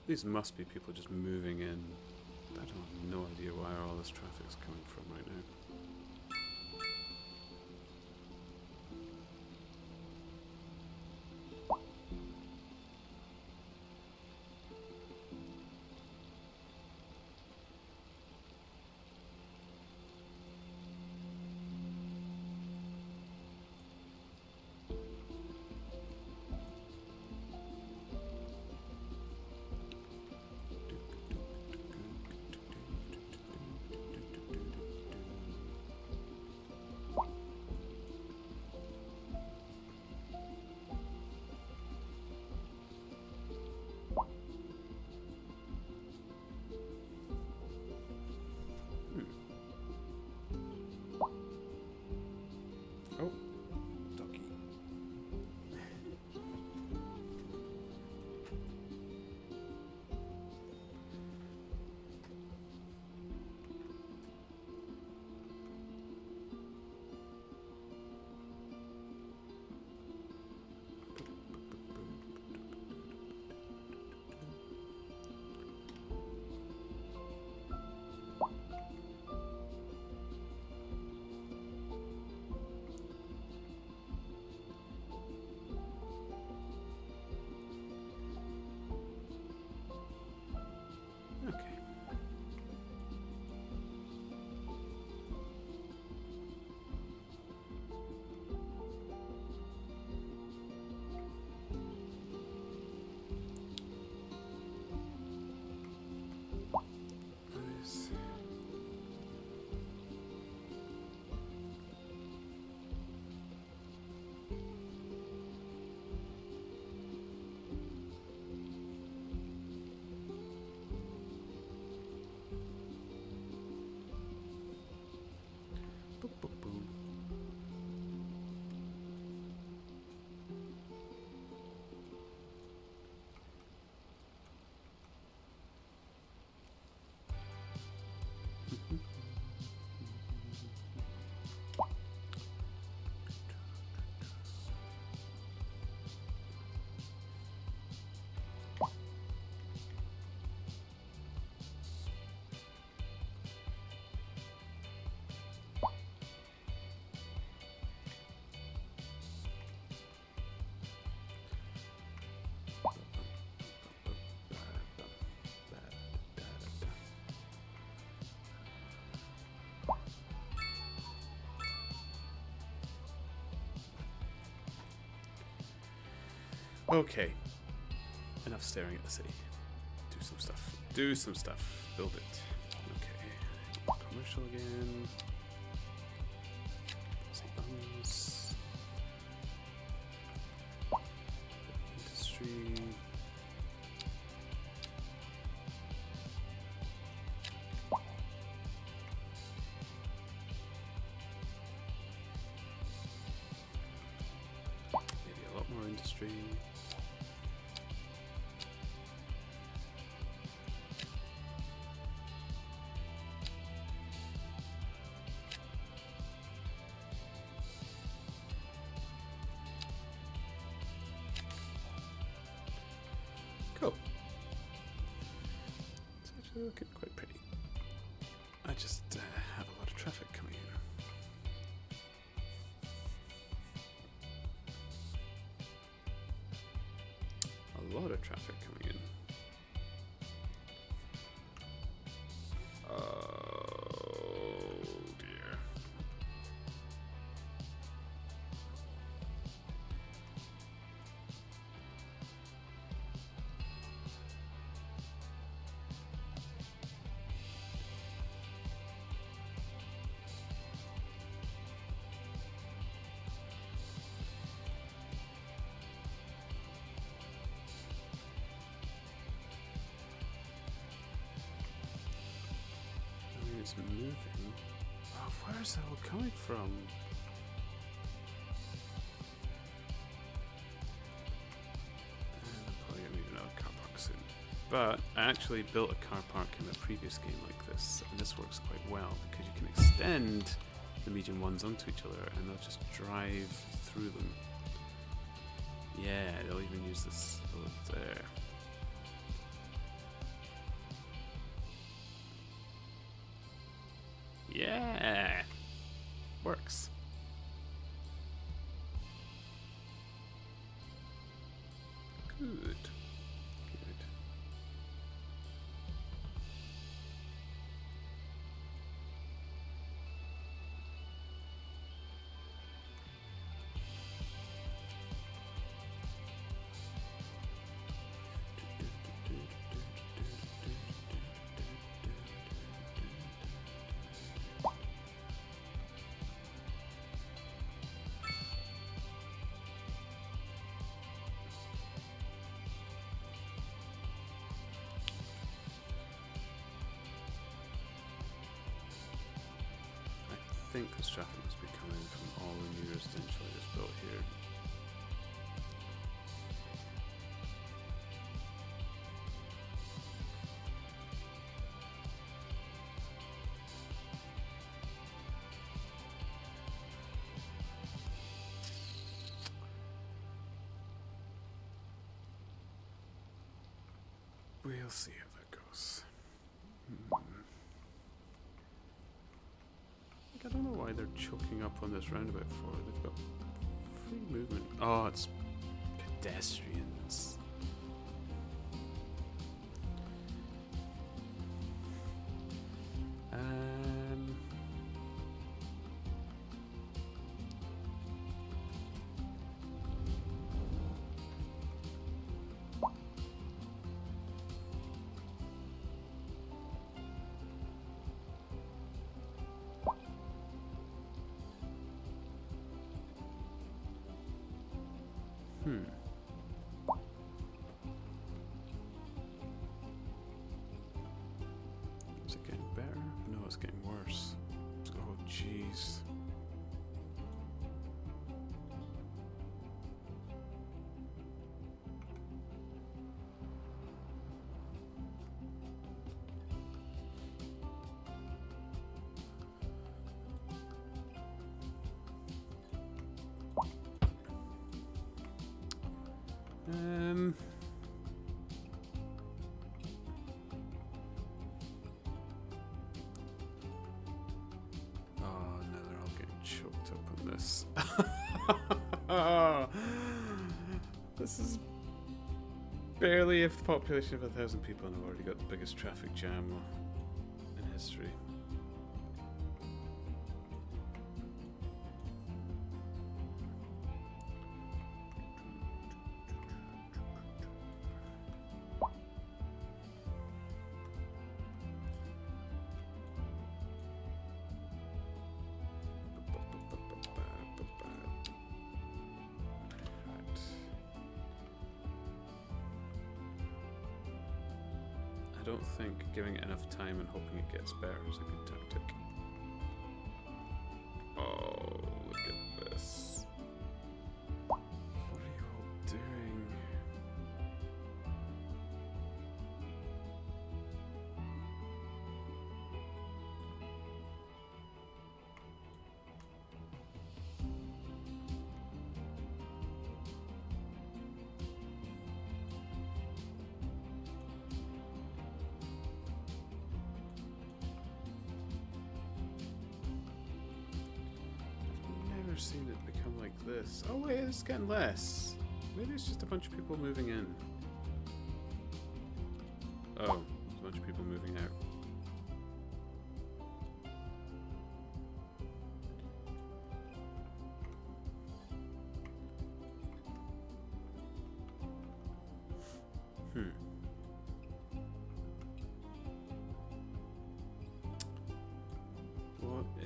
These must be people just moving in. I don't have no idea where all this traffic is coming from right now. Okay. Enough staring at the city. Do some stuff. Do some stuff. Build it. Okay. Commercial again. Some bums. Industry. Maybe a lot more industry. Cool. It's actually looking quite pretty. I just have a lot of traffic coming in. A lot of traffic coming in. Oh dear. I mean, it's moving. Oh, where's that all coming from? I'm probably gonna need another car park soon. But I actually built a car park in a previous game like this, and this works quite well because you can extend the medium ones onto each other and they'll just drive through them. Yeah, they'll even use this road there. Yeah, works. Good. Good. I think this traffic must be coming from all the new residential I just built here. We'll see how that goes. I don't know why they're choking up on this roundabout for. They've got free movement. Oh, it's pedestrians. Is it getting better? No, it's getting worse. Oh, jeez. Oh, no, they're all getting choked up on this. This is barely if the population of 1,000 people, and I've already got the biggest traffic jam in history. don't think giving it enough time and hoping it gets better is a good tactic. Oh, look at this. What are you all doing? Seen it become like this. Oh wait, it's getting less. Maybe it's just a bunch of people moving in. Oh, it's a bunch of people moving out. What if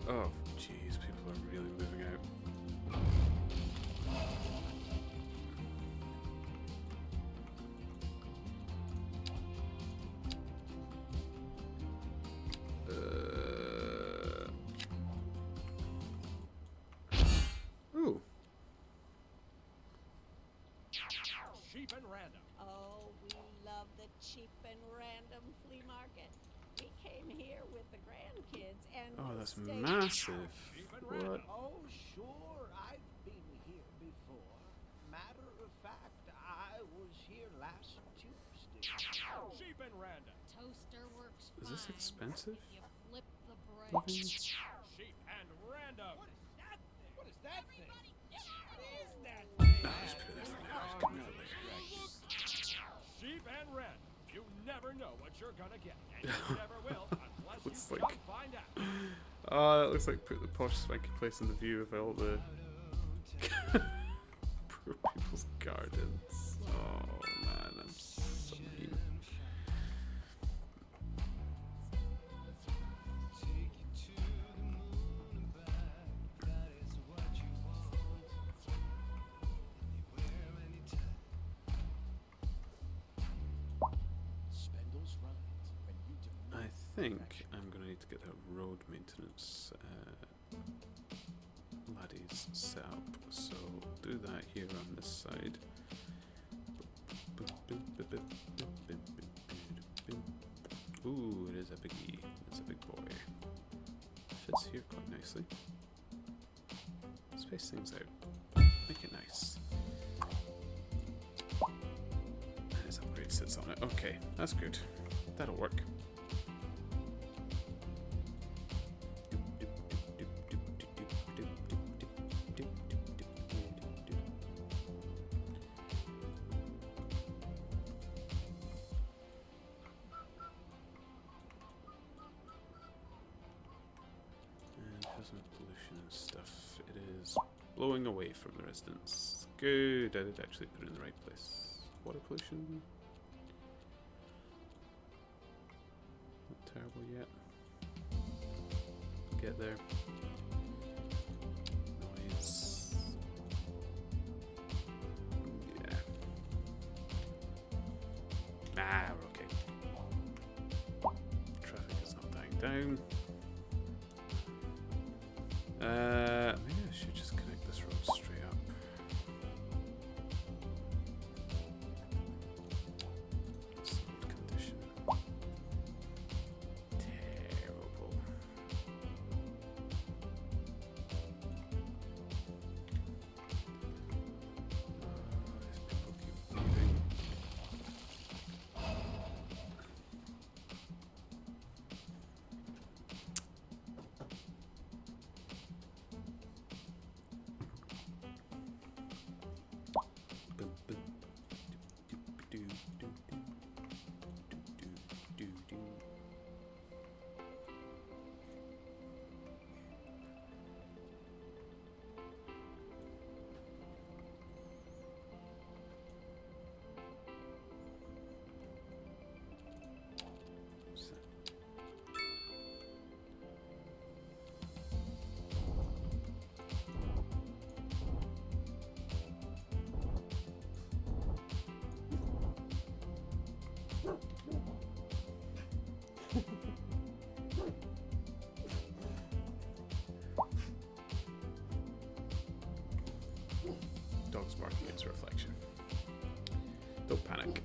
oh, jeez, people are really moving out. Ooh. Cheap and random. Oh, we love the cheap and random flea market. We came here with the grandkids and Oh, we'll that's stay massive. Cheap and What? random. Oh, sure, I've been here before. Matter of fact, I was here last Tuesday. Cheap and random. Toaster works Is this fine expensive? if you flip the bread. Even? Cheap and random. What is that thing? What is that thing? Nah, just put it there for now. I can move it later. Cheap and random. You never know what you're gonna get, and you never will unless Looks you like- come find out. Oh, that looks like put the posh swanky place in the view of all the poor people's gardens. Oh man, I'm so mean. Spindles rides when you I demand think perfection. I'm gonna need to get that road maintenance laddies set up. So do that here on this side. Ooh, it is a biggie. It's a big boy. Fits here quite nicely. Space things out. Make it nice. And his upgrade sits on it. Okay, that's good. That'll work. And hazard pollution and stuff. It is blowing away from the residents. Good, I did actually put it in the right place. Water pollution. Not terrible yet. Get there. Noise. Yeah. Ah, we're okay. Traffic is not dying down. Maybe I should just connect this road straight up. Solid condition. Terrible. These people keep leaving. Dog's barking its reflection. Don't panic.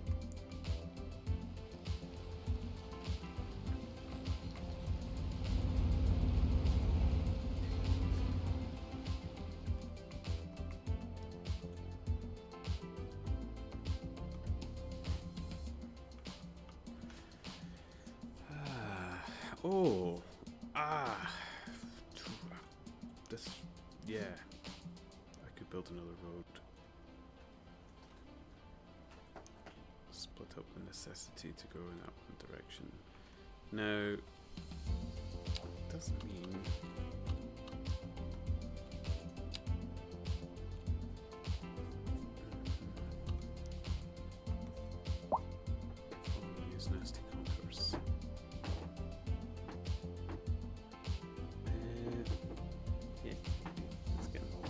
Oh, this, yeah, I could build another road. Split up the necessity to go in that one direction. Now, it doesn't mean use nasty contours. Yeah, let's get involved.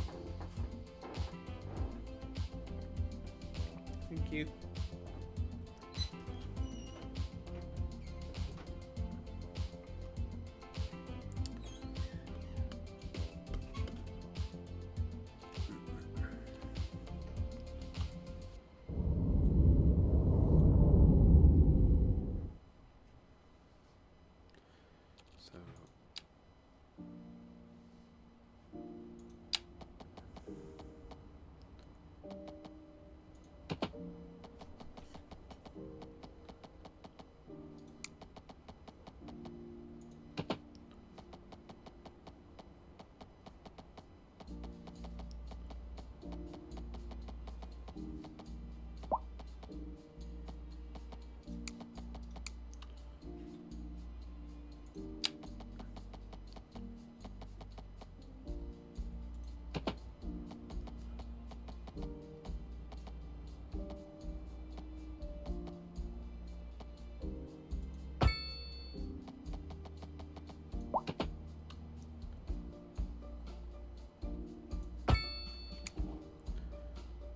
Thank you. So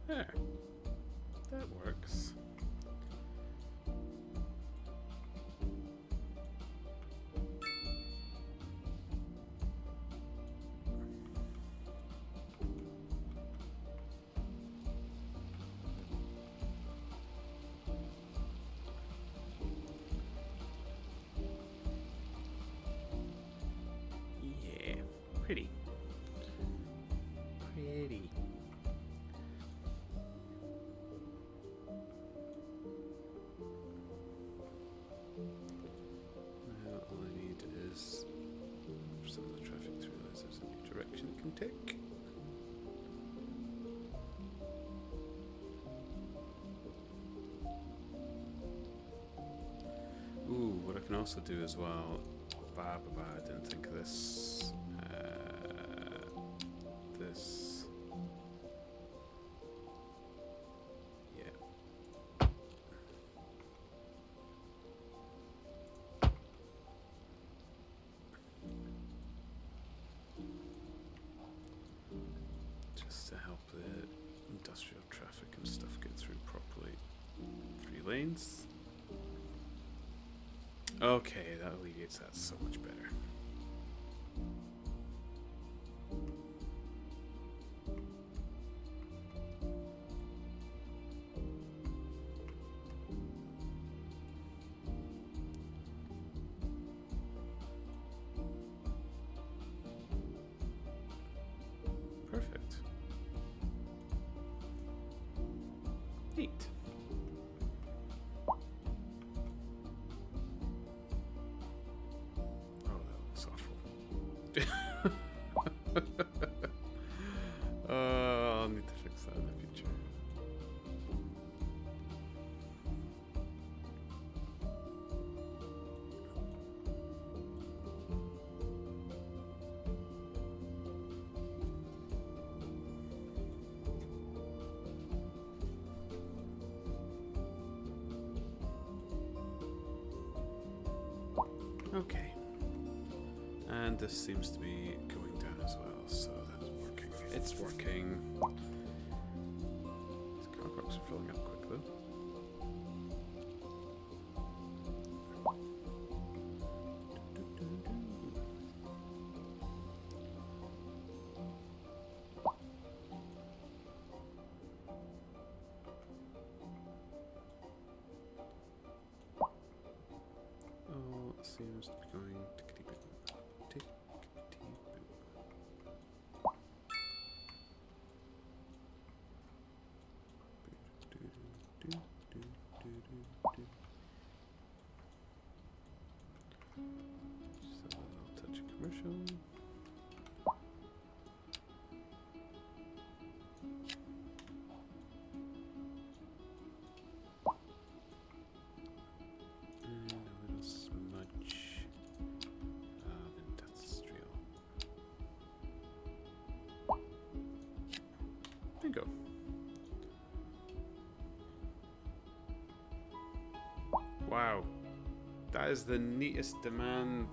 there, that works. Yeah, pretty. Pretty. Now all I need is for some of the traffic to realize there's a new direction it can take. Ooh, what I can also do as well. I didn't think of this. This. Yeah. Just to help the industrial traffic and stuff get through properly. 3 lanes. Okay, that alleviates that so much better. Perfect. Neat. Oh, that looks awful. I'll need to fix that in the future. Okay. And this seems to be going down as well, so that's working. It's working. These car parks are filling up quick though. seems to be going tickety-boo. Tickety-boo. Just a little touch of commercial. And a little smudge of industrial. There you go. Wow, that is the neatest demand.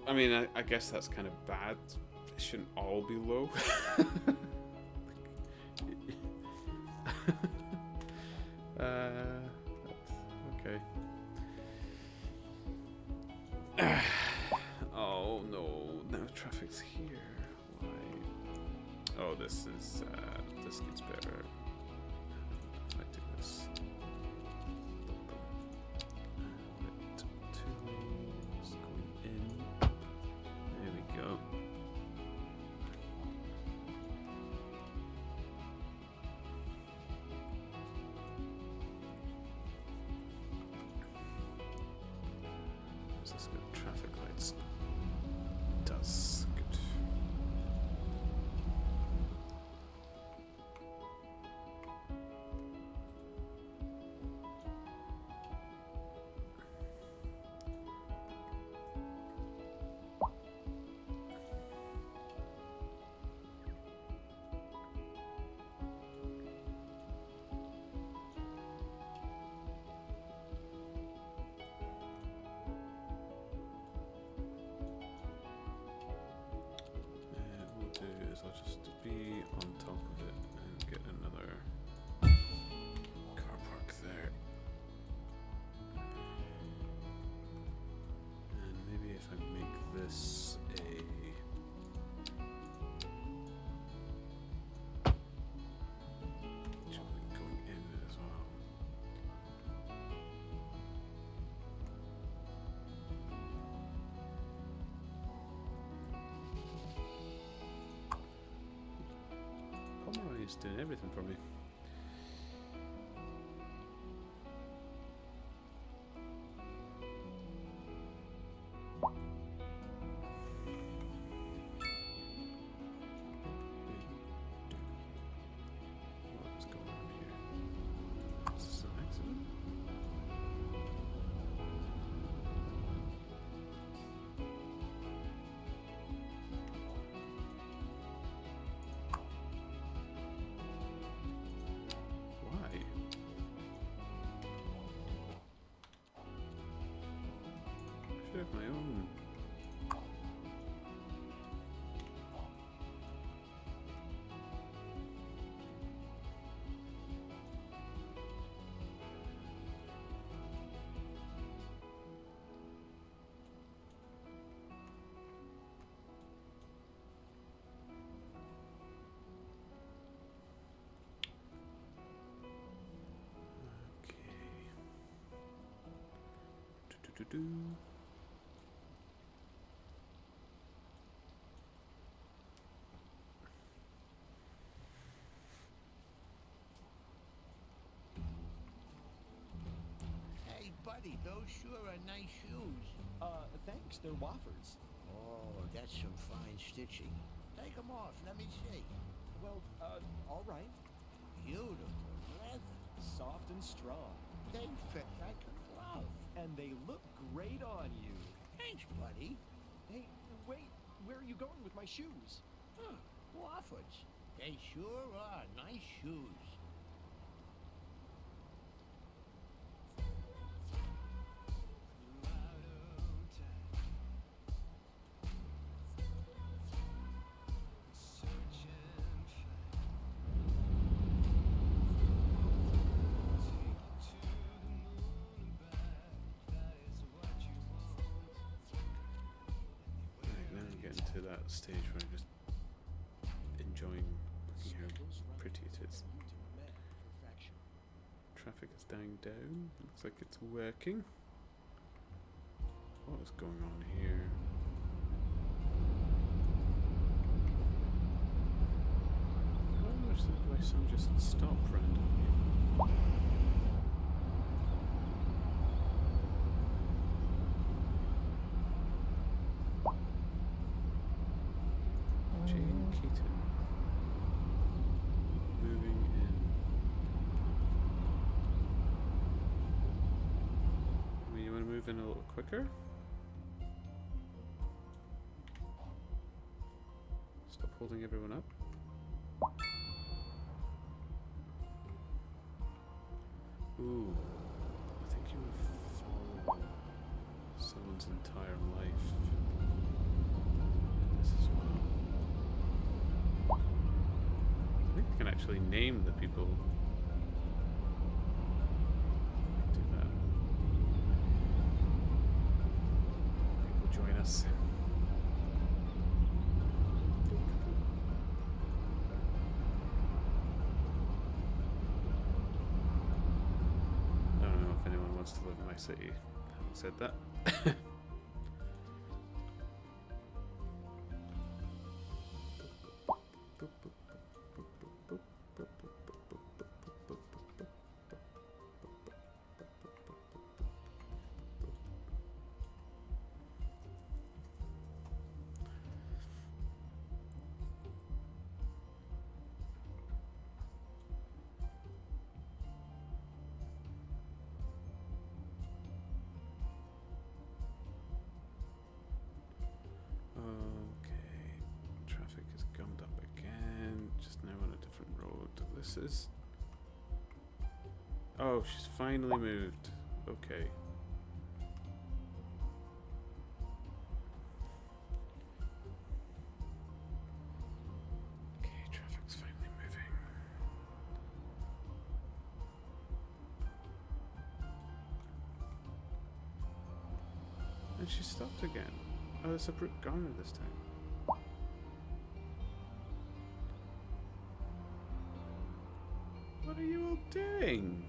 I mean, I guess that's kind of bad. It shouldn't all be low. Okay. Oh no, now traffic's here. Why? Oh, this gets better. If I do this. Let two lanes going in. There we go. Is this good? Traffic lights. Does good. What we'll do is I'll just be on top of it and get another car park there. And maybe if I make this a going in as well. Pomeroy's doing everything for me. What is going on here? Is this an accident? Why? I should have my own. Okay. Do. Hey, buddy, those sure are nice shoes. Thanks, they're Wofford's. Oh, that's some fine stitching. Take them off, let me see. Well, all right. Beautiful leather. Soft and strong. They fit like a glove. And they look great on you. Thanks, buddy. Hey, wait, where are you going with my shoes? Huh, Wofford's. They sure are nice shoes. Right, now I'm getting to that stage where I'm just enjoying looking how pretty it is. You demand perfection. traffic is dying down. Looks like it's working. What is going on here? I don't understand why some just stop randomly. Jane Keaton. Moving in. You want to move in a little quicker? Stop holding everyone up. Ooh, I think you want to follow someone's entire life in this as well. I think I can actually name the people. Do that. People join us. I don't know if anyone wants to live in my city. Having said that. Okay, traffic is gummed up again. Just now on a different road. This is. Oh, she's finally moved. Okay. Okay, traffic's finally moving. And she stopped again. Oh, it's a Brooke Garner this time. What are you all doing?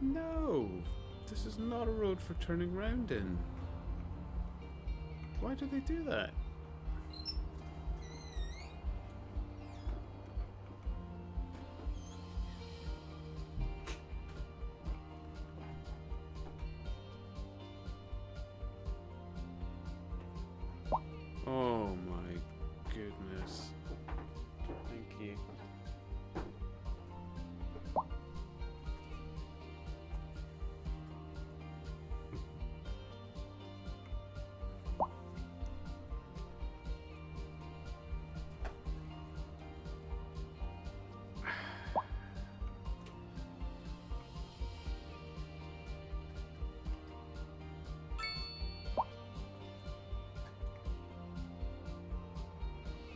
No! This is not a road for turning round in. Why do they do that? Oh my goodness. Thank you.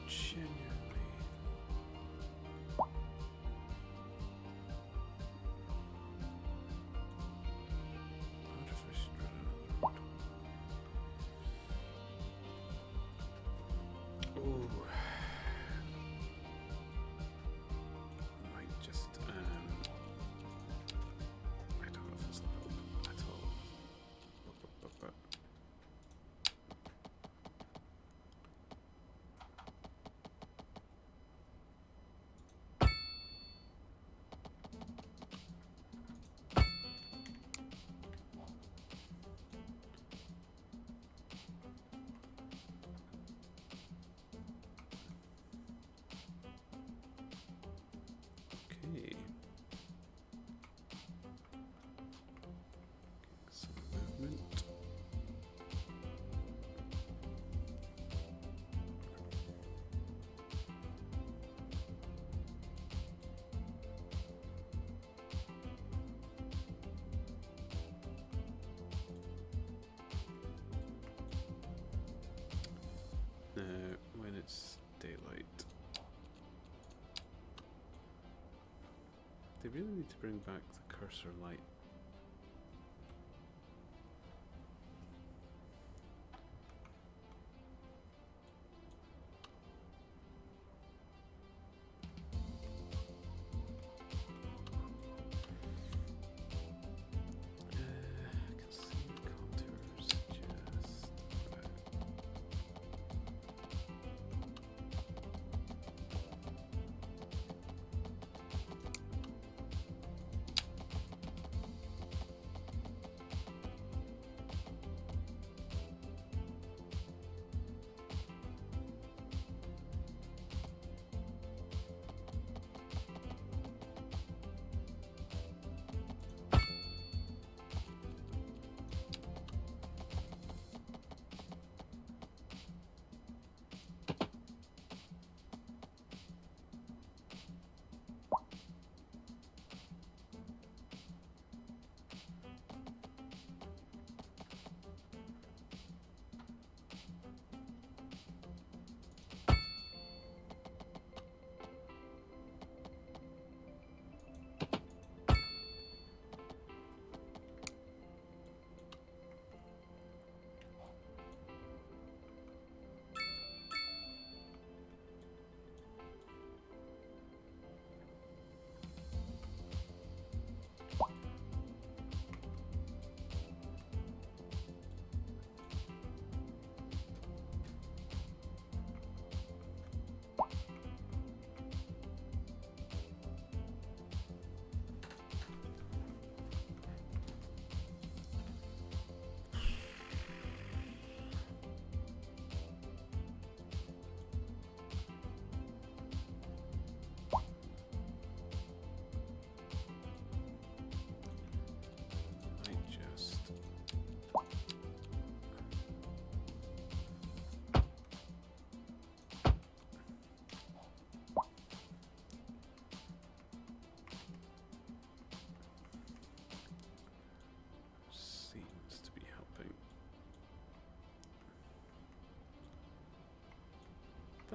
Genuinely. I wonder if I should run another road. Ooh. Might just, I don't know if this will help at all. But. Okay. Some movement. Now, when it's daylight, they really need to bring back the cursor light.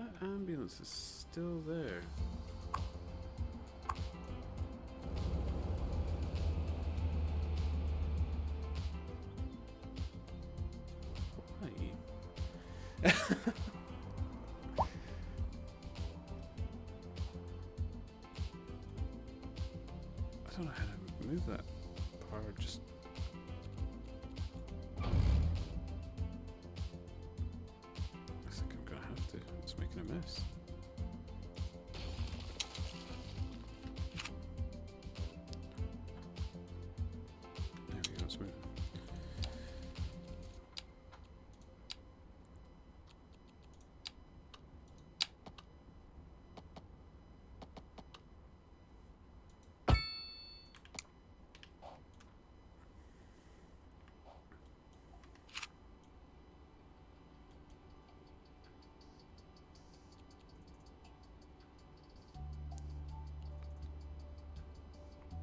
that ambulance is still there. Why? I don't know how to move that power, just... I think I'm gonna have to. It's making a mess. There we go, it's moving.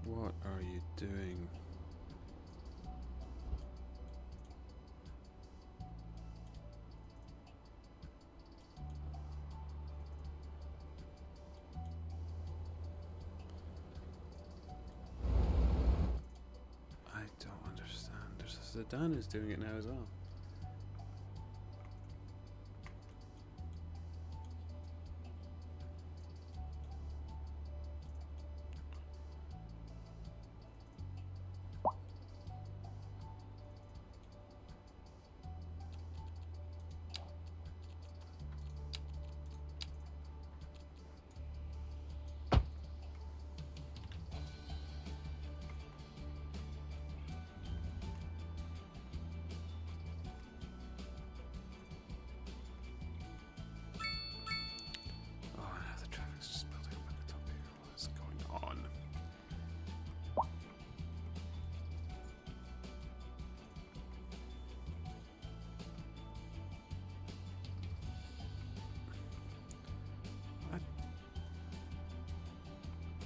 What are you doing? I don't understand. There's a sedan who's doing it now as well.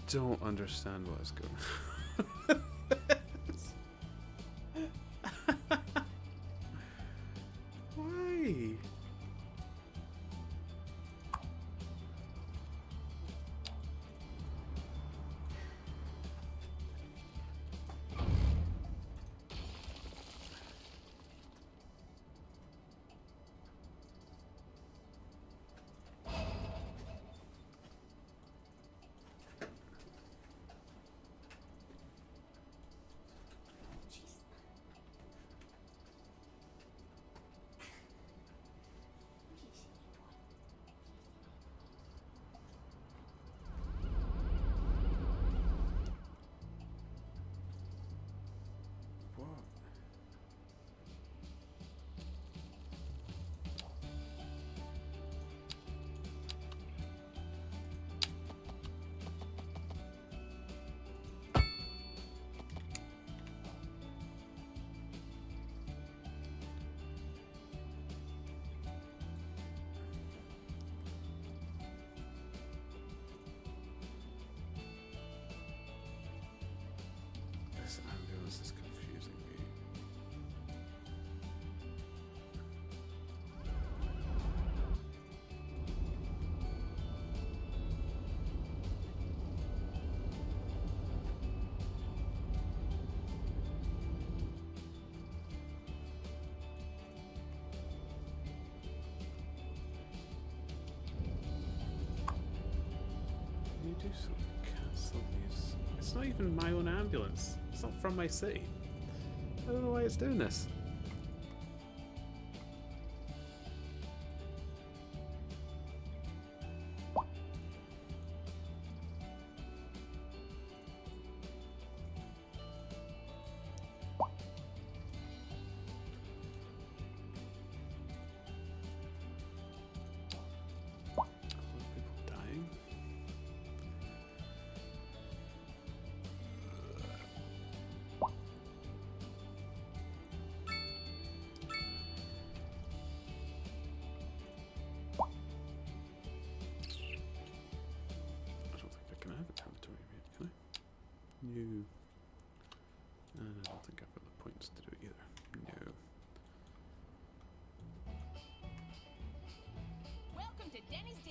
Don't understand what is going on. Why? This ambulance is confusing me. Can you do something? Cancel these. It's not even my own ambulance. It's not from my city. I don't know why it's doing this. People dying. I don't think I can have a territory yet, can I? No. And I don't think I've got the points to do it either. No. Welcome to Denny's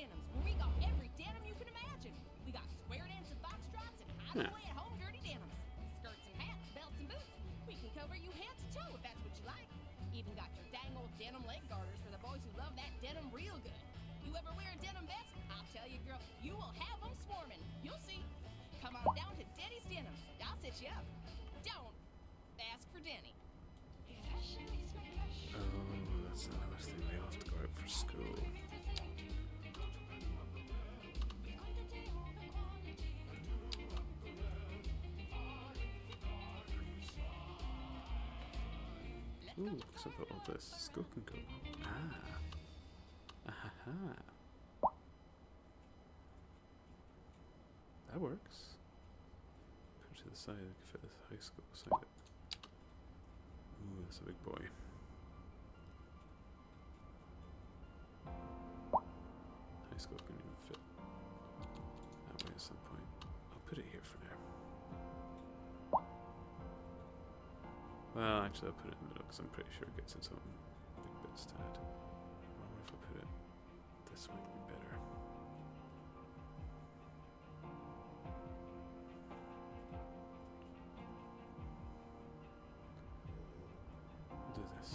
By the way, at home, dirty denims. Skirts and hats, belts and boots. We can cover you head to toe if that's what you like. Even got your dang old denim leg garters for the boys who love that denim real good. You ever wear a denim vest? I'll tell you, girl, you will have them swarming. You'll see. Come on down to Denny's Denims. I'll set you up. Don't ask for Denny. Oh, that's another thing. They all have to go out for school. Ooh, looks like all this school can go. Ah. Ahaha. That works. Come to the side, I can fit this high school beside it. Ooh, that's a big boy. High school can even fit that way at some point. I'll put it here for now. Well, actually, I'll put it in the middle because I'm pretty sure it gets its own big bits to add. Or if I put it this might be better. We'll do this.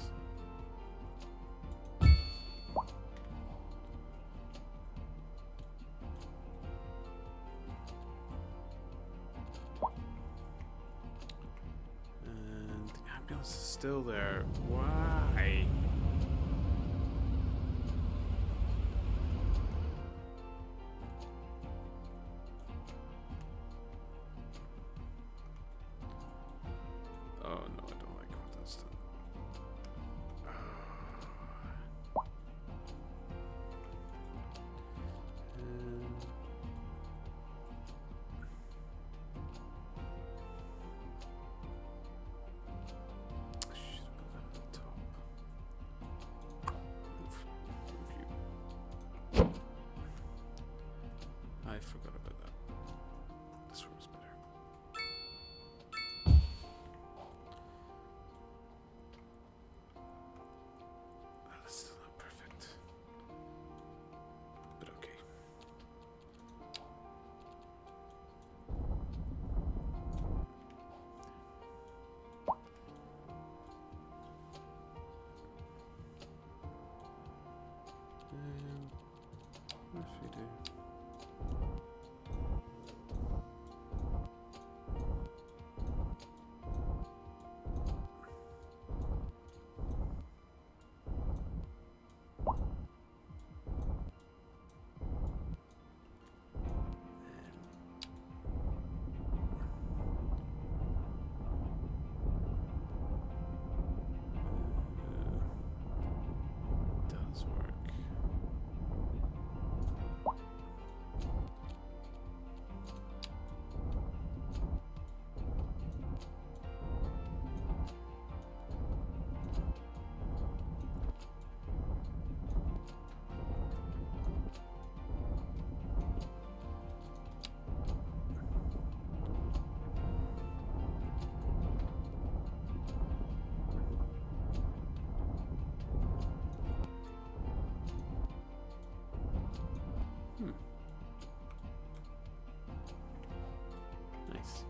And the ambulance is still there. Why? Oh no, I don't like what that's done. Should have put that at the top. Move you. I forgot about that. This one's better. That's still not perfect. But okay. What should we do? Does work. Nice.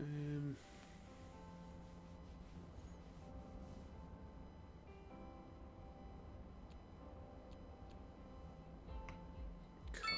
Um, cool.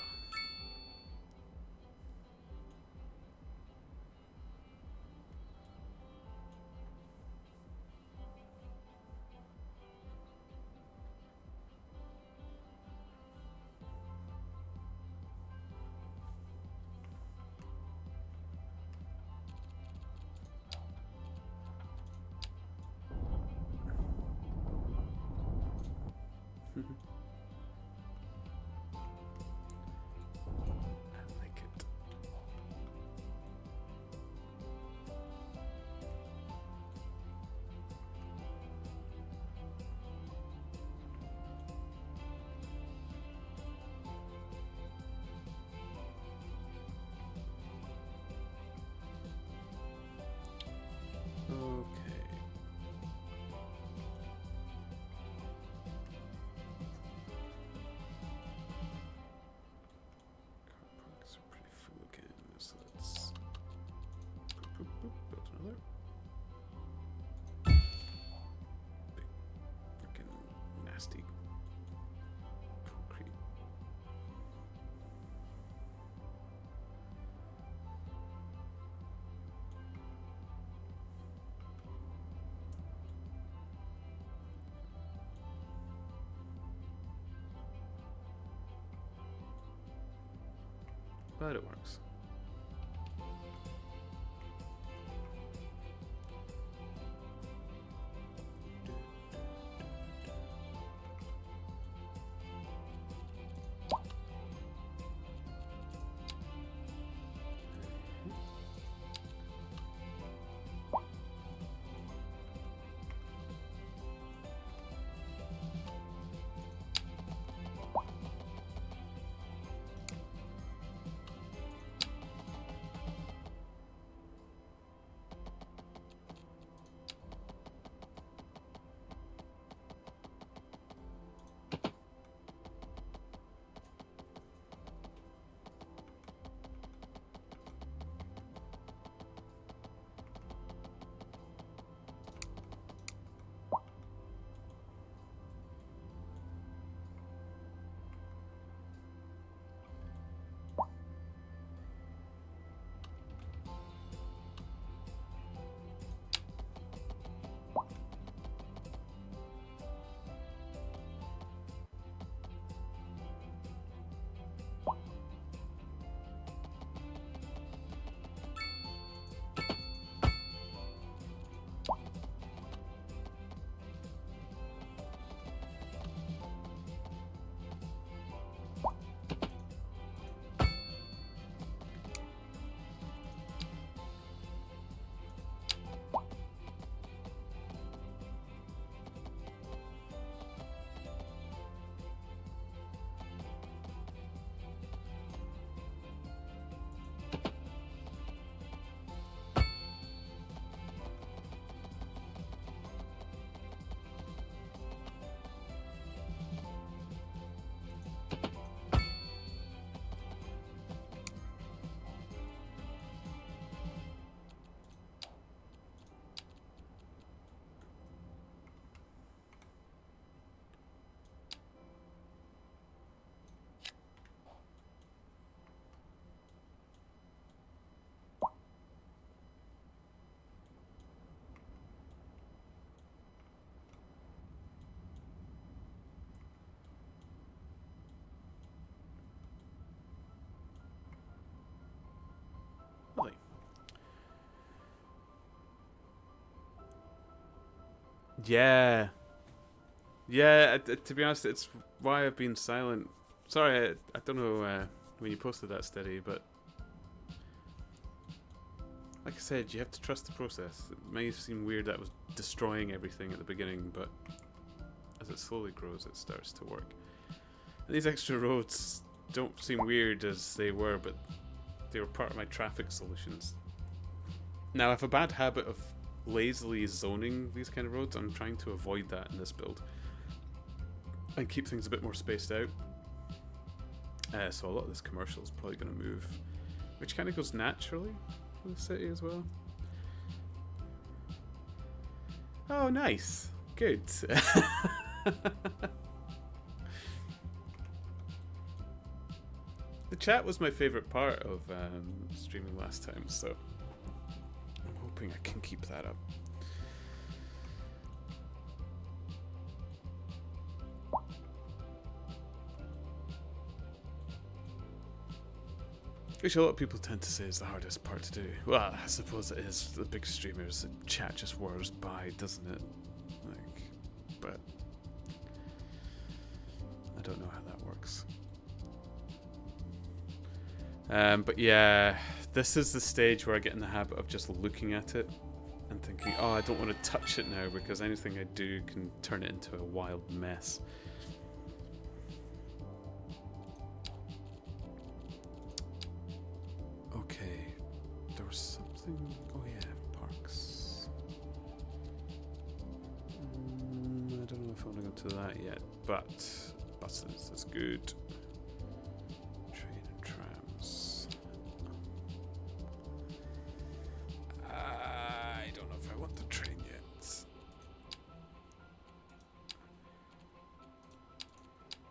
But it works. Lovely. Yeah. Yeah, to be honest, it's why I've been silent. Sorry, I don't know when you posted that steady, but like I said, you have to trust the process. It may seem weird that I was destroying everything at the beginning, but as it slowly grows, it starts to work. And these extra roads don't seem weird as they were, but they were part of my traffic solutions. Now, I have a bad habit of lazily zoning these kind of roads. I'm trying to avoid that in this build and keep things a bit more spaced out. So a lot of this commercial is probably going to move, which kind of goes naturally with the city as well. Oh, nice. Good. The chat was my favourite part of streaming last time, so I'm hoping I can keep that up. Which a lot of people tend to say is the hardest part to do. Well, I suppose it is. The big streamers, the chat just whirs by, doesn't it? Like, but I don't know how that works. But yeah, this is the stage where I get in the habit of just looking at it and thinking, oh, I don't want to touch it now because anything I do can turn it into a wild mess. Okay, there was something. Oh yeah, parks. I don't know if I want to go to that yet, but buses is good. Train and trams. I don't know if I want the train yet.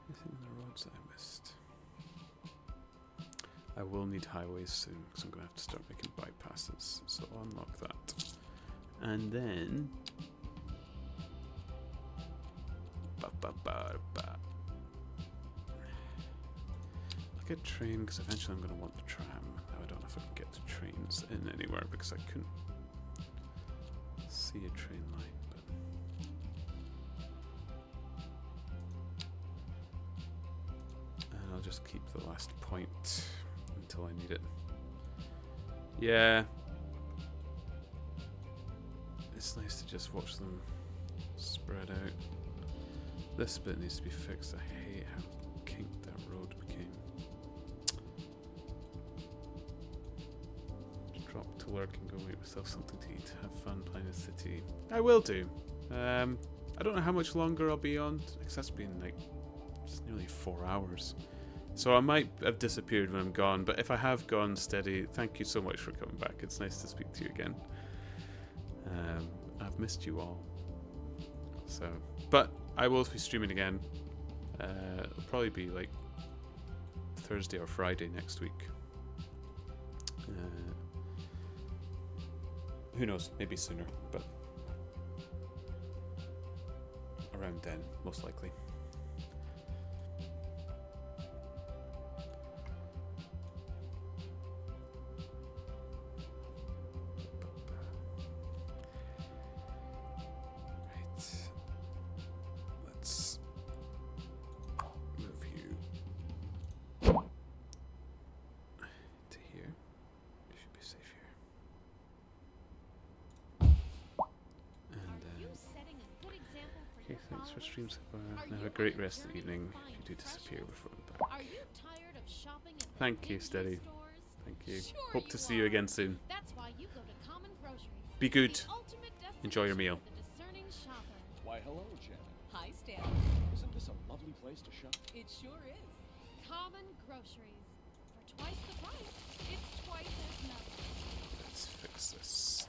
Anything in the roads that I missed? I will need highways soon because I'm going to have to start making bypasses. So I'll unlock that. And then... Like get train because eventually I'm going to want the tram. Now I don't know if I can get the trains in anywhere because I couldn't see a train line. But and I'll just keep the last point until I need it. Yeah. It's nice to just watch them spread out. This bit needs to be fixed. I hate how kinked that road became. Just drop to work and go make myself something to eat. Have fun playing the city. I will do. I don't know how much longer I'll be on, because that's been like just nearly 4 hours. So I might have disappeared when I'm gone, but if I have gone steady, thank you so much for coming back. It's nice to speak to you again. I've missed you all. So, but I will be streaming again. It'll probably be like Thursday or Friday next week. Who knows? Maybe sooner, but around then, most likely. Stream so far. Have a great rest of the evening. If you do disappear before I'm back. Are you tired of shopping at Thank you, indie Steady. stores? Thank you. Sure Hope to you see you are. again soon. That's why you go to Common Groceries. Be good. The ultimate Enjoy your destination meal. for the discerning shopper. Why, hello, Janet. Hi, Stan. Isn't this a lovely place to shop? It sure is. Common Groceries. For twice the price, it's twice as much. Let's fix this.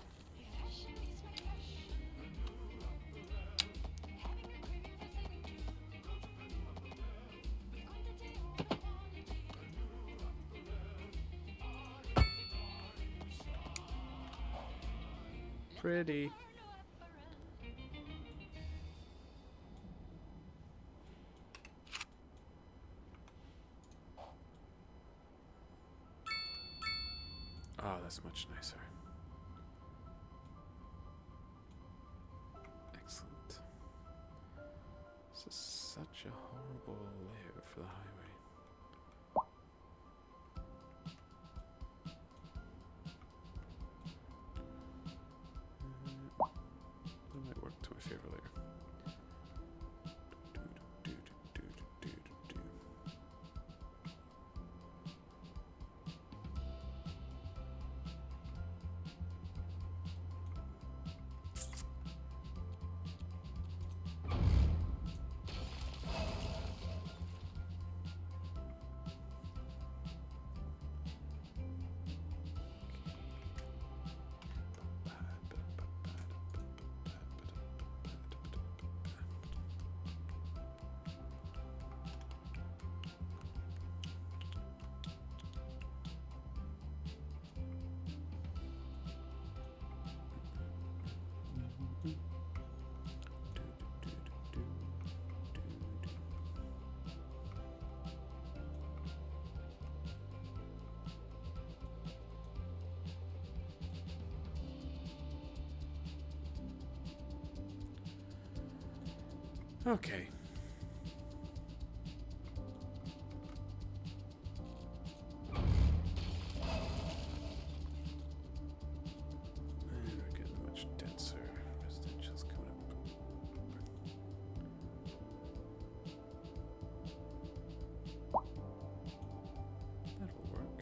Pretty. Oh, that's much nicer. Excellent. This is such a horrible layout for the highway. That might work to my favor later. Okay. And we're getting much denser. Residential's coming up. That'll work.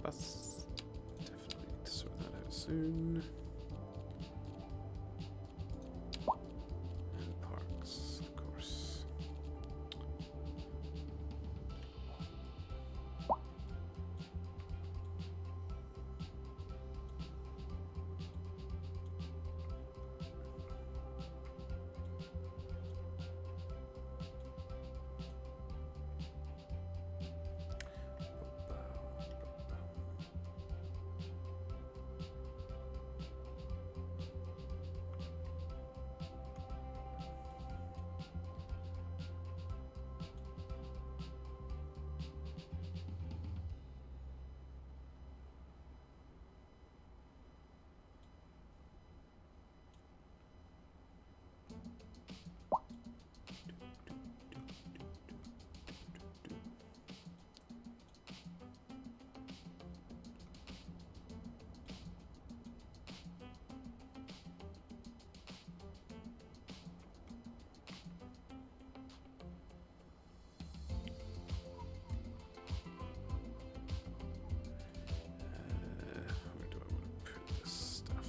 bus. Definitely need to sort that out soon. And parks, of course. Where do I want to put this stuff?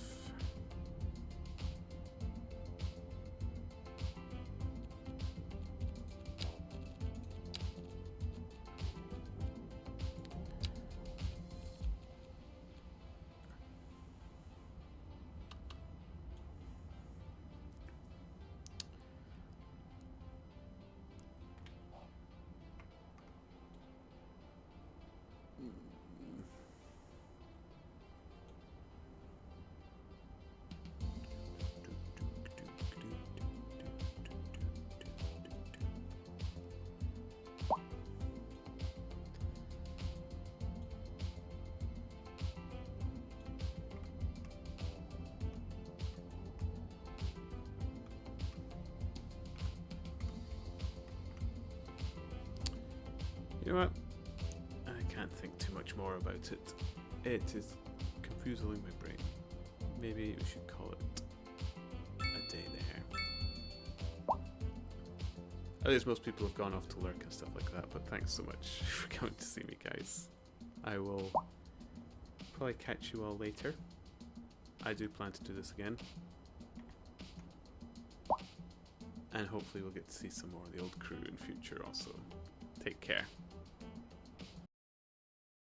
You know what? I can't think too much more about it. It is confusing my brain. Maybe we should call it a day there. At least most people have gone off to work and stuff like that, but thanks so much for coming to see me, guys. I will probably catch you all later. I do plan to do this again. And hopefully we'll get to see some more of the old crew in future also. Take care.